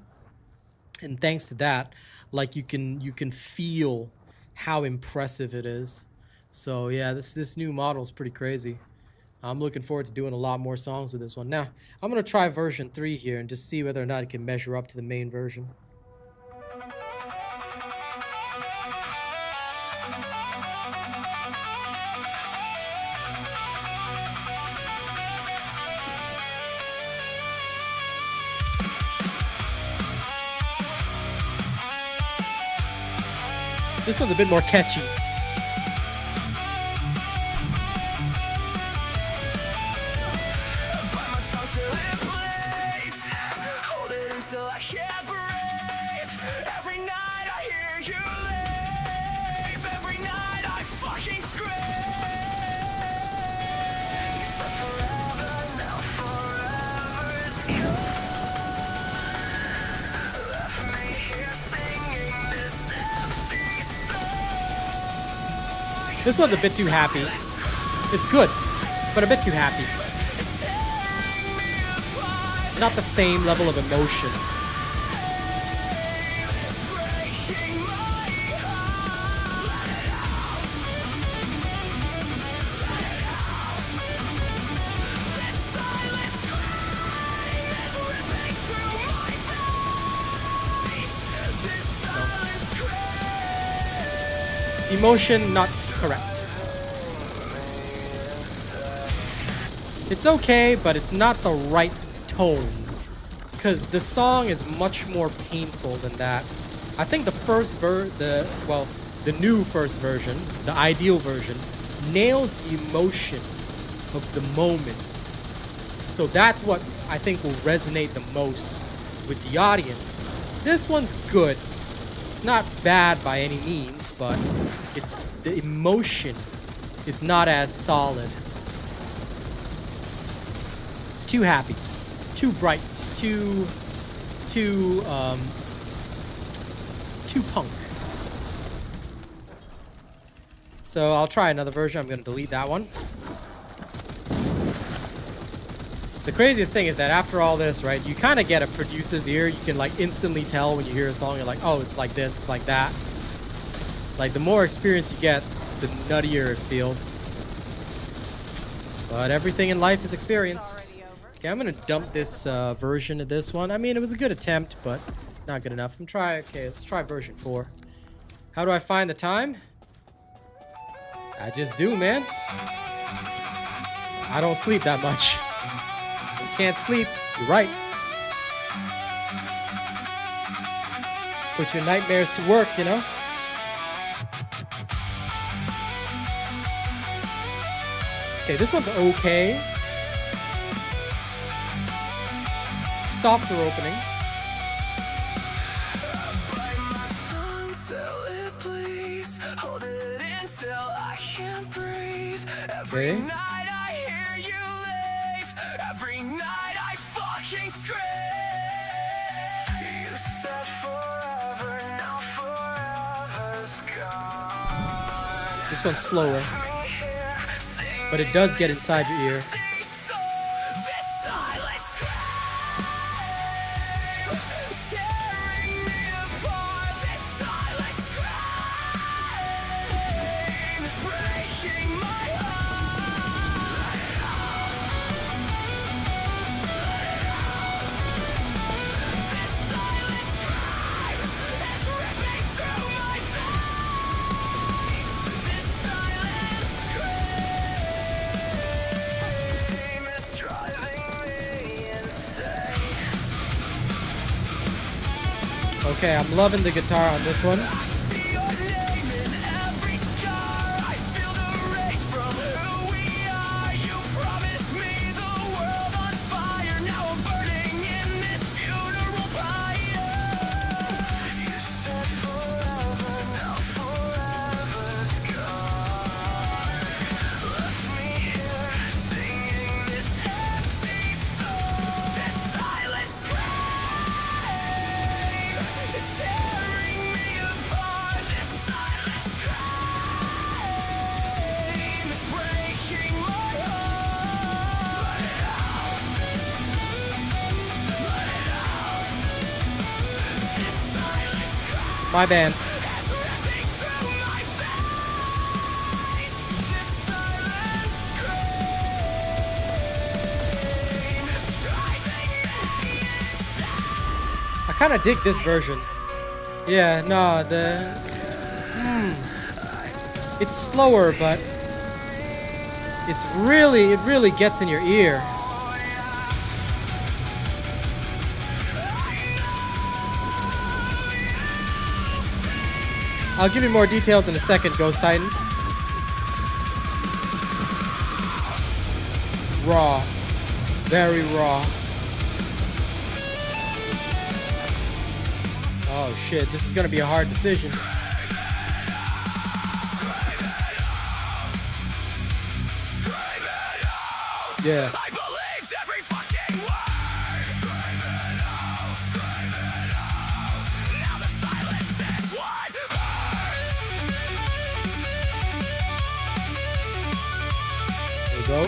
And thanks to that, like, you can feel how impressive it is. So yeah, this new model is pretty crazy. I'm looking forward to doing a lot more songs with this one. Now, I'm going to try version 3 here and just see whether or not it can measure up to the main version. This one's a bit more catchy. This one's a bit too happy. It's good, but a bit too happy. Not the same level of emotion. Emotion not correct. It's okay, but it's not the right tone, because the song is much more painful than that. I think the the new first version, the ideal version, nails the emotion of the moment. So that's what I think will resonate the most with the audience. This one's good. It's not bad by any means, but the emotion is not as solid. It's too happy, too bright, too punk. So I'll try another version. I'm gonna delete that one. The craziest thing is that after all this, right, you kind of get a producer's ear. You can, like, instantly tell when you hear a song, you're like, oh, it's like this, it's like that. Like, the more experience you get, the nuttier it feels. But everything in life is experience. Okay, I'm gonna dump this version of this one. I mean, it was a good attempt, but not good enough. Okay, let's try version 4. How do I find the time? I just do, man. I don't sleep that much. Can't sleep, you're right. Put your nightmares to work, you know? Okay, this one's okay. Softer opening. Until it bleeds, hold it until I can't breathe. Every Okay. night I hear you leave. Every night I fucking scream. You said forever, now forever's gone. This one's slower, Me here, singing but it does get inside your ear. empty soul. This silent scream, tearing me apart. This silent scream is breaking my heart. This silent scream is ripping through my veins. This silent scream is driving me insane. Okay, I'm loving the guitar on this one. See your name in every scar. I feel the rage from who we are. You promised me the world on fire. Now I'm burning in this funeral pyre. You said forever, now forever's gone. Left me here singing this empty song. This silent scream is tearing me apart. This silent scream is breaking my heart. Let it out. Let it out. This silent scream My band. is ripping through my veins. This silent scream is driving me insane. I kind of dig this version. Yeah, no, it's slower, but it really gets in your ear. I'll give you more details in a second, Ghost Titan. It's raw. Very raw. Oh shit, this is gonna be a hard decision. Yeah. I believed every fucking word. Scream it out, scream it out. Now the silence is what hurts. There we go.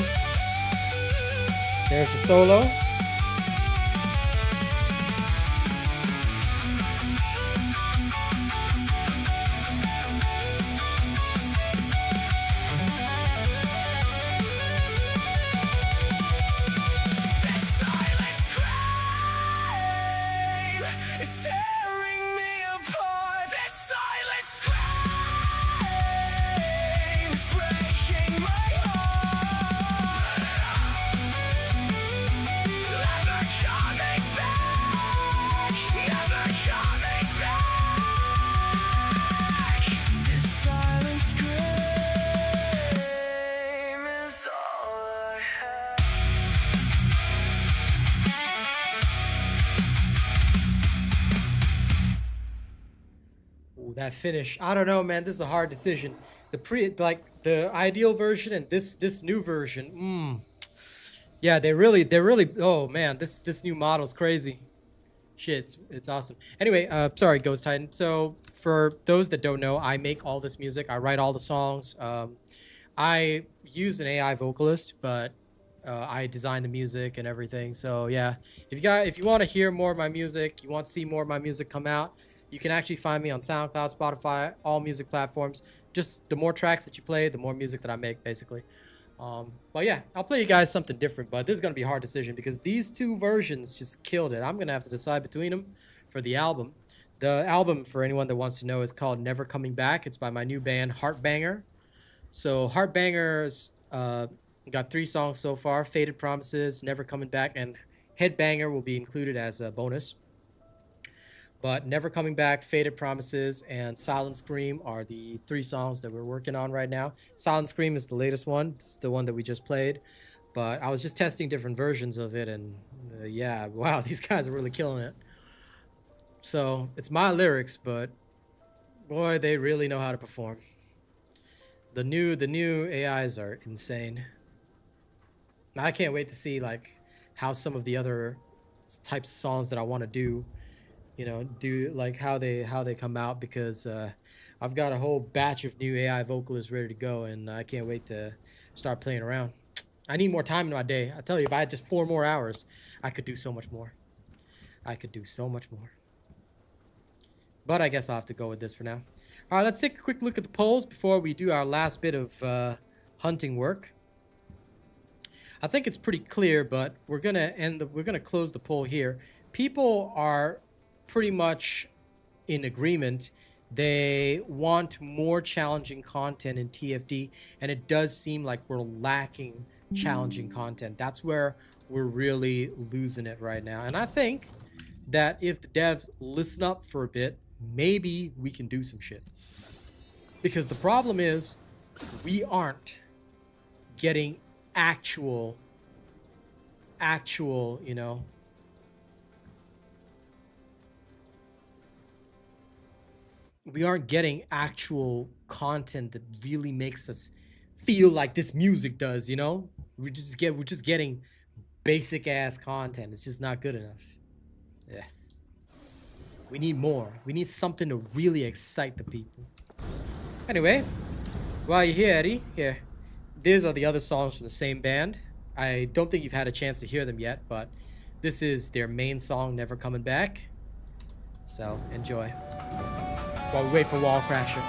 There's the solo. This silent scream is tearing me apart. This silent scream is breaking my heart. Never coming back. Never coming back. This silent scream is all I have. Ooh, that finish. I don't know, man. This is a hard decision. The ideal version and this new version. Yeah, they're really. Oh man, this new model's crazy. Shit, it's awesome. Anyway, sorry, Ghost Titan. So for those that don't know, I make all this music. I write all the songs. I use an AI vocalist, but I design the music and everything. So yeah, if you want to hear more of my music, you want to see more of my music come out, you can actually find me on SoundCloud, Spotify, all music platforms. Just the more tracks that you play, the more music that I make, basically. But yeah, I'll play you guys something different, but this is gonna be a hard decision because these two versions just killed it. I'm gonna have to decide between them for the album. The album, for anyone that wants to know, is called Never Coming Back. It's by my new band, Heartbanger. So Heartbangers got 3 songs so far: Faded Promises, Never Coming Back, and Headbanger will be included as a bonus. But Never Coming Back, Faded Promises, and Silent Scream are the 3 songs that we're working on right now. Silent Scream is the latest one. It's the one that we just played. But I was just testing different versions of it, and yeah, wow, these guys are really killing it. So it's my lyrics, but boy, they really know how to perform. The new AIs are insane. I can't wait to see like how some of the other types of songs that I want to do, do like how they come out, because I've got a whole batch of new AI vocalists ready to go, and I can't wait to start playing around. I need more time in my day. I tell you, if I had just 4 more hours, I could do so much more. I could do so much more. But I guess I'll have to go with this for now. All right, let's take a quick look at the polls before we do our last bit of hunting work. I think it's pretty clear, but we're gonna close the poll here. People are pretty much in agreement. They want more challenging content in TFD, and it does seem like we're lacking challenging content. That's where we're really losing it right now. And I think that if the devs listen up for a bit, maybe we can do some shit. Because the problem is, we aren't getting actual, we aren't getting actual content that really makes us feel like this music does, we're just getting basic ass content. It's just not good enough. Yes. We need more. We need something to really excite the people. Anyway, while you're here, Eddie, here, these are the other songs from the same band. I don't think you've had a chance to hear them yet, but this is their main song, Never Coming Back. So enjoy while we wait for Wall Crasher.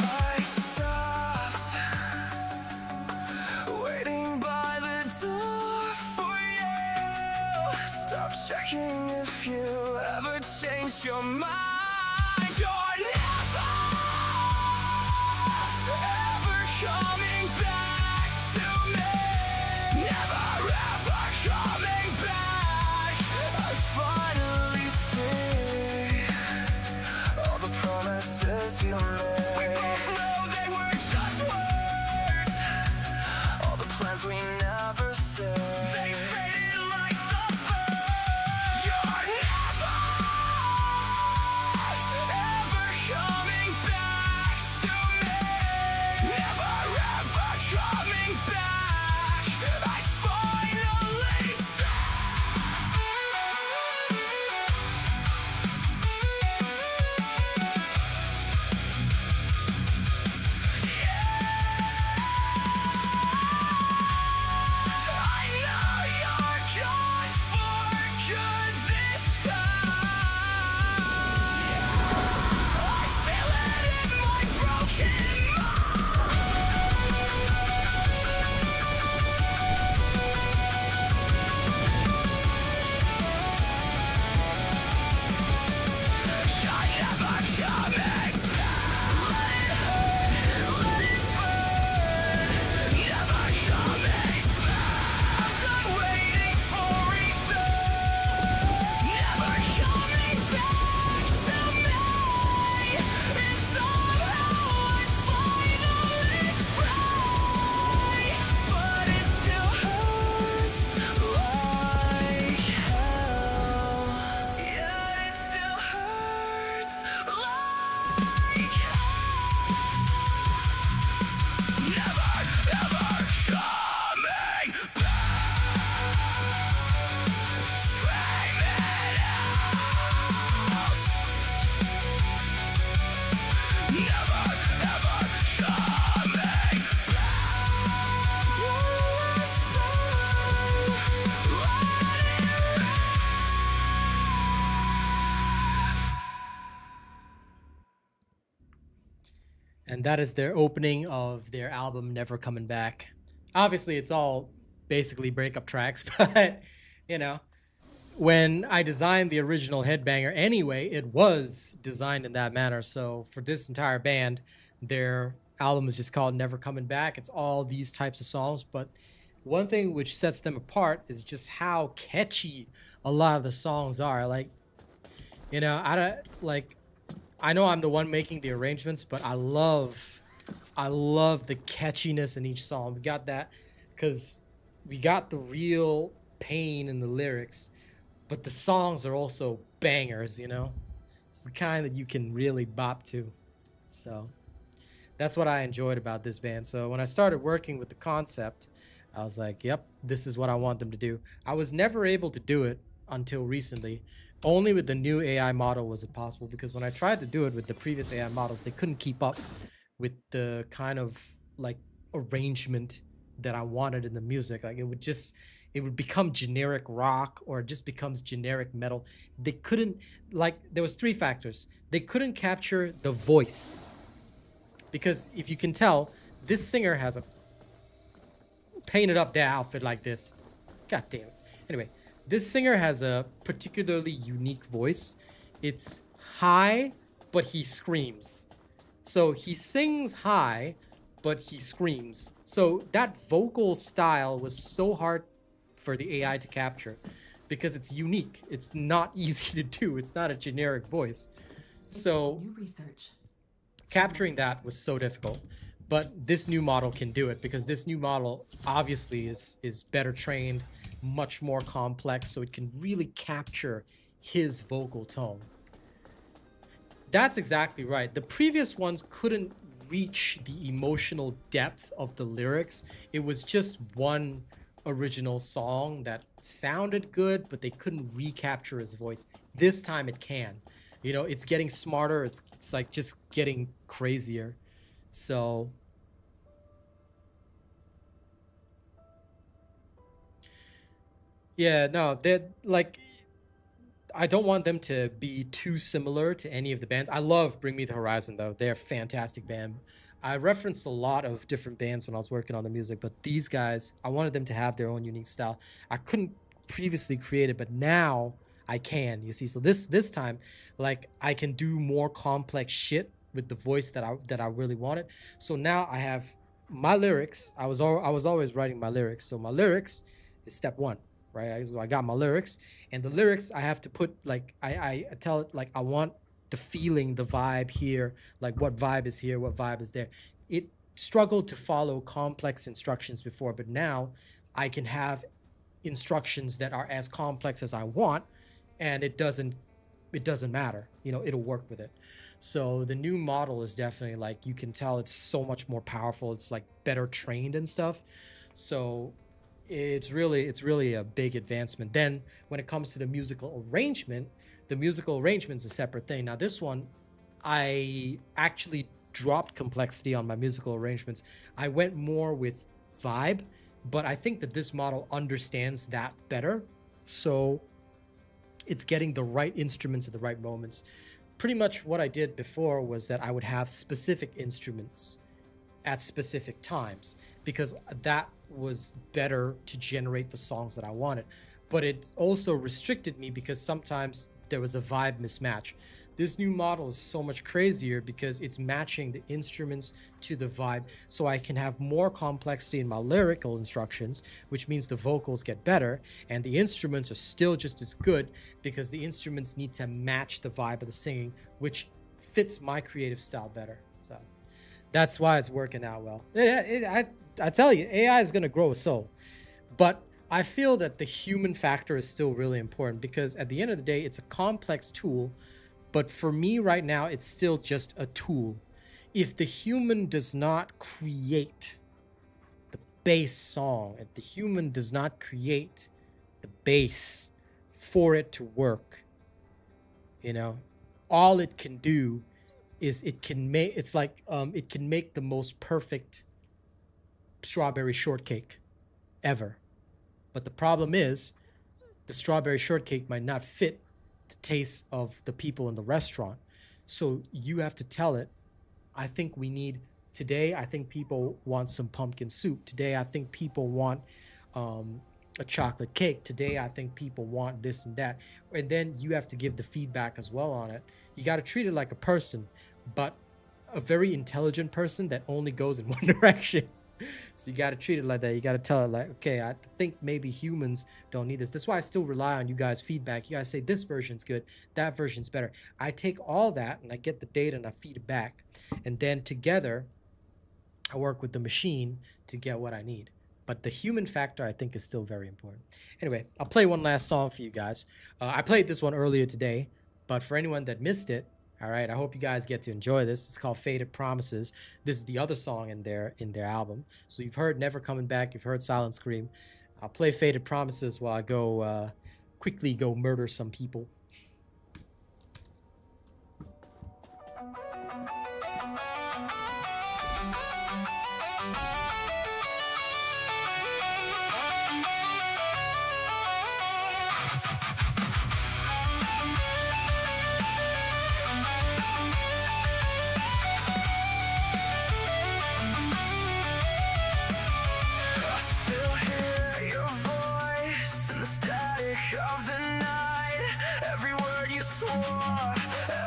I stopped waiting by the door for you. Stop checking if you ever change your mind. You're never, ever coming back to me. Never, ever coming back. I finally see all the promises you made. We both know they were just words. All the plans we never said. They faded like the bird. You're never, ever coming back to me. Never, ever coming back. I finally see. I know you're gone for good this time. I feel it in my broken mind. You're never coming back. Let it burn. Never coming back. I'm done waiting for return. Never coming back to me. And somehow I finally fly. But it still hurts like hell. Yeah, it still hurts like hell. Never, ever coming back. Scream it out. Never, ever coming back. Last time, let it rap. And that is their opening of their album, Never Coming Back. Obviously, it's all basically breakup tracks. But you know, when I designed the original Headbanger anyway, it was designed in that manner. So for this entire band, their album is just called Never Coming Back. It's all these types of songs, but one thing which sets them apart is just how catchy a lot of the songs are. Like, you know, I don't like I know I'm the one making the arrangements, but I love the catchiness in each song. We got that cuz we got the real pain in the lyrics, but the songs are also bangers, you know? It's the kind that you can really bop to. So that's what I enjoyed about this band. So when I started working with the concept, I was like, yep, this is what I want them to do. I was never able to do it until recently. Only with the new AI model was it possible, because when I tried to do it with the previous AI models, they couldn't keep up with the kind of like arrangement that I wanted in the music. Like it would become generic rock, or it just becomes generic metal. They couldn't, like, there was three factors. They couldn't capture the voice, because if you can tell, this singer has a painted up their outfit like this. God damn it. Anyway, this singer has a particularly unique voice. It's high, but he screams. So he sings high, but he screams. So that vocal style was so hard for the AI to capture because it's unique. It's not easy to do. It's not a generic voice. So New research. capturing that was so difficult. But this new model can do it, because this new model obviously is better trained, much more complex, so it can really capture his vocal tone. That's exactly right. The previous ones couldn't reach the emotional depth of the lyrics. It was just one original song that sounded good, but they couldn't recapture his voice. This time it can. You know, it's getting smarter. It's like just getting crazier. So yeah, no, they're like, I don't want them to be too similar to any of the bands. I love Bring Me the Horizon though. They're a fantastic band. I referenced a lot of different bands when I was working on the music, but these guys, I wanted them to have their own unique style. I couldn't previously create it, but now I can, you see. So this time, like, I can do more complex shit with the voice that I really wanted. So now I have my lyrics. I was always writing my lyrics. So my lyrics is step one, right? I got my lyrics, and the lyrics I have to put, like, I tell it, like, I want the feeling, the vibe here, like what vibe is here, what vibe is there. It struggled to follow complex instructions before, but now I can have instructions that are as complex as I want, and it doesn't matter, you know, it'll work with it. So the new model is definitely, like, you can tell it's so much more powerful. It's like better trained and stuff. So it's really a big advancement. Then when it comes to the musical arrangement's a separate thing. Now this one, I actually dropped complexity on my musical arrangements. I went more with vibe, but I think that this model understands that better. So it's getting the right instruments at the right moments. Pretty much what I did before was that I would have specific instruments at specific times, because that was better to generate the songs that I wanted. But it also restricted me because sometimes there was a vibe mismatch. This new model is so much crazier because it's matching the instruments to the vibe, so I can have more complexity in my lyrical instructions, which means the vocals get better, and the instruments are still just as good because the instruments need to match the vibe of the singing, which fits my creative style better. So that's why it's working out well. I tell you, AI is going to grow a soul, but I feel that the human factor is still really important, because at the end of the day, it's a complex tool. But for me right now, it's still just a tool. If the human does not create the bass song, if the human does not create the bass for it to work, you know, all it can do is it can make the most perfect strawberry shortcake ever. But the problem is, the strawberry shortcake might not fit the taste of the people in the restaurant. So you have to tell it, I think people want some pumpkin soup. Today, I think people want a chocolate cake. Today, I think people want this and that. And then you have to give the feedback as well on it. You got to treat it like a person, but a very intelligent person that only goes in one direction. So you got to treat it like that. You got to tell it like, okay, I think maybe humans don't need this. That's why I still rely on you guys' feedback. You guys say this version's good, that version's better. I take all that and I get the data and I feed it back. And then together, I work with the machine to get what I need. But the human factor, I think, is still very important. Anyway, I'll play one last song for you guys. I played this one earlier today, but for anyone that missed it, all right, I hope you guys get to enjoy this. It's called Faded Promises. This is the other song in their album. So you've heard Never Coming Back, you've heard Silent Scream. I'll play Faded Promises while I go quickly go murder some people. Still hear your voice in the static of the night. Every word you swore,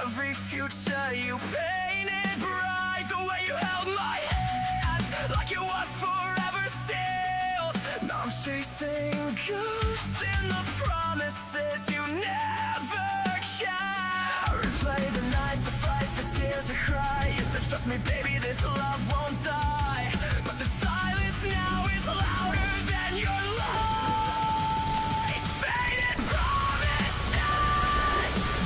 every future you painted bright. The way you held my hand, like it was forever sealed. Now I'm chasing ghosts in the promises you never kept. I replay the nights, the fights, the tears, the cry. You said, trust me, baby, this love won't die. But the silence now is louder than your lies. Faded promises,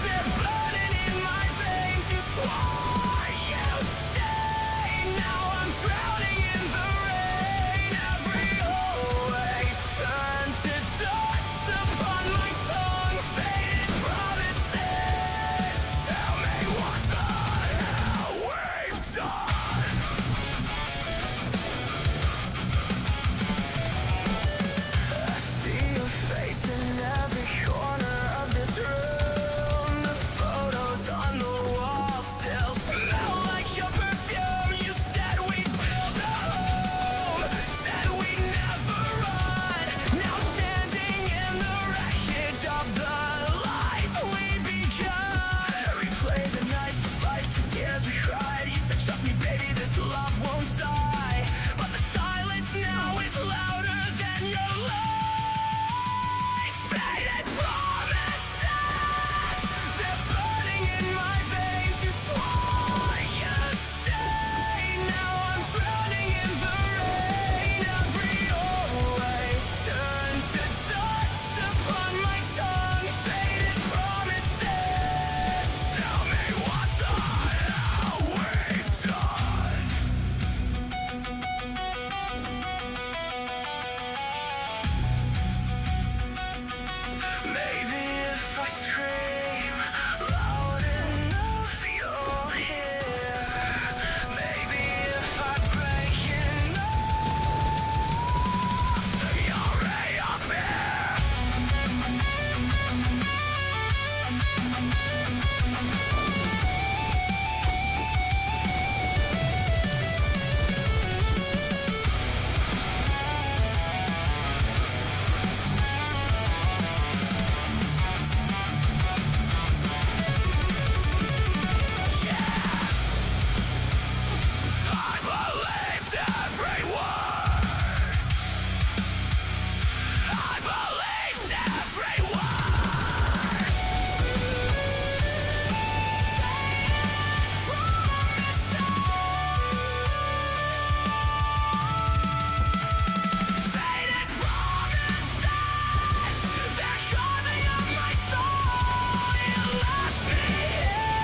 they're burning in my veins. You swore you'd stay. Now I'm drowning in the rain. Every always turned to dust upon my tongue. Faded promises, tell me what the hell we've done. I see your face in every corner of this room. The photos on the wall still smell like your perfume. You said we'd build a home, said we'd never run. Now I'm standing in the wreckage of the life we begun. I replay the nights, the fights, the tears we cried. You said, trust me, baby, this love won't die. But the silence now is louder than your lies. Faded promises, they're burning in my veins. You swore you'd stay. Now I'm drowning in the rain. Every always turned to dust upon my tongue. Faded promises, tell me what the hell we've done. Maybe if I scream loud enough, you'll hear. Maybe if I break enough, you'll reappear. I believed every word. I believed every word. Faded promises, they're carving up my soul. You left me here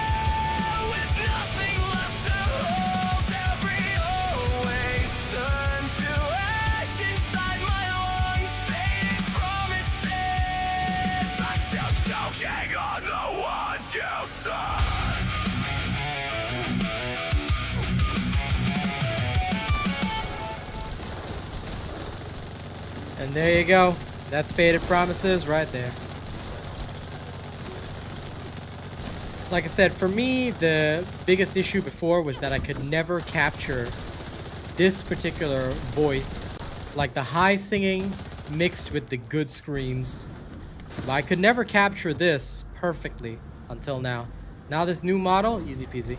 with nothing left to hold. Every always turned to ash inside my lungs. Faded promises, I'm still choking on the ones you said. And there you go. That's Faded Promises right there. Like I said, for me, the biggest issue before was that I could never capture this particular voice, like the high singing mixed with the good screams. But I could never capture this perfectly until now. Now this new model, easy peasy.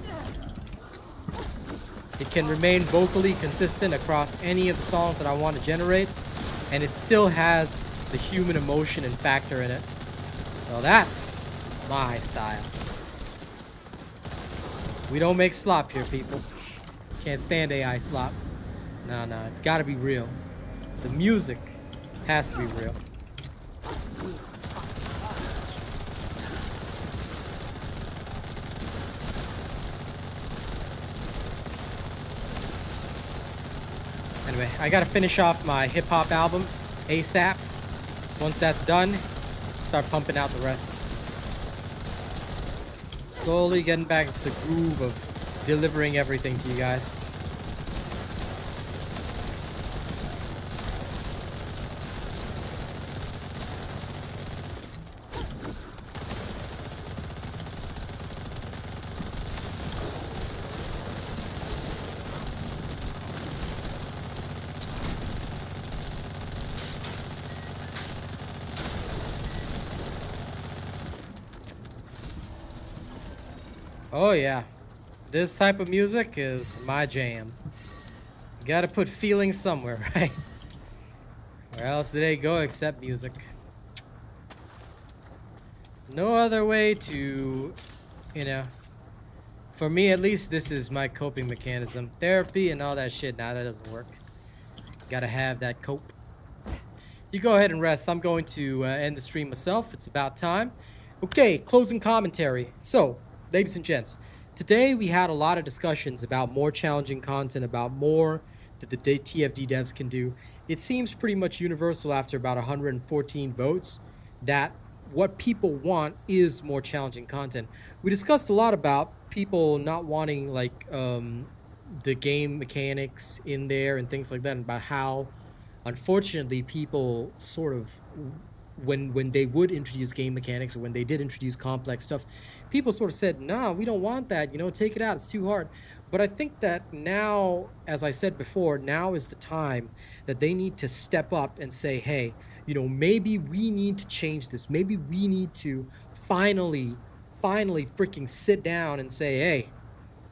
It can remain vocally consistent across any of the songs that I want to generate, and it still has the human emotion and factor in it. So that's my style. We don't make slop here, people. Can't stand AI slop. No, it's gotta be real. The music has to be real. Anyway, I gotta finish off my hip-hop album ASAP. Once that's done, start pumping out the rest. Slowly getting back into the groove of delivering everything to you guys. Oh yeah, this type of music is my jam. You gotta put feelings somewhere, right? Where else did they go except music? No other way to, you know, for me at least, this is my coping mechanism. Therapy and all that shit, nah, that doesn't work. Gotta have that cope. You go ahead and rest. I'm going to end the stream myself. It's about time. Okay, closing commentary. So, ladies and gents, today we had a lot of discussions about more challenging content, about more that the TFD devs can do. It seems pretty much universal after about 114 votes that what people want is more challenging content. We discussed a lot about people not wanting like the game mechanics in there and things like that, and about how unfortunately people sort of when they would introduce game mechanics, or when they did introduce complex stuff, people sort of said, nah, we don't want that, you know, take it out, it's too hard. But I think that now, as I said before, now is the time that they need to step up and say, hey, you know, maybe we need to change this. Maybe we need to finally freaking sit down and say, hey,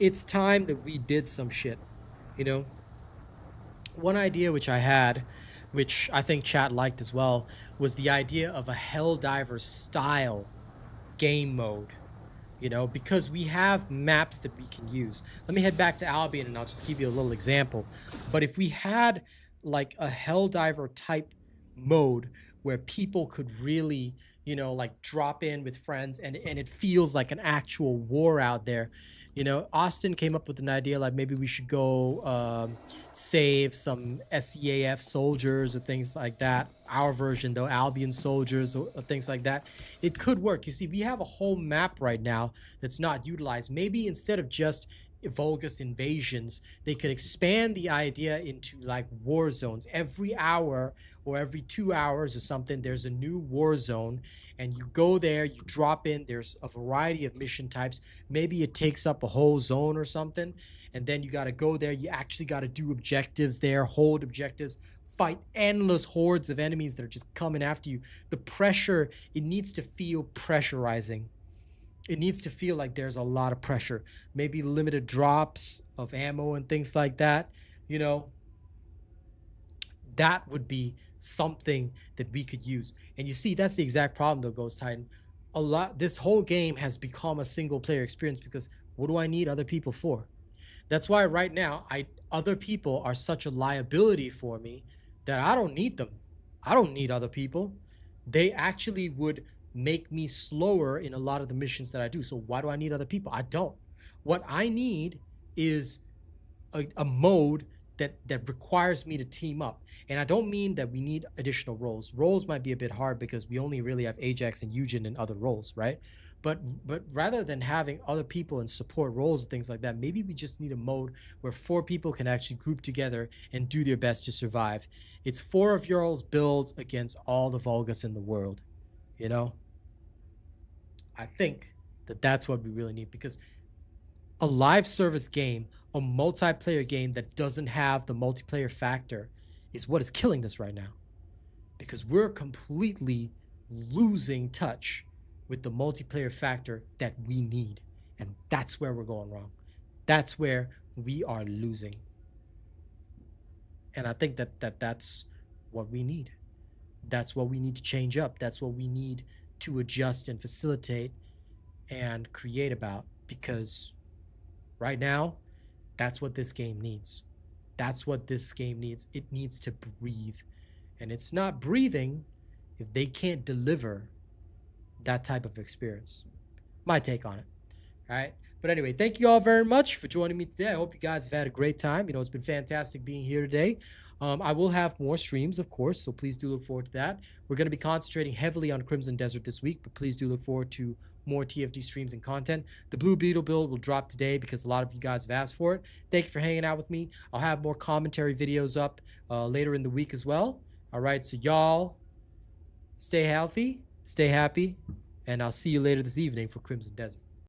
it's time that we did some shit, you know? One idea which I had, which I think chat liked as well, was the idea of a Helldiver style game mode, you know, because we have maps that we can use. Let me head back to Albion and I'll just give you a little example. But if we had like a Helldiver type mode where people could really, you know, like drop in with friends and it feels like an actual war out there. You know, Austin came up with an idea like maybe we should go save some SEAF soldiers or things like that. Our version though, Albion soldiers or things like that. It could work. You see, we have a whole map right now that's not utilized. Maybe instead of just Volgus invasions, they could expand the idea into like war zones. Every hour or every 2 hours or something, there's a new war zone, and you go there, you drop in, there's a variety of mission types. Maybe it takes up a whole zone or something, and then you got to go there, you actually got to do objectives there, hold objectives, fight endless hordes of enemies that are just coming after you. The pressure, it needs to feel pressurizing. It needs to feel like there's a lot of pressure. Maybe limited drops of ammo and things like that. You know, that would be something that we could use. And you see, that's the exact problem though, Ghost Titan. This whole game has become a single player experience because what do I need other people for? That's why right now, other people are such a liability for me that I don't need them. I don't need other people. They actually would make me slower in a lot of the missions that I do. So why do I need other people? I don't. What I need is a mode that requires me to team up. And I don't mean that we need additional roles. Roles might be a bit hard because we only really have Ajax and Eugen in other roles, right? But rather than having other people in support roles and things like that, maybe we just need a mode where 4 people can actually group together and do their best to survive. It's 4 of y'all's builds against all the Volgus in the world, you know? I think that that's what we really need, because a live service game, a multiplayer game that doesn't have the multiplayer factor is what is killing this right now. because we're completely losing touch with the multiplayer factor that we need. And that's where we're going wrong. That's where we are losing. And I think that's what we need. That's what we need to change up. That's what we need to adjust and facilitate and create about, because right now, that's what this game needs. That's what this game needs. It needs to breathe. And it's not breathing if they can't deliver that type of experience. My take on it. All right. But anyway, thank you all very much for joining me today. I hope you guys have had a great time. You know, it's been fantastic being here today. I will have more streams, of course, so please do look forward to that. We're going to be concentrating heavily on Crimson Desert this week, but please do look forward to more TFD streams and content. The Blue Beetle build will drop today because a lot of you guys have asked for it. Thank you for hanging out with me. I'll have more commentary videos up later in the week as well. All right, so y'all stay healthy, stay happy, and I'll see you later this evening for Crimson Desert.